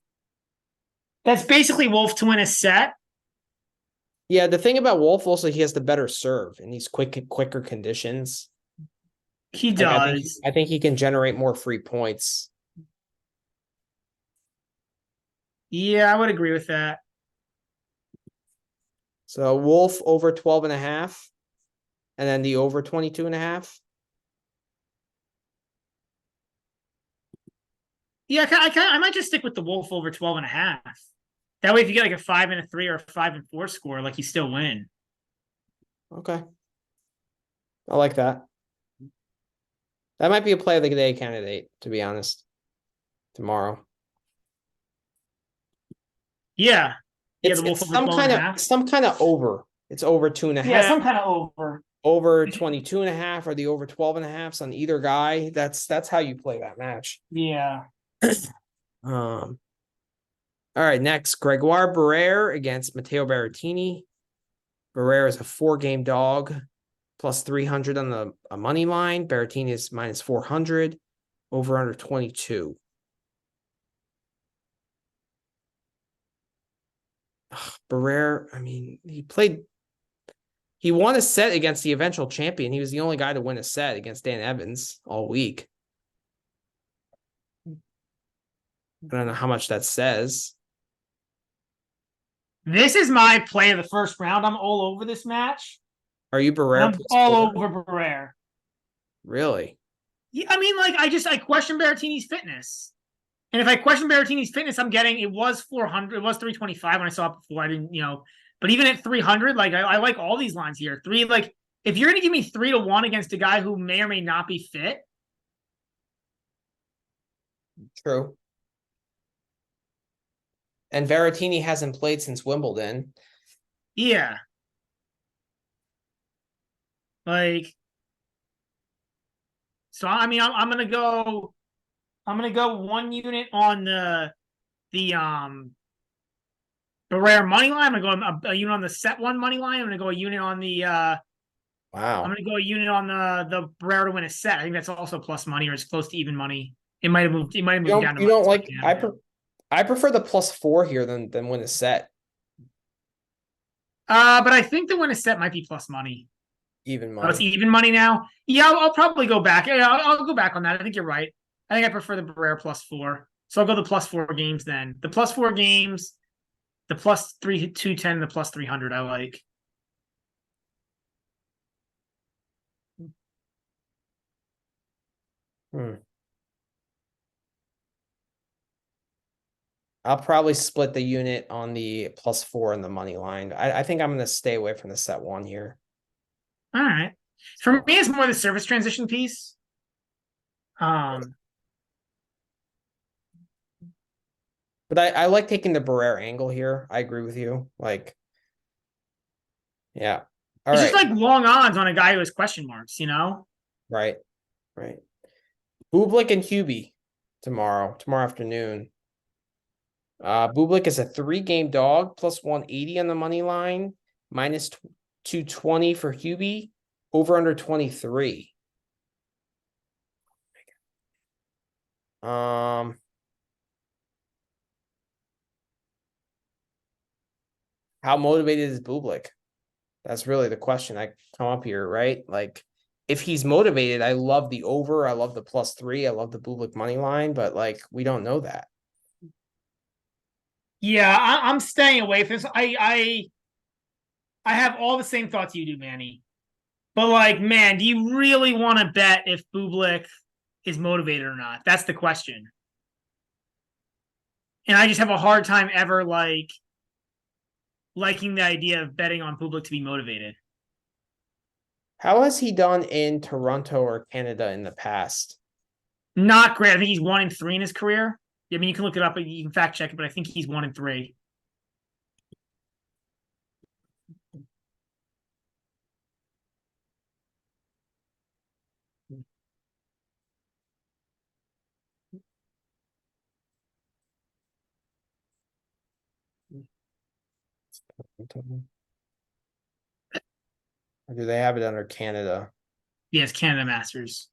Speaker 2: That's basically Wolf to win a set.
Speaker 1: Yeah, the thing about Wolf also, he has the better serve in these quicker conditions.
Speaker 2: He
Speaker 1: Like,
Speaker 2: does.
Speaker 1: I think he can generate more free points.
Speaker 2: Yeah, I would agree with that.
Speaker 1: So Wolf over 12 and a half, and then the over 22 and a half.
Speaker 2: Yeah, I might just stick with the Wolf over 12 and a half. That way, if you get like a 5 and a 3 or a 5 and 4 score, like you still win.
Speaker 1: Okay. I like that. That might be a play of the day candidate, to be honest, tomorrow.
Speaker 2: Yeah. Yeah,
Speaker 1: It's,
Speaker 2: the Wolf
Speaker 1: it's
Speaker 2: over 12 and a half.
Speaker 1: some kind of over. It's over 2.5.
Speaker 2: Yeah, some kind of over.
Speaker 1: Over 22 and a half or the over 12 and a half on either guy. That's how you play that match.
Speaker 2: Yeah.
Speaker 1: All right, next, Gregoire Barrère against Matteo Berrettini. Barrère is a 4-game dog, plus 300 on the money line. Berrettini is minus 400, over under 22. Barrère, I mean, he won a set against the eventual champion. He was the only guy to win a set against Dan Evans all week. I don't know how much that says.
Speaker 2: This is my play of the first round. I'm all over this match.
Speaker 1: Are you
Speaker 2: And
Speaker 1: Barrera
Speaker 2: I'm
Speaker 1: plus
Speaker 2: all
Speaker 1: 4?
Speaker 2: over Barrera.
Speaker 1: Really?
Speaker 2: Yeah, I mean, like, I question Berrettini's fitness. And if I question Berrettini's fitness, I'm getting, it was 400, it was 325 when I saw it before. I didn't, but even at 300, like, I like all these lines here. If you're going to give me 3-1 against a guy who may or may not be fit.
Speaker 1: True. And Berrettini hasn't played since Wimbledon.
Speaker 2: Yeah. Like, so I mean, I'm gonna go 1 unit on the Barrera money line. I'm gonna go a unit on the set one money line. I'm gonna go a unit on the
Speaker 1: Wow.
Speaker 2: I'm gonna go a unit on the Barrera to win a set. I think that's also plus money, or it's close to even money. It might have moved. It might have moved down to
Speaker 1: You don't like
Speaker 2: I
Speaker 1: I prefer the +4 here than win a set.
Speaker 2: but I think the win a set might be plus money.
Speaker 1: Even
Speaker 2: Oh, it's
Speaker 1: money.
Speaker 2: even money now. Yeah, I'll probably go back. Yeah, I'll go back on that. I think you're right. I think I prefer the Barrera +4. So I'll go the +4 games then. The +4 games, the +3 210, the +300. I like.
Speaker 1: I'll probably split the unit on the +4 and the money line. I think I'm going to stay away from the set one here.
Speaker 2: All right. For me, it's more the service transition piece.
Speaker 1: But I like taking the Barrera angle here. I agree with you. Like, yeah. All
Speaker 2: it's
Speaker 1: right.
Speaker 2: just like long odds on a guy who has question marks,
Speaker 1: Right. Bublik and Hubie tomorrow afternoon. Bublik is a 3-game dog, +180 on the money line, -220 for Hubie, over under 23. How motivated is Bublik? That's really the question I come up here, right? Like, if he's motivated, I love the over, I love the +3, I love the Bublik money line, but like, we don't know that.
Speaker 2: Yeah, I'm staying away from this. I have all the same thoughts you do, Manny. But like, man, do you really want to bet if Bublik is motivated or not? That's the question. And I just have a hard time ever liking the idea of betting on Bublik to be motivated.
Speaker 1: How has he done in Toronto or Canada in the past?
Speaker 2: Not great. I think he's 1-3 in his career. I mean, you can look it up, you can fact check it, but I think he's 1-3.
Speaker 1: Or do they have it under Canada?
Speaker 2: Yes, Canada Masters.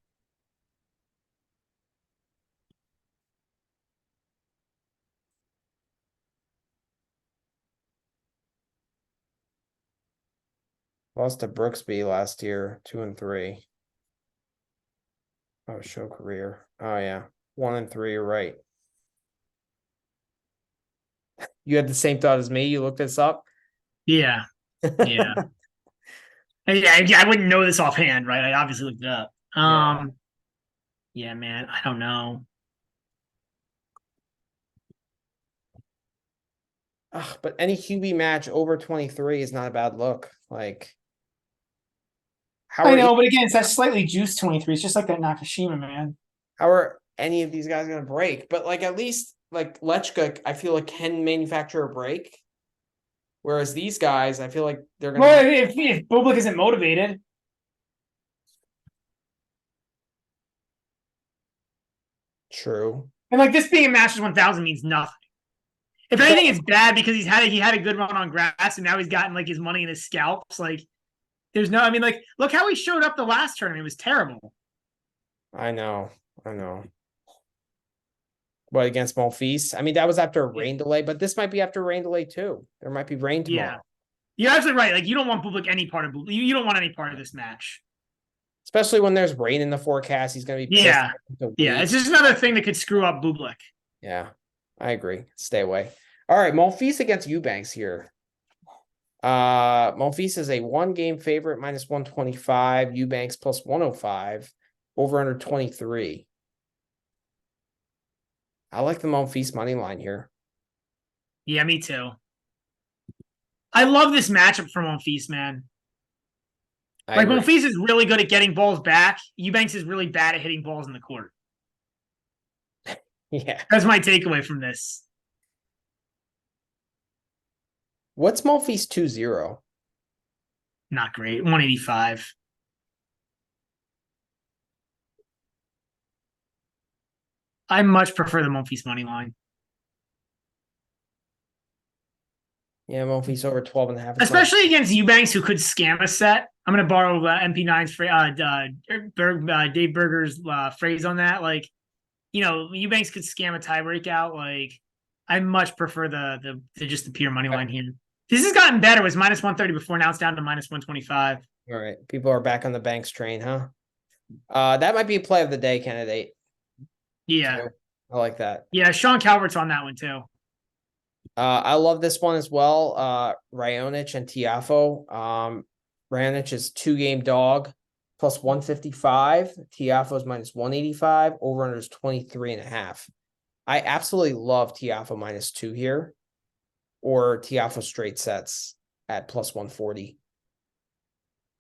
Speaker 1: Lost to Brooksby last year, 2-3. Oh, show career. Oh yeah, 1-3. You're right. You had the same thought as me. You looked this up.
Speaker 2: Yeah. Yeah. Yeah, I wouldn't know this offhand, right? I obviously looked it up. Yeah, man, I don't know.
Speaker 1: But any QB match over 23 is not a bad look. Like,
Speaker 2: I know, but again, it's that slightly juiced 23. It's just like that Nakashima, man.
Speaker 1: How are any of these guys going to break? But like, at least like Lechka, I feel like can manufacture a break. Whereas these guys, I feel like they're going to.
Speaker 2: Well, if Bublik isn't motivated.
Speaker 1: True.
Speaker 2: And like this being a Masters 1000 means nothing. If anything, it's bad because he had a good run on grass and now he's gotten like his money in his scalps. Like, there's no, I mean, like, look how he showed up the last tournament. It was terrible.
Speaker 1: I know. What, against Monfils? I mean, that was after a rain delay, but this might be after a rain delay too. There might be rain tomorrow.
Speaker 2: Yeah. You're absolutely right. Like, you don't want Bublik any part of Bublik. You don't want any part of this match.
Speaker 1: Especially when there's rain in the forecast. He's going to be
Speaker 2: Yeah. It's just another thing that could screw up Bublik.
Speaker 1: Yeah, I agree. Stay away. All right, Monfils against Eubanks here. Monfils is a 1-game favorite, -125. Eubanks +105. Over under 23. I like the Monfils money line here.
Speaker 2: Yeah, me too. I love this matchup for Monfils, man. Like, Monfils is really good at getting balls back. Eubanks is really bad at hitting balls in the court.
Speaker 1: Yeah.
Speaker 2: That's my takeaway from this.
Speaker 1: What's Monfils 2-0?
Speaker 2: Not great. 185. I much prefer the Monfils money line.
Speaker 1: Yeah, Monfils over 12.5.
Speaker 2: Especially against Eubanks, who could scam a set. I'm going to borrow MP9's Dave Berger's phrase on that. Like, you know, Eubanks could scam a tiebreak out. Like, I much prefer the just the pure money line here. This has gotten better. It was -130 before. Now it's down to -125.
Speaker 1: All right. People are back on the Banks train, huh? That might be a play of the day candidate.
Speaker 2: Yeah.
Speaker 1: Too. I like that.
Speaker 2: Yeah, Sean Calvert's on that one too.
Speaker 1: I love this one as well. Raonic and Tiafoe. Raonic is 2-game dog +155. Tiafoe's -185. Over under is 23.5. I absolutely love Tiafoe -2 here, or Tiafoe straight sets at +140.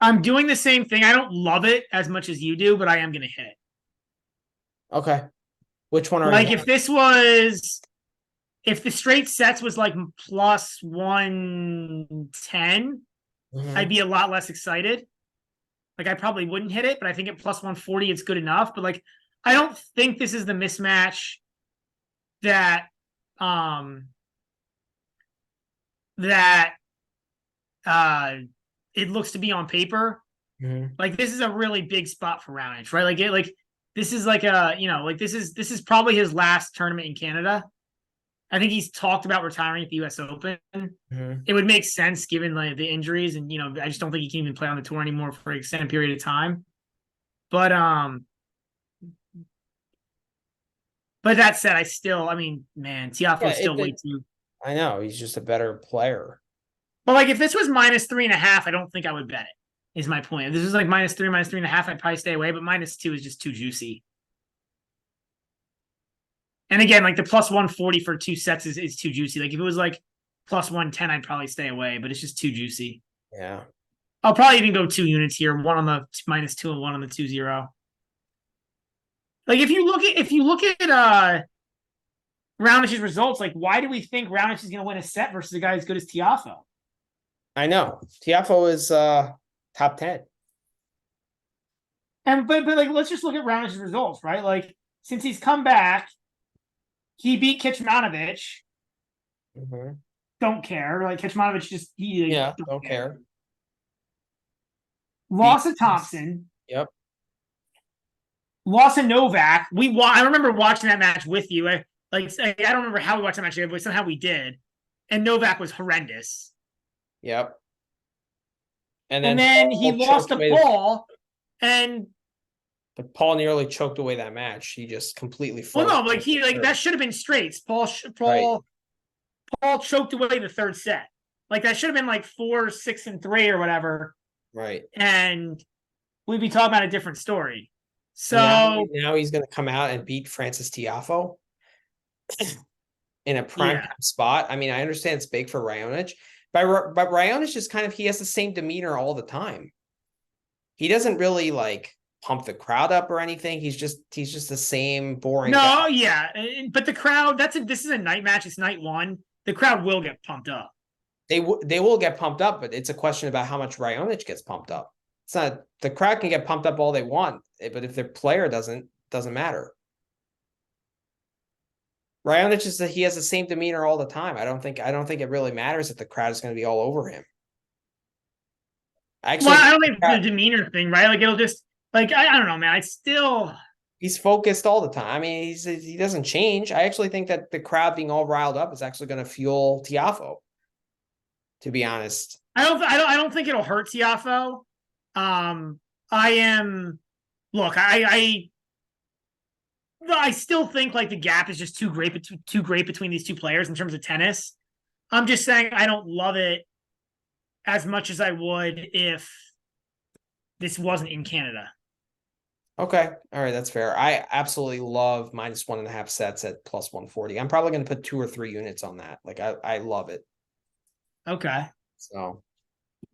Speaker 2: I'm doing the same thing. I don't love it as much as you do, but I am going to hit it.
Speaker 1: Okay. Which one are
Speaker 2: like
Speaker 1: you?
Speaker 2: If the straight sets was like +110, I'd be a lot less excited. Like, I probably wouldn't hit it, but I think at +140, it's good enough. But like, I don't think this is the mismatch that it looks to be on paper. Like, this is a really big spot for Raonic, right? This is like this is probably his last tournament in Canada. I think he's talked about retiring at the U.S. Open. It would make sense given like the injuries, and I just don't think he can even play on the tour anymore for an extended period of time. But that said, Tiafoe's still way too.
Speaker 1: I know, he's just a better player.
Speaker 2: But like, if this was -3.5, I don't think I would bet it. Is my point. If this is like -3, -3.5, I'd probably stay away. But -2 is just too juicy. And again, like the +140 for 2 sets is too juicy. Like, if it was like +110, I'd probably stay away. But it's just too juicy.
Speaker 1: Yeah.
Speaker 2: I'll probably even go 2 units here, one on the -2 and one on the 2-0. Like, if you look at Raunic's results, like, why do we think Raonic is going to win a set versus a guy as good as Tiafoe?
Speaker 1: I know. Tiafoe is top 10.
Speaker 2: But like, let's just look at Raunic's results, right? Like, since he's come back, he beat Kecmanovic. Don't care. Like, Kecmanovic
Speaker 1: don't care.
Speaker 2: Lost to Thompson.
Speaker 1: Yep.
Speaker 2: Lost to Novak. I remember watching that match with you. I don't remember how we watched that match, but somehow we did. And Novak was horrendous.
Speaker 1: Yep.
Speaker 2: And then he lost to Paul,
Speaker 1: but Paul nearly choked away that match. He just completely froze.
Speaker 2: Well, no, that should have been straights. Paul choked away the third set. Like, that should have been like 4, 6, and 3 or whatever.
Speaker 1: Right.
Speaker 2: And we'd be talking about a different story. So
Speaker 1: now he's going to come out and beat Francis Tiafoe in a prime spot. I mean, I understand it's big for Raonic, but Raonic is he has the same demeanor all the time. He doesn't really like pump the crowd up or anything. He's just the same boring guy.
Speaker 2: Yeah. But the crowd, this is a night match. It's night 1. The crowd will get pumped up.
Speaker 1: They will get pumped up, but it's a question about how much Raonic gets pumped up. It's not, the crowd can get pumped up all they want, but if their player doesn't matter. Raonic he has the same demeanor all the time. I don't think it really matters if the crowd is going to be all over him.
Speaker 2: I don't think it's the demeanor thing, right? Like, it'll just, like, I don't know, man.
Speaker 1: He's focused all the time. I mean, he doesn't change. I actually think that the crowd being all riled up is actually going to fuel Tiafoe, to be honest.
Speaker 2: I don't think it'll hurt Tiafoe. I still think like the gap is just too great between these two players in terms of tennis. I'm just saying I don't love it as much as I would if this wasn't in Canada.
Speaker 1: Okay. All right. That's fair. I absolutely love -1.5 sets at +140. I'm probably going to put 2 or 3 units on that. Like I love it.
Speaker 2: Okay.
Speaker 1: So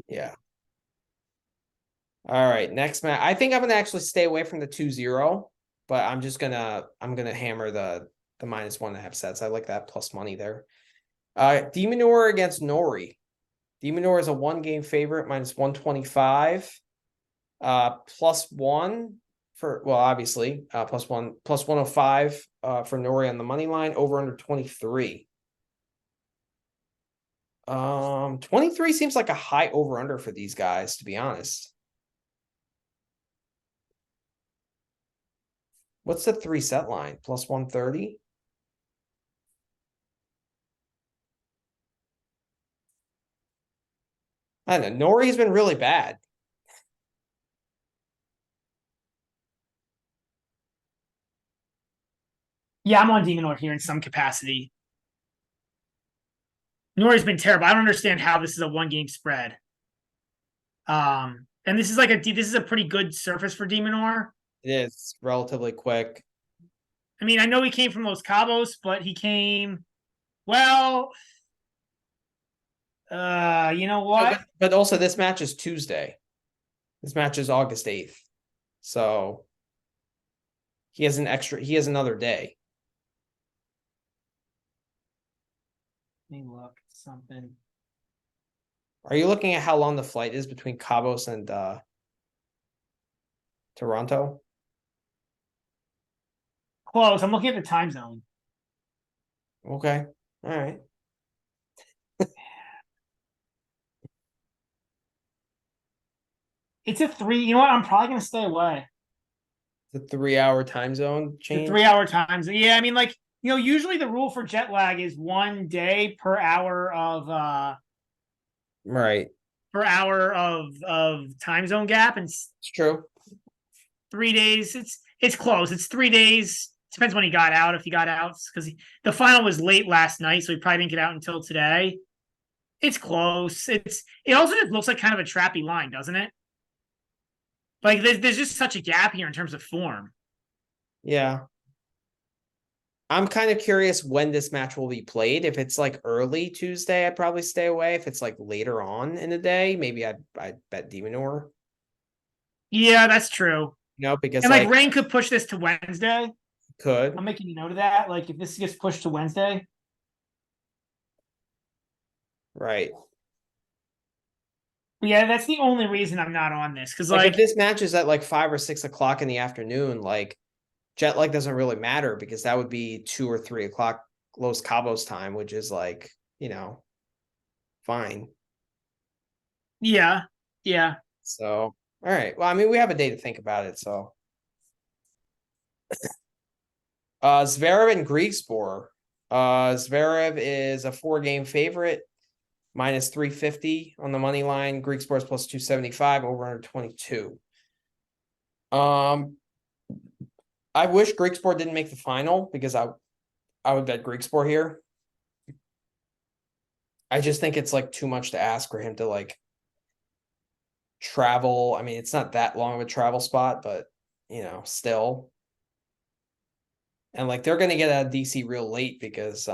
Speaker 1: yeah. All right. Next match. I think I'm going to actually stay away from the 2-0, but I'm going to hammer the -1.5 sets. I like that plus money there. Minaur against Norrie. Minaur is a 1-game favorite, -125. +1 for, well, obviously, +1, +105 for Norrie on the money line, over under 23. 23 seems like a high over under for these guys, to be honest. What's the 3-set line? +130? I don't know. Norrie's been really bad.
Speaker 2: Yeah, I'm on Minaur here in some capacity. Norrie's been terrible. I don't understand how this is a 1-game spread. And this is a pretty good surface for Minaur.
Speaker 1: It is relatively quick.
Speaker 2: I mean, I know he came from Los Cabos, but he came, well, you know what?
Speaker 1: But also this match is Tuesday. This match is August 8th. So he has another day.
Speaker 2: Let me look at something.
Speaker 1: Are you looking at how long the flight is between Cabos and Toronto?
Speaker 2: Close. I'm looking at the time zone.
Speaker 1: Okay. All right.
Speaker 2: It's a 3. You know what? I'm probably going to stay away.
Speaker 1: The 3-hour time zone change?
Speaker 2: The 3-hour time zone. Yeah, I mean, like, you know, usually the rule for jet lag is 1 day per hour of
Speaker 1: right.
Speaker 2: Per hour of time zone gap, and
Speaker 1: it's true.
Speaker 2: 3 days. It's close. It's 3 days. Depends when he got out. If he got out, because the final was late last night, so he probably didn't get out until today. It's close. It also just looks like kind of a trappy line, doesn't it? Like there's just such a gap here in terms of form.
Speaker 1: Yeah. I'm kind of curious when this match will be played. If it's like early Tuesday, I'd probably stay away. If it's like later on in the day, maybe I'd bet Minaur.
Speaker 2: Yeah, that's true.
Speaker 1: No, because
Speaker 2: and like rain could push this to Wednesday.
Speaker 1: Could.
Speaker 2: I'm making a note of that. Like if this gets pushed to Wednesday.
Speaker 1: Right.
Speaker 2: Yeah, that's the only reason I'm not on this. Because
Speaker 1: like if this match is at like 5 or 6 o'clock in the afternoon, like jet lag doesn't really matter because that would be 2 or 3 o'clock Los Cabos time, which is like, you know, fine.
Speaker 2: Yeah. Yeah.
Speaker 1: So, all right. Well, I mean, we have a day to think about it. So, Zverev and Griekspoor. Zverev is a 4-game favorite, -350 on the money line. Griekspoor is +275, over under 22. I wish Griekspoor didn't make the final because I would bet Griekspoor here. I just think it's like too much to ask for him to like travel. I mean, it's not that long of a travel spot, but you know, still. And like they're gonna get out of DC real late because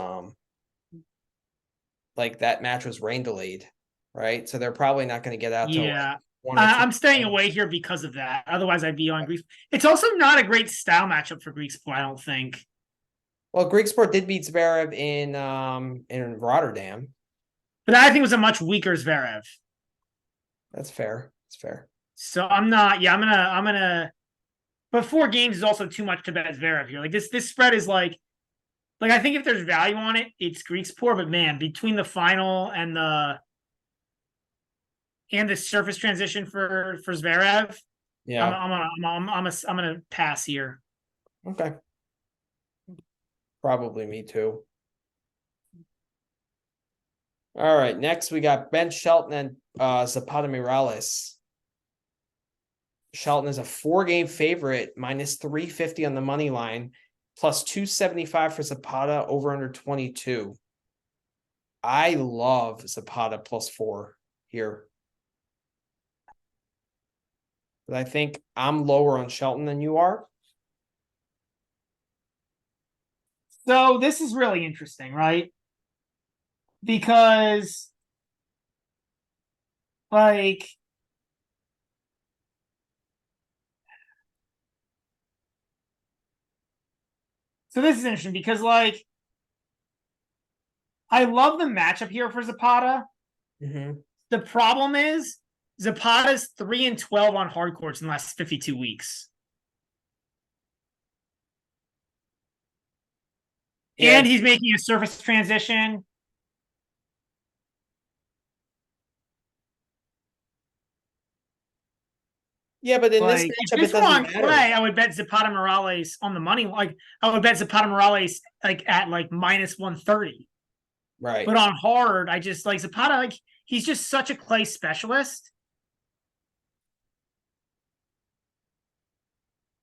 Speaker 1: like that match was rain delayed, right? So they're probably not gonna get out till
Speaker 2: yeah.
Speaker 1: Like
Speaker 2: I'm staying away here because of that. Otherwise, I'd be on Griekspoor. It's also not a great style matchup for Griekspoor, I don't think.
Speaker 1: Well, Griekspoor did beat Zverev in Rotterdam.
Speaker 2: But I think it was a much weaker Zverev.
Speaker 1: That's fair. That's fair.
Speaker 2: So I'm not. Yeah, I'm gonna. But 4 games is also too much to bet Zverev here. Like this spread is like I think if there's value on it, it's Griekspoor. But man, between the final and the surface transition for Zverev,
Speaker 1: yeah,
Speaker 2: I'm gonna pass here.
Speaker 1: Okay. Probably me too. All right, next we got Ben Shelton and Zapata Miralles. Shelton is a 4-game favorite, -350 on the money line, +275 for Zapata, over under 22. I love Zapata +4. here. But I think I'm lower on Shelton than you are.
Speaker 2: So this is really interesting, right? Because, like, so this is interesting because, like, I love the matchup here for Zapata.
Speaker 1: Mm-hmm.
Speaker 2: The problem is Zapata's 3-12 on hard courts in the last 52 weeks.
Speaker 1: Yeah.
Speaker 2: And he's making a surface transition.
Speaker 1: Yeah, but in this
Speaker 2: Like, if
Speaker 1: matchup,
Speaker 2: this
Speaker 1: it
Speaker 2: were
Speaker 1: doesn't
Speaker 2: on
Speaker 1: matter.
Speaker 2: clay, I would bet Zapata Morales on the money. Like, I would bet Zapata Morales like at like -130.
Speaker 1: Right.
Speaker 2: But on hard, I just like Zapata. Like, he's just such a clay specialist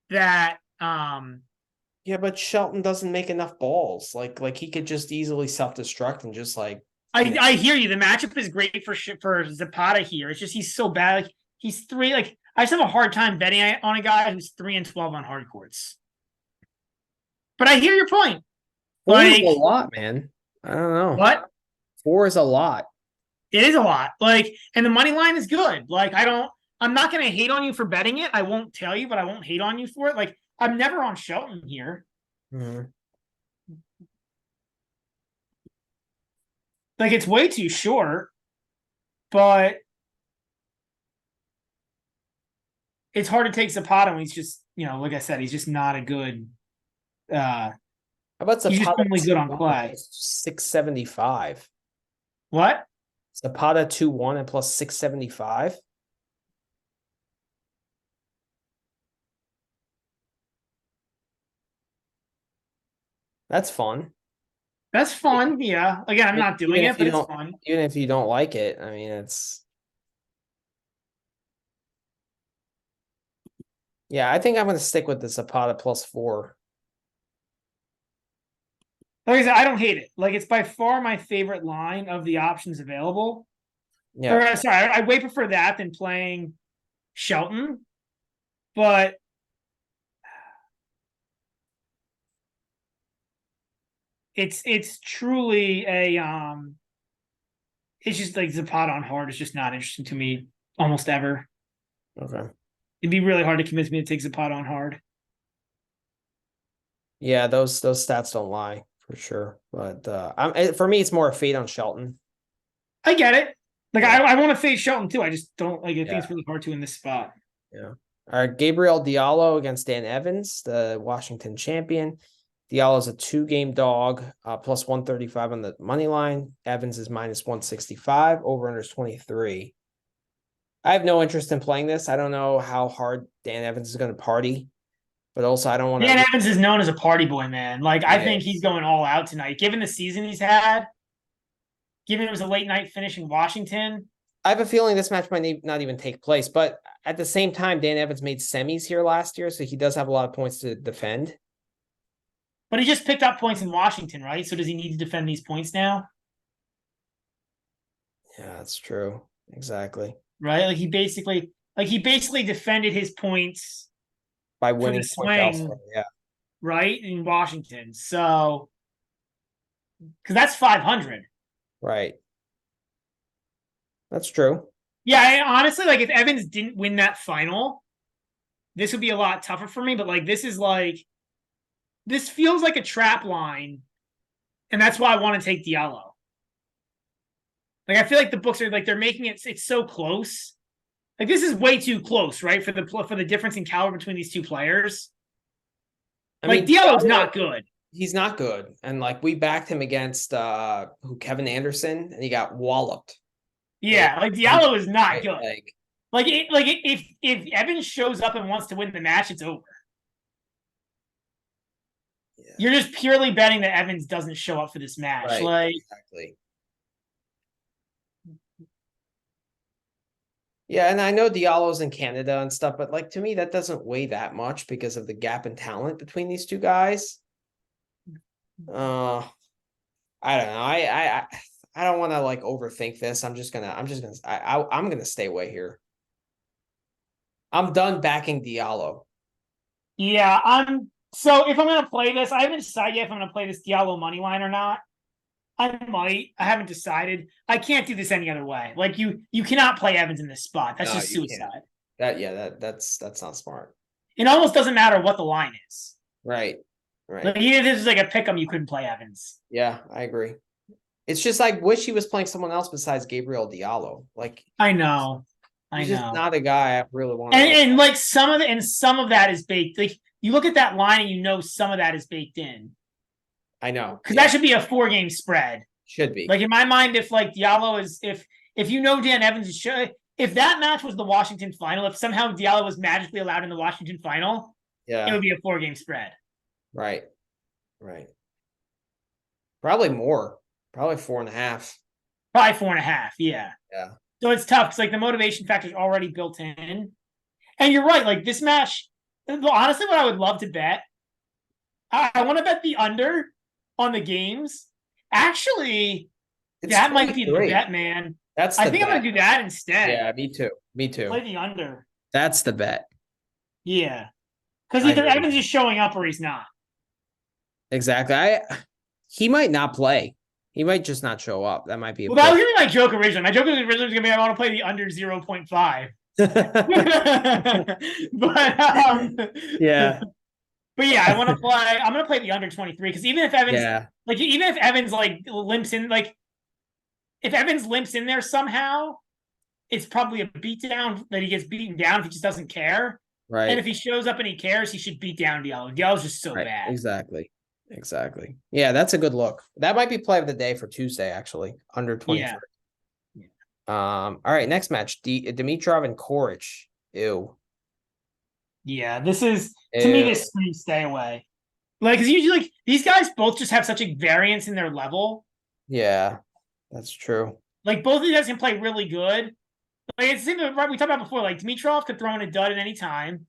Speaker 2: that
Speaker 1: Yeah, but Shelton doesn't make enough balls. Like he could just easily self-destruct and just like.
Speaker 2: I hear you. The matchup is great for Zapata here. It's just he's so bad. Like, he's three. Like, I just have a hard time betting on a guy who's 3-12 on hard courts. But I hear your point.
Speaker 1: 4 is
Speaker 2: Like,
Speaker 1: a lot, man. I don't know.
Speaker 2: what?
Speaker 1: 4 is a lot.
Speaker 2: It is a lot. Like, and the money line is good. Like, I'm not going to hate on you for betting it. I won't tell you, but I won't hate on you for it. Like, I'm never on Shelton here.
Speaker 1: Mm-hmm.
Speaker 2: Like, it's way too short, but it's hard to take Zapata when he's just, like I said, he's just not a good.
Speaker 1: How about
Speaker 2: He's just
Speaker 1: Zapata
Speaker 2: only good on clay.
Speaker 1: 675?
Speaker 2: What?
Speaker 1: Zapata 2-1 and plus 675. That's fun.
Speaker 2: That's fun. Yeah. Again, I'm not doing it, but it's fun.
Speaker 1: Even if you don't like it, I mean, it's. Yeah, I think I'm going to stick with the Zapata +4.
Speaker 2: Like I said, I don't hate it. Like, it's by far my favorite line of the options available.
Speaker 1: Yeah.
Speaker 2: Or, sorry, I way prefer that than playing Shelton. But it's truly a it's just like Zapata on hard is just not interesting to me almost ever.
Speaker 1: Okay.
Speaker 2: It'd be really hard to convince me to take Zapata on hard.
Speaker 1: Yeah, those stats don't lie for sure. But for me, it's more a fade on Shelton.
Speaker 2: I get it. Like,
Speaker 1: Yeah.
Speaker 2: I want to fade Shelton too. I just don't like. I think
Speaker 1: Yeah.
Speaker 2: it's really hard to in this spot.
Speaker 1: Yeah. All right, Gabriel Diallo against Dan Evans, the Washington champion. Diallo's a 2-game dog, plus 135 on the money line. Evans is -165. Over-under is 23. I have no interest in playing this. I don't know how hard Dan Evans is going to party, but also I don't want to.
Speaker 2: Dan Evans is known as a party boy, man. Like, I think
Speaker 1: Yes.
Speaker 2: he's going all out tonight, given the season he's had. Given it was a late night finish in Washington.
Speaker 1: I have a feeling this match might not even take place, but at the same time, Dan Evans made semis here last year, so he does have a lot of points to defend.
Speaker 2: But he just picked up points in Washington, right? So does he need to defend these points now?
Speaker 1: Yeah, that's true. Exactly.
Speaker 2: Right? Like, he basically defended his points
Speaker 1: By
Speaker 2: for
Speaker 1: winning
Speaker 2: the
Speaker 1: points
Speaker 2: swing,
Speaker 1: elsewhere. Yeah.
Speaker 2: right? In Washington. So, because that's 500.
Speaker 1: Right. That's true.
Speaker 2: Yeah, honestly, like, if Evans didn't win that final, this would be a lot tougher for me. But, like, this feels like a trap line, and that's why I want to take Diallo. Like, I feel like the books are like, they're making it's so close. Like, this is way too close, right? For the difference in caliber between these two players. I mean, Diallo's not good.
Speaker 1: He's not good. And like, we backed him against Kevin Anderson, and he got walloped.
Speaker 2: Yeah, like, Diallo is not good. If Evans shows up and wants to win the match, it's over. Yeah. You're just purely betting that Evans doesn't show up for this match.
Speaker 1: Right,
Speaker 2: like,
Speaker 1: exactly. Yeah, and I know Diallo's in Canada and stuff, but like, to me, that doesn't weigh that much because of the gap in talent between these two guys. I don't know. don't want to like overthink this. I'm gonna stay away here. I'm done backing Diallo.
Speaker 2: Yeah, so if I'm gonna play this, I haven't decided yet if I'm gonna play this Diallo money line or not. I might. I haven't decided. I can't do this any other way. Like you cannot play Evans in this spot. That's
Speaker 1: No,
Speaker 2: just
Speaker 1: you
Speaker 2: suicide.
Speaker 1: can't. That's not smart.
Speaker 2: It almost doesn't matter what the line is.
Speaker 1: Right.
Speaker 2: Like even if this is like a pick'em, you couldn't play Evans.
Speaker 1: Yeah, I agree. It's just I wish he was playing someone else besides Gabriel Diallo. Like
Speaker 2: I know.
Speaker 1: he's just not a guy I really want to.
Speaker 2: And like some of that is baked. Like you look at that line and you know some of that is baked in.
Speaker 1: I know.
Speaker 2: Because that should be a 4-game spread.
Speaker 1: Should be.
Speaker 2: Like in my mind, if like Diallo is if you know Dan Evans is if that match was the Washington final, if somehow Diallo was magically allowed in the Washington final, it would be a 4-game spread.
Speaker 1: Right. Probably more. Probably 4.5.
Speaker 2: Probably 4.5. Yeah.
Speaker 1: Yeah.
Speaker 2: So it's tough because like the motivation factor is already built in. And you're right. Like this match, honestly, what I would love to bet, I want to bet the under on the games. Actually, that might be the bet, man. I think I'm going to do that instead.
Speaker 1: Yeah, me too.
Speaker 2: Play the under.
Speaker 1: That's the bet.
Speaker 2: Yeah. Because either Evans is showing up or he's not.
Speaker 1: Exactly. He might not play. He might just not show up. That might be.
Speaker 2: Well, that was going to be my joke originally. My joke originally was going to be I want to play the under 0.5. But
Speaker 1: yeah.
Speaker 2: But yeah, I want to play. I'm going to play the under 23 because even if Evans, like limps in, like if Evans limps in there somehow, it's probably a beatdown that he gets beaten down if he just doesn't care.
Speaker 1: Right.
Speaker 2: And if he shows up and he cares, he should beat down Diallo. Diallo's just so bad.
Speaker 1: Exactly. Yeah, that's a good look. That might be play of the day for Tuesday, actually. Under 23. Yeah. All right, next match. Dimitrov and Coric. Ew.
Speaker 2: Yeah, this is to me this screams stay away. Like, because usually like these guys both just have such a variance in their level.
Speaker 1: Yeah, that's true.
Speaker 2: Like both of these guys can play really good. Like it's we talked about before. Like Dimitrov could throw in a dud at any time.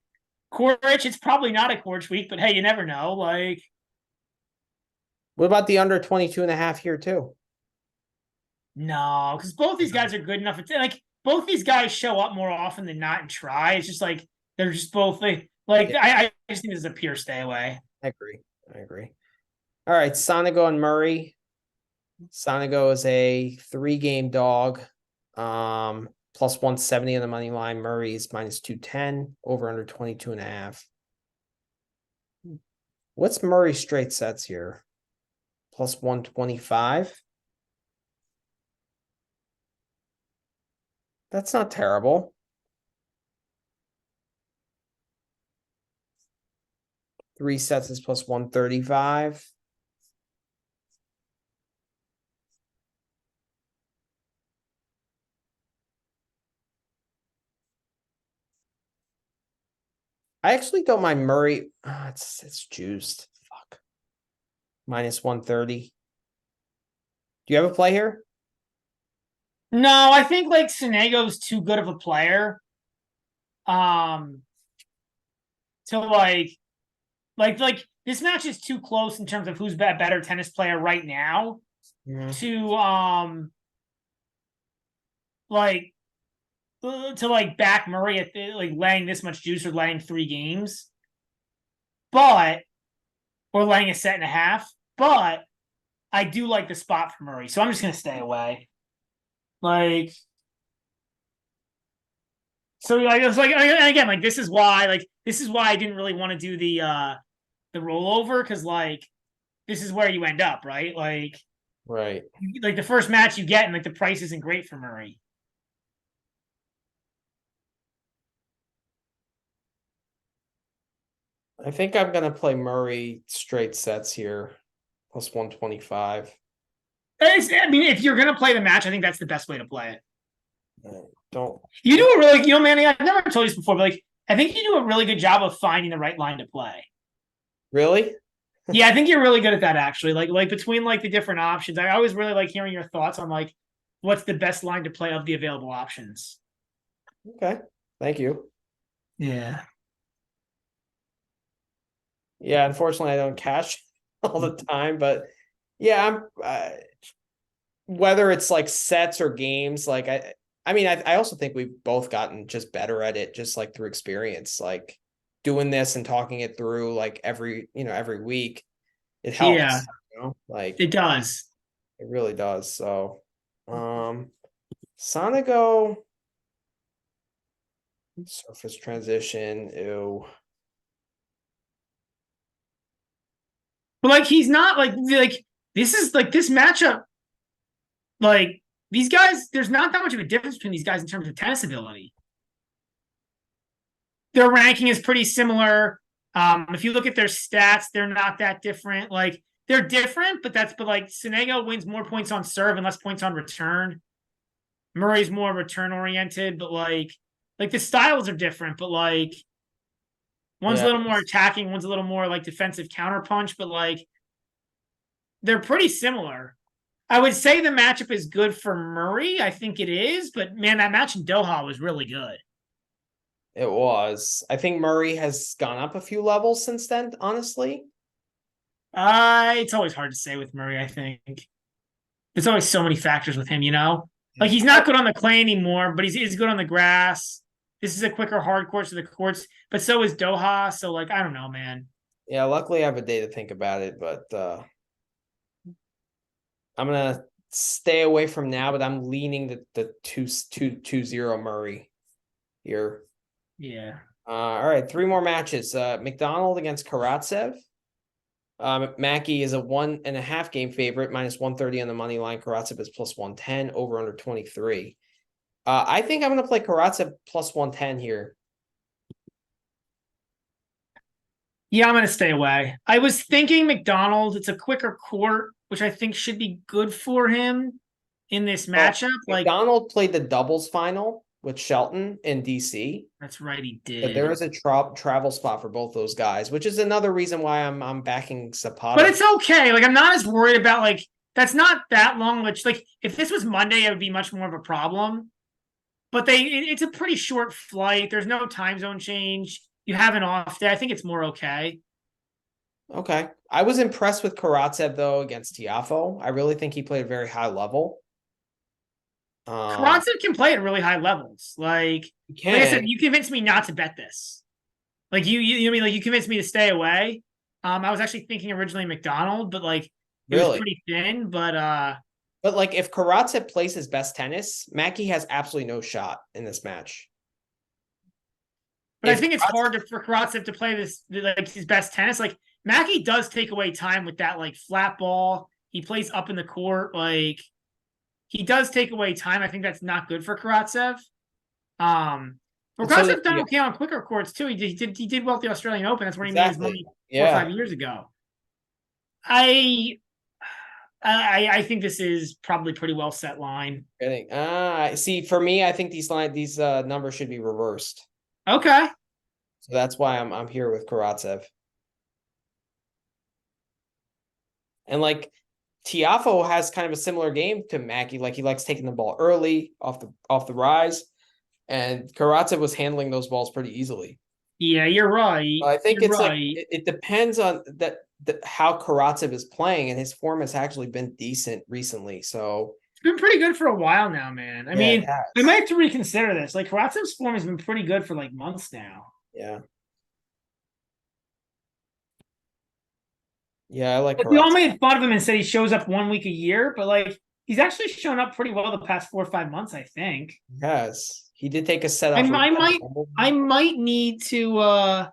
Speaker 2: Coric, it's probably not a Coric week, but hey, you never know. Like,
Speaker 1: what about the under 22.5 here too?
Speaker 2: No, because both these guys are good enough. Like both these guys show up more often than not and try. It's just like they're just both I just think this is a pure stay away.
Speaker 1: I agree. All right, Sonego and Murray. Sonego is a 3-game dog. Plus 170 on the money line. Murray is minus 210. Over under 22.5. What's Murray's straight sets here? Plus 125. That's not terrible. Three sets is plus 135. I actually don't mind Murray. It's juiced. Fuck. Minus 130. Do you have a play here?
Speaker 2: No, I think like Sonego's too good of a player. To like this match is too close in terms of who's a better tennis player right now to back Murray at laying this much juice or laying 3 games, or laying a set and a half. But I do like the spot for Murray, so I'm just gonna stay away. So it's again, this is why I didn't really want to do the rollover because this is where you end up, right?
Speaker 1: Right.
Speaker 2: The first match you get and the price isn't great for Murray.
Speaker 1: I think I'm gonna play Murray straight sets here, plus 125.
Speaker 2: If you're gonna play the match, I think that's the best way to play it.
Speaker 1: You
Speaker 2: do a really, Manny, I've never told you this before, but I think you do a really good job of finding the right line to play.
Speaker 1: Really?
Speaker 2: Yeah, I think you're really good at that actually. Between the different options, I always really like hearing your thoughts on what's the best line to play of the available options.
Speaker 1: Okay, thank you.
Speaker 2: Yeah.
Speaker 1: Yeah, unfortunately, I don't cash all the time, but yeah, whether it's like sets or games, like I mean, I also think we've both gotten just better at it, just like through experience, like doing this and talking it through like every week. It
Speaker 2: Yeah,
Speaker 1: helps, like
Speaker 2: it does.
Speaker 1: it really does. So, Sonigo surface transition. Ew.
Speaker 2: But like he's not like this is like this matchup. Like these guys, there's not that much of a difference between these guys in terms of tennis ability. Their ranking is pretty similar. If you look at their stats, they're not that different. Like they're different, but like Sonego wins more points on serve and less points on return. Murray's more return oriented, but like the styles are different, but like one's a
Speaker 1: Yeah.
Speaker 2: little more attacking, one's a little more like defensive counterpunch, but like they're pretty similar. I would say the matchup is good for Murray. I think it is, but man, that match in Doha was really good.
Speaker 1: It was. I think Murray has gone up a few levels since then, honestly.
Speaker 2: It's always hard to say with Murray, I think. There's always so many factors with him, you know? Like he's not good on the clay anymore, but he's good on the grass. This is a quicker hard course to the courts, but so is Doha. So like, I don't know, man.
Speaker 1: Yeah, luckily I have a day to think about it, but I'm gonna stay away from now, but I'm leaning the 2-0 Murray here.
Speaker 2: Yeah.
Speaker 1: All right, 3 more matches. McDonald against Karatsev. Mackey is a 1.5 game favorite, -130 on the money line. Karatsev is +110, over under 23. I think I'm gonna play Karatsev +110 here.
Speaker 2: Yeah, I'm gonna stay away. I was thinking McDonald. It's a quicker court, which I think should be good for him in this matchup. Like
Speaker 1: McDonald played the doubles final with Shelton in DC.
Speaker 2: that's right, he
Speaker 1: But there
Speaker 2: did.
Speaker 1: is a travel spot for both those guys, which is another reason why I'm backing Zapata.
Speaker 2: But it's okay. Like I'm not as worried about like that's not that long. Which like if this was Monday, it would be much more of a problem. But it's a pretty short flight. There's no time zone change. You have an off day. I think it's more okay.
Speaker 1: Okay. I was impressed with Karatsev though against Tiafoe. I really think he played a very high level.
Speaker 2: Karatsev can play at really high levels. Like I said, you convinced me not to bet this. Like you know what I mean? Like you convinced me to stay away. I was actually thinking originally McDonald, but like it was pretty thin.
Speaker 1: But like if Karatsev plays his best tennis, Mackey has absolutely no shot in this match.
Speaker 2: But I think it's hard for Karatsev to play this like his best tennis. Like Mackey does take away time with that like flat ball. He plays up in the court. Like he does take away time. I think that's not good for Karatsev. Karatsev done okay on quicker courts too. He did well at the Australian Open. That's where he made his money 4 or 5 years ago. I think this is probably pretty well set line.
Speaker 1: See, for me, I think these numbers should be reversed.
Speaker 2: Okay.
Speaker 1: So that's why I'm here with Karatsev. And like Tiafoe has kind of a similar game to Mackey. Like he likes taking the ball early off the rise, and Karatsev was handling those balls pretty easily.
Speaker 2: Yeah, you're right.
Speaker 1: I think it depends on how Karatsev is playing, and his form has actually been decent recently. So
Speaker 2: it's been pretty good for a while now, man. I mean, we might have to reconsider this. Like Karatsev's form has been pretty good for like months now.
Speaker 1: Yeah. Yeah, I like
Speaker 2: we all made fun of him and said he shows up 1 week a year, but like he's actually shown up pretty well the past 4 or 5 months, I think.
Speaker 1: Yes. He did take a set off.
Speaker 2: I might need to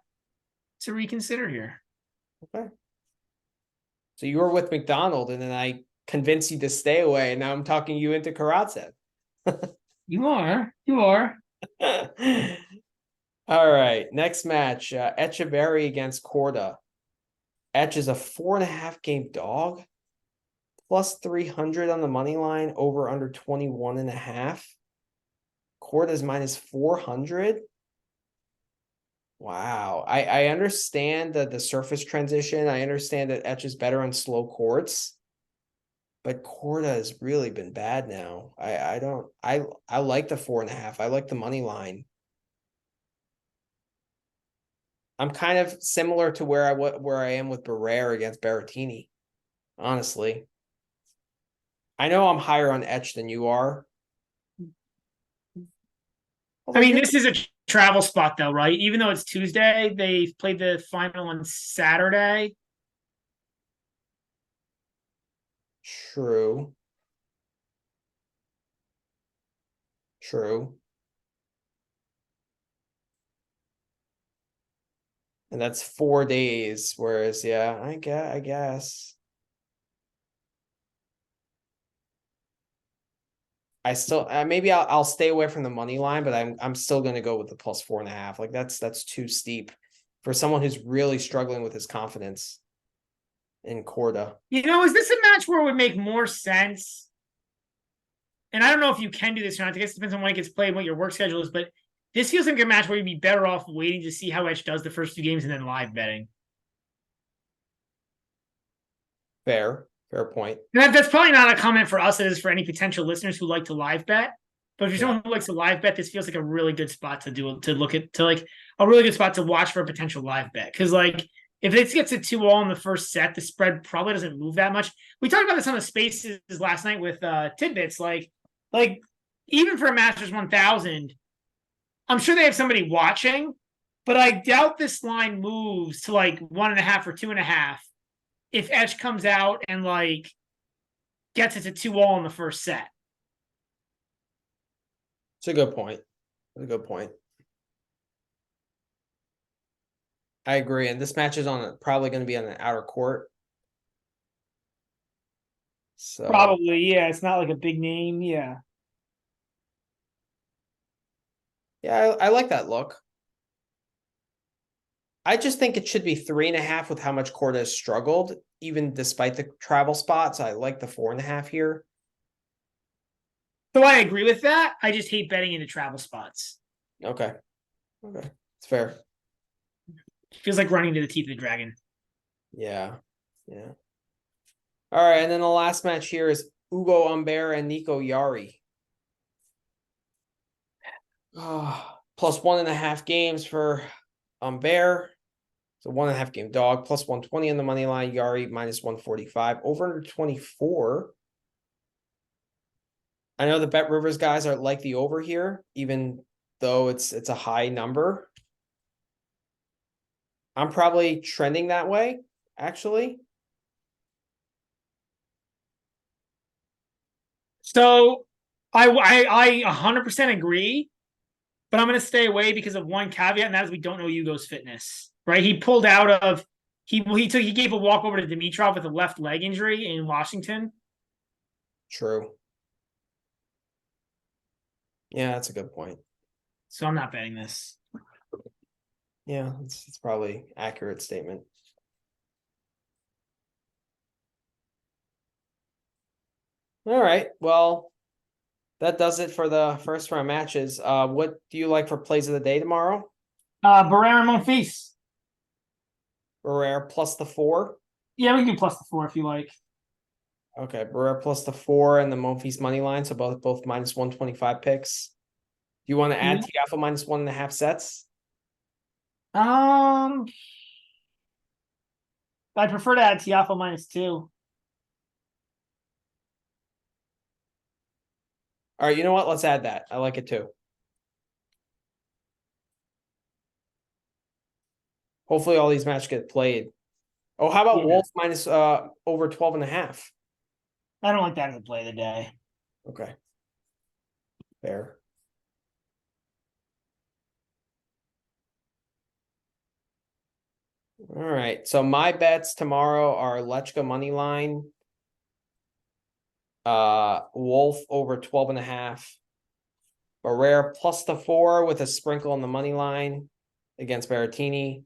Speaker 2: reconsider here.
Speaker 1: Okay. So you were with McDonald and then I convinced you to stay away, and now I'm talking you into Karatsev.
Speaker 2: You are.
Speaker 1: All right. Next match. Echeverry against Korda. Etch is a 4.5 game dog. +300 on the money line, over under 21.5. Korda is -400. Wow. I understand the surface transition. I understand that Etch is better on slow courts. But Korda has really been bad now. I like the 4.5. I like the money line. I'm kind of similar to where I am with Barrere against Berrettini, honestly. I know I'm higher on Etch than you are.
Speaker 2: I mean, this is a travel spot, though, right? Even though it's Tuesday, they played the final on Saturday.
Speaker 1: True. True. And that's 4 days, whereas, yeah, I guess. I still maybe I'll stay away from the money line, but I'm still gonna go with the +4.5. Like that's too steep for someone who's really struggling with his confidence in Korda.
Speaker 2: Is this a match where it would make more sense? And I don't know if you can do this or not. I guess it depends on when it gets played, what your work schedule is, but this feels like a match where you'd be better off waiting to see how Edge does the first 2 games and then live betting.
Speaker 1: Fair point.
Speaker 2: That's probably not a comment for us. It is for any potential listeners who like to live bet. But if you're someone who likes to live bet, this feels like a really good spot to a really good spot to watch for a potential live bet. Because if it gets a 2-all in the first set, the spread probably doesn't move that much. We talked about this on the Spaces last night with Tidbits. Like even for a Masters 1000, I'm sure they have somebody watching, but I doubt this line moves to 1.5 or 2.5 if Etch comes out and gets it to 2-all in the first set.
Speaker 1: It's a good point. I agree. And this match is probably going to be on an outer court. So
Speaker 2: probably, yeah. It's not like a big name, yeah.
Speaker 1: Yeah, I like that look. I just think it should be 3.5 with how much Korda has struggled, even despite the travel spots. I like the 4.5 here.
Speaker 2: So I agree with that. I just hate betting into travel spots.
Speaker 1: Okay. It's fair.
Speaker 2: It feels like running to the teeth of the dragon.
Speaker 1: Yeah. All right, and then the last match here is Ugo Humbert and Nico Jarry. Plus 1.5 games for Humbert. So 1.5 game dog, plus 120 on the money line. Jarry minus 145. Over under 24. I know the Bet Rivers guys are like the over here, even though it's a high number. I'm probably trending that way, actually.
Speaker 2: So I 100% agree, but I'm going to stay away because of one caveat, and that is we don't know Ugo's fitness. Right? He pulled out of he gave a walk over to Dimitrov with a left leg injury in Washington.
Speaker 1: True. Yeah, that's a good point.
Speaker 2: So I'm not betting this.
Speaker 1: Yeah, it's probably accurate statement. All right. Well, that does it for the first round matches. What do you like for plays of the day tomorrow?
Speaker 2: Barrera and Monfils.
Speaker 1: Barrera plus the 4.
Speaker 2: Yeah, we can do plus the 4 if you like.
Speaker 1: Okay, Barrera plus the 4 and the Monfils money line. So both minus 125 picks. Do you want to add Tiafoe minus 1.5 sets?
Speaker 2: I prefer to add Tiafoe minus 2.
Speaker 1: All right, you know what? Let's add that. I like it too. Hopefully all these matches get played. Oh, how about Wolf minus over 12.5?
Speaker 2: I don't like that as a play of the day.
Speaker 1: Okay. Fair. All right. So my bets tomorrow are Lechka money line. Wolf over 12.5. Barrera plus the 4 with a sprinkle on the money line against Berrettini.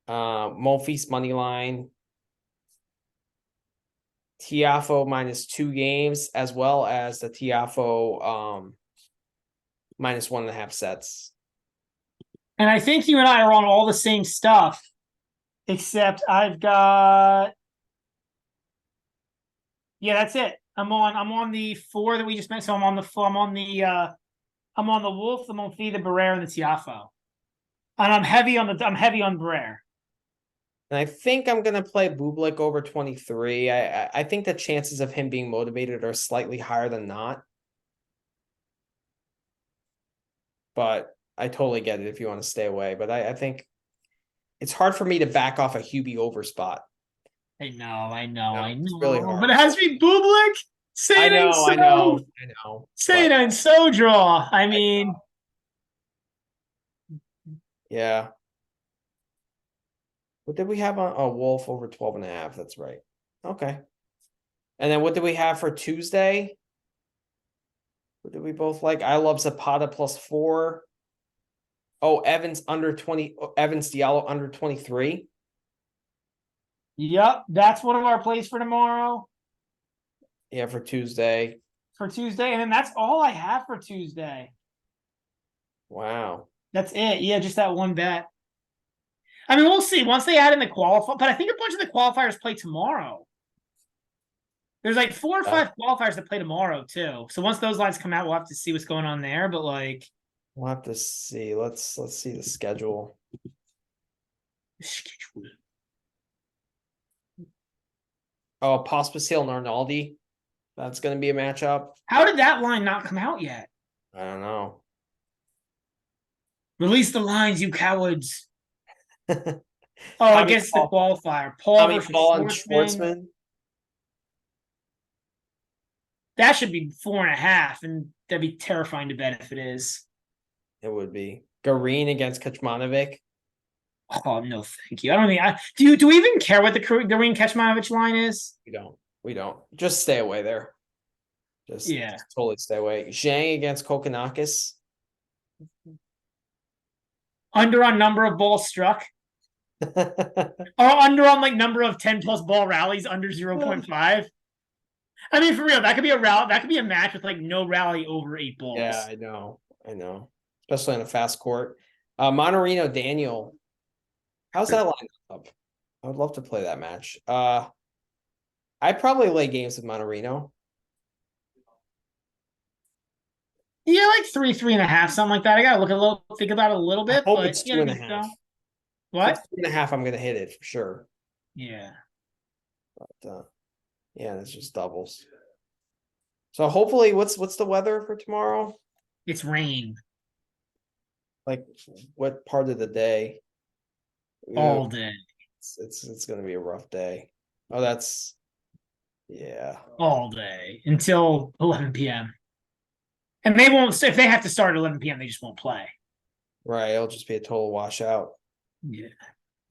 Speaker 1: Monfils money line. Tiafoe minus 2 games, as well as the Tiafoe minus 1.5 sets.
Speaker 2: And I think you and I are on all the same stuff, except I've got. Yeah, that's it. I'm on the 4 that we just mentioned. So I'm on the Wolf, the Monfils, the Barrera, and the Tiafoe. And I'm heavy on Barrera.
Speaker 1: And I think I'm gonna play Bublik over 23. I think the chances of him being motivated are slightly higher than not. But I totally get it if you want to stay away. But I think it's hard for me to back off a Hubie over spot.
Speaker 2: I know, I
Speaker 1: It's really
Speaker 2: know.
Speaker 1: hard.
Speaker 2: But it has to be Bublik. Say
Speaker 1: I
Speaker 2: it ain't
Speaker 1: know,
Speaker 2: so.
Speaker 1: I know, I know.
Speaker 2: Say it
Speaker 1: But
Speaker 2: ain't so draw. I mean,
Speaker 1: yeah. What did we have on a Wolf over 12.5? That's right. Okay. And then what did we have for Tuesday? What did we both like? I love Zapata +4. Oh, Evans under 20. Evans Diallo under 23.
Speaker 2: yep, that's one of our plays for tomorrow.
Speaker 1: Yeah, for Tuesday.
Speaker 2: For Tuesday, and then that's all I have for Tuesday.
Speaker 1: Wow.
Speaker 2: That's it. Yeah, just that one bet. I mean, we'll see once they add in the qualifier, but I think a bunch of the qualifiers play tomorrow. There's like 4 or 5 qualifiers that play tomorrow too. So once those lines come out, we'll have to see what's going on there. But like,
Speaker 1: we'll have to see. Let's see the schedule. Oh, Pospisil and Arnaldi. That's going to be a matchup.
Speaker 2: How did that line not come out yet?
Speaker 1: I don't know.
Speaker 2: Release the lines, you cowards.
Speaker 1: Oh,
Speaker 2: I guess the qualifier. Paul versus
Speaker 1: Paul and
Speaker 2: Schwartzman.
Speaker 1: Schwartzman.
Speaker 2: That should be 4.5, and that'd be terrifying to bet if it is.
Speaker 1: It would be Garin against Kecmanovic.
Speaker 2: Oh no, thank you. I don't think do we even care what the Garin Kecmanovic line is?
Speaker 1: We don't. Just stay away there. Just totally stay away. Zhang against Kokkinakis.
Speaker 2: Under on number of balls struck. Or under on like number of 10 plus ball rallies under 0.5. I mean, for real, that could be a rally. That could be a match with like no rally over 8 balls.
Speaker 1: Yeah, I know. Especially on a fast court. Monterino Daniel. How's that line up? I would love to play that match. I'd probably lay games with Monterino.
Speaker 2: Yeah, like 3.5, something like that. I gotta think about it a little bit.
Speaker 1: I hope
Speaker 2: but
Speaker 1: it's 2.5.
Speaker 2: What?
Speaker 1: If it's 2.5, I'm gonna hit it for sure.
Speaker 2: Yeah.
Speaker 1: But yeah, it's just doubles. So hopefully, what's the weather for tomorrow?
Speaker 2: It's rain.
Speaker 1: Like what part of the day?
Speaker 2: All day.
Speaker 1: It's gonna be a rough day. Oh, that's
Speaker 2: all day until 11 p.m. And they won't. If they have to start at 11 p.m., they just won't play.
Speaker 1: Right, it'll just be a total washout.
Speaker 2: Yeah.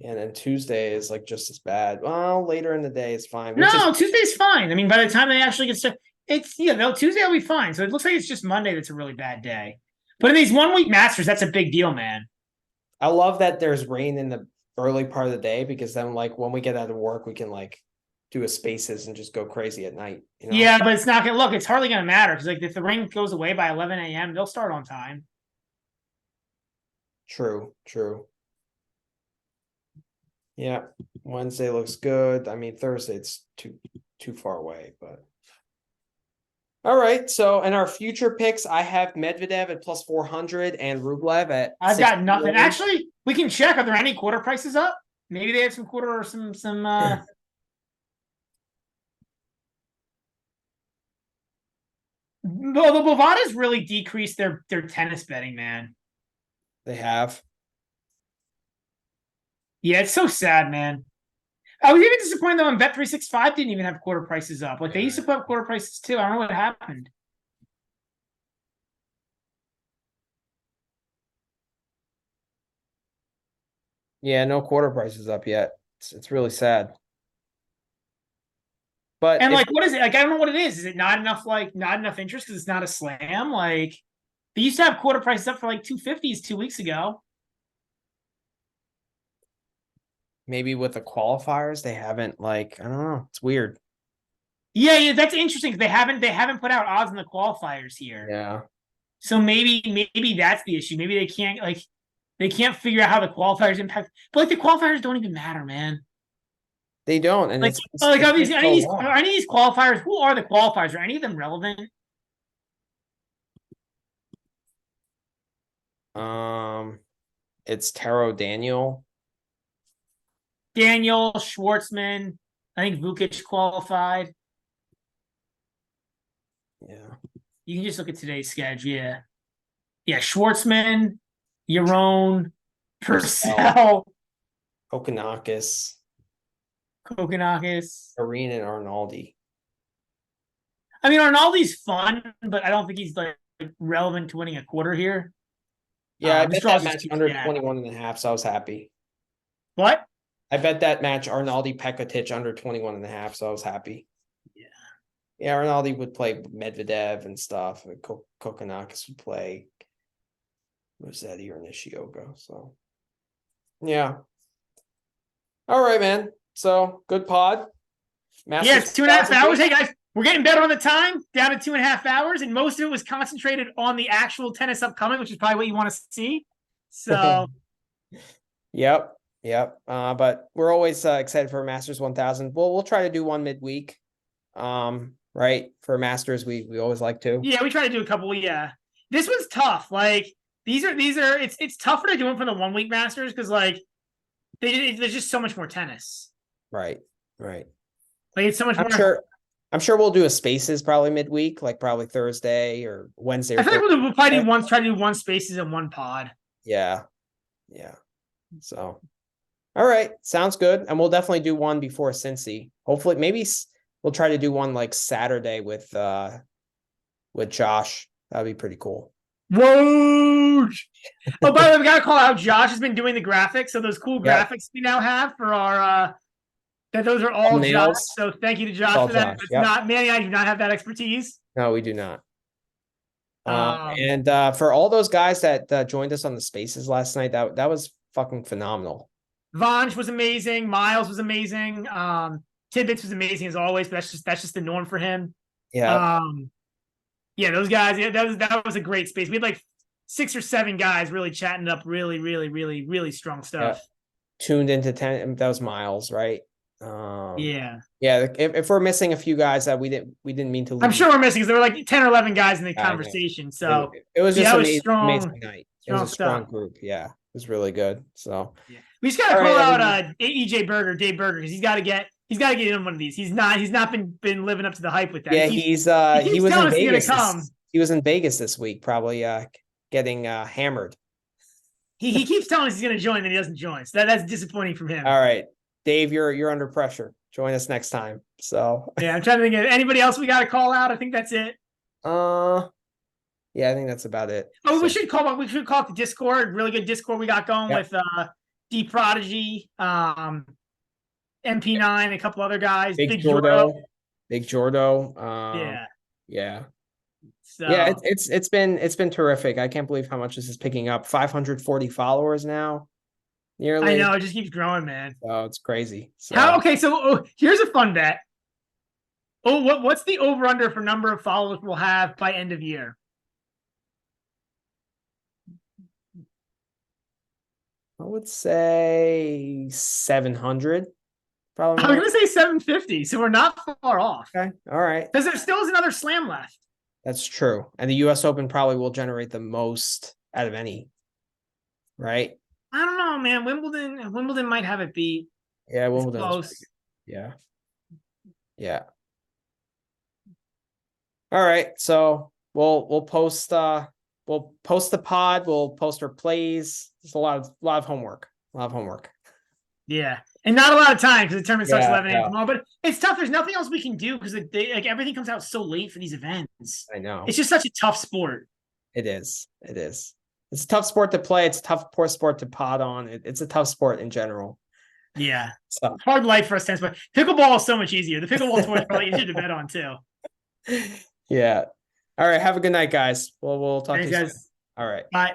Speaker 1: And then Tuesday is like just as bad. Well, later in the day is fine.
Speaker 2: Tuesday's fine. I mean, by the time they actually get started, Tuesday will be fine. So it looks like it's just Monday that's a really bad day. But in these 1 week Masters, that's a big deal, man.
Speaker 1: I love that there's rain in the early part of the day because then like when we get out of work, we can like do a spaces and just go crazy at night. You know?
Speaker 2: Yeah, but it's not gonna look. It's hardly gonna matter because like if the rain goes away by 11 a.m., they'll start on time.
Speaker 1: True. Yeah, Wednesday looks good. I mean, Thursday it's too far away, but all right. So in our future picks, I have Medvedev at +400 and Rublev at.
Speaker 2: I've got nothing. Actually, we can check. Are there any quarter prices up? Maybe they have some quarter or some. Well, the Bovadas really decreased their tennis betting, man.
Speaker 1: They have.
Speaker 2: Yeah, it's so sad, man. I was even disappointed though when Bet365 didn't even have quarter prices up. Like they used to put up quarter prices too. I don't know what happened.
Speaker 1: Yeah, no quarter prices up yet. It's really sad. But
Speaker 2: and like, what is it? Like, I don't know what it is. Is it not enough? Like, not enough interest because it's not a slam? Like, they used to have quarter prices up for like 250s 2 weeks ago.
Speaker 1: Maybe with the qualifiers, they haven't like I don't know. It's weird.
Speaker 2: Yeah, that's interesting. They haven't put out odds in the qualifiers here.
Speaker 1: Yeah.
Speaker 2: So maybe that's the issue. Maybe they can't figure out how the qualifiers impact. But like the qualifiers don't even matter, man.
Speaker 1: They don't, and
Speaker 2: like are any of these qualifiers? Who are the qualifiers? Are any of them relevant?
Speaker 1: It's Taro Daniel.
Speaker 2: Daniel, Schwartzman. I think Vukic qualified.
Speaker 1: Yeah.
Speaker 2: You can just look at today's schedule. Yeah. Yeah. Schwartzman, Yaron, Purcell,
Speaker 1: Kokonakis,
Speaker 2: Kokonakis.
Speaker 1: Arena, and Arnaldi.
Speaker 2: I mean, Arnaldi's fun, but I don't think he's like relevant to winning a quarter here.
Speaker 1: Yeah, I
Speaker 2: this
Speaker 1: bet that
Speaker 2: draw's
Speaker 1: match
Speaker 2: just too
Speaker 1: under
Speaker 2: stacked.
Speaker 1: 21.5, so I was happy.
Speaker 2: What?
Speaker 1: I bet that match Arnaldi Pekatic under 21.5, so I was happy.
Speaker 2: Yeah.
Speaker 1: Yeah, Arnaldi would play Medvedev and stuff. And Kokonakis would play Rossetti or Nishioka. So, yeah. All right, man. So, good pod.
Speaker 2: Yeah, it's 2.5 hours. Hey, guys, we're getting better on the time, down to 2.5 hours, and most of it was concentrated on the actual tennis upcoming, which is probably what you want to see. So,
Speaker 1: Yep. But we're always excited for Masters 1000. We'll try to do one midweek. Right, for Masters, we always like to.
Speaker 2: Yeah, we try to do a couple. Yeah, this was tough. Like these are it's tougher to do them for the 1 week Masters because like there's just so much more tennis.
Speaker 1: Right.
Speaker 2: Like it's so much
Speaker 1: I'm
Speaker 2: more.
Speaker 1: I'm sure we'll do a Spaces probably midweek, like probably Thursday or Wednesday.
Speaker 2: I feel like we'll probably try to do one Spaces and one pod.
Speaker 1: Yeah. So, all right, sounds good, and we'll definitely do one before Cincy. Hopefully, maybe we'll try to do one like Saturday with Josh. That'd be pretty cool.
Speaker 2: Whoa! Oh, by the way, we gotta call out Josh has been doing the graphics. So those cool graphics we now have for our those are all Josh. So thank you to Josh for that. It's not Manny. I do not have that expertise.
Speaker 1: No, we do not. And for all those guys that joined us on the Spaces last night, that was fucking phenomenal.
Speaker 2: Vange was amazing. Miles was amazing. Tidbits was amazing as always, but that's just the norm for him.
Speaker 1: Yeah.
Speaker 2: Yeah, those guys. Yeah, that was a great space. We had like 6 or 7 guys really chatting up really strong stuff.
Speaker 1: Yeah. Tuned into 10. That was Miles, right?
Speaker 2: Yeah.
Speaker 1: If we're missing a few guys that we didn't mean to lose.
Speaker 2: I'm sure we're missing because there were like 10 or 11 guys in the conversation. So
Speaker 1: it was just
Speaker 2: amazing
Speaker 1: night. It was a strong group. Yeah, it was really good. So
Speaker 2: we just gotta call out Dave Berger, because he's got to get in one of these. He's not been living up to the hype with that.
Speaker 1: Yeah, he was in Vegas. He was in Vegas this week, probably getting hammered.
Speaker 2: He keeps telling us he's going to join, then he doesn't join. So that's disappointing from him.
Speaker 1: All right, Dave, you're under pressure. Join us next time. So
Speaker 2: yeah, I'm trying to think of anybody else we got to call out. I think that's it.
Speaker 1: Yeah, I think that's about it.
Speaker 2: Oh, we should call it the Discord. Really good Discord we got going with D Prodigy, MP9, a couple other guys.
Speaker 1: Big Jordo. Yeah.
Speaker 2: So
Speaker 1: yeah, it's been terrific. I can't believe how much this is picking up. 540 followers now. Nearly.
Speaker 2: I know, it just keeps growing, man.
Speaker 1: Oh, it's crazy.
Speaker 2: So here's a fun bet. What's the over under for number of followers we'll have by end of year?
Speaker 1: I would say 700. Probably.
Speaker 2: I'm going to say 750, so we're not far off.
Speaker 1: Okay, all right.
Speaker 2: Because there still is another slam left.
Speaker 1: That's true. And the U.S. Open probably will generate the most out of any, right?
Speaker 2: I don't know, man. Wimbledon might have it beat.
Speaker 1: Yeah, Wimbledon.
Speaker 2: Close.
Speaker 1: Yeah. All right, so we'll post the pod. We'll post our plays. It's a lot of homework.
Speaker 2: Yeah, and not a lot of time because the tournament starts 11 a.m. tomorrow. But it's tough. There's nothing else we can do because like everything comes out so late for these events.
Speaker 1: I know.
Speaker 2: It's just such a tough sport.
Speaker 1: It is. It's a tough sport to play. It's a tough sport to pod on. It's a tough sport in general.
Speaker 2: Yeah. So hard life for us tennis, but pickleball is so much easier. The pickleball tour is probably easier to bet on too.
Speaker 1: Yeah. All right. Have a good night, guys. We'll talk to you soon.
Speaker 2: Guys.
Speaker 1: All right.
Speaker 2: Bye.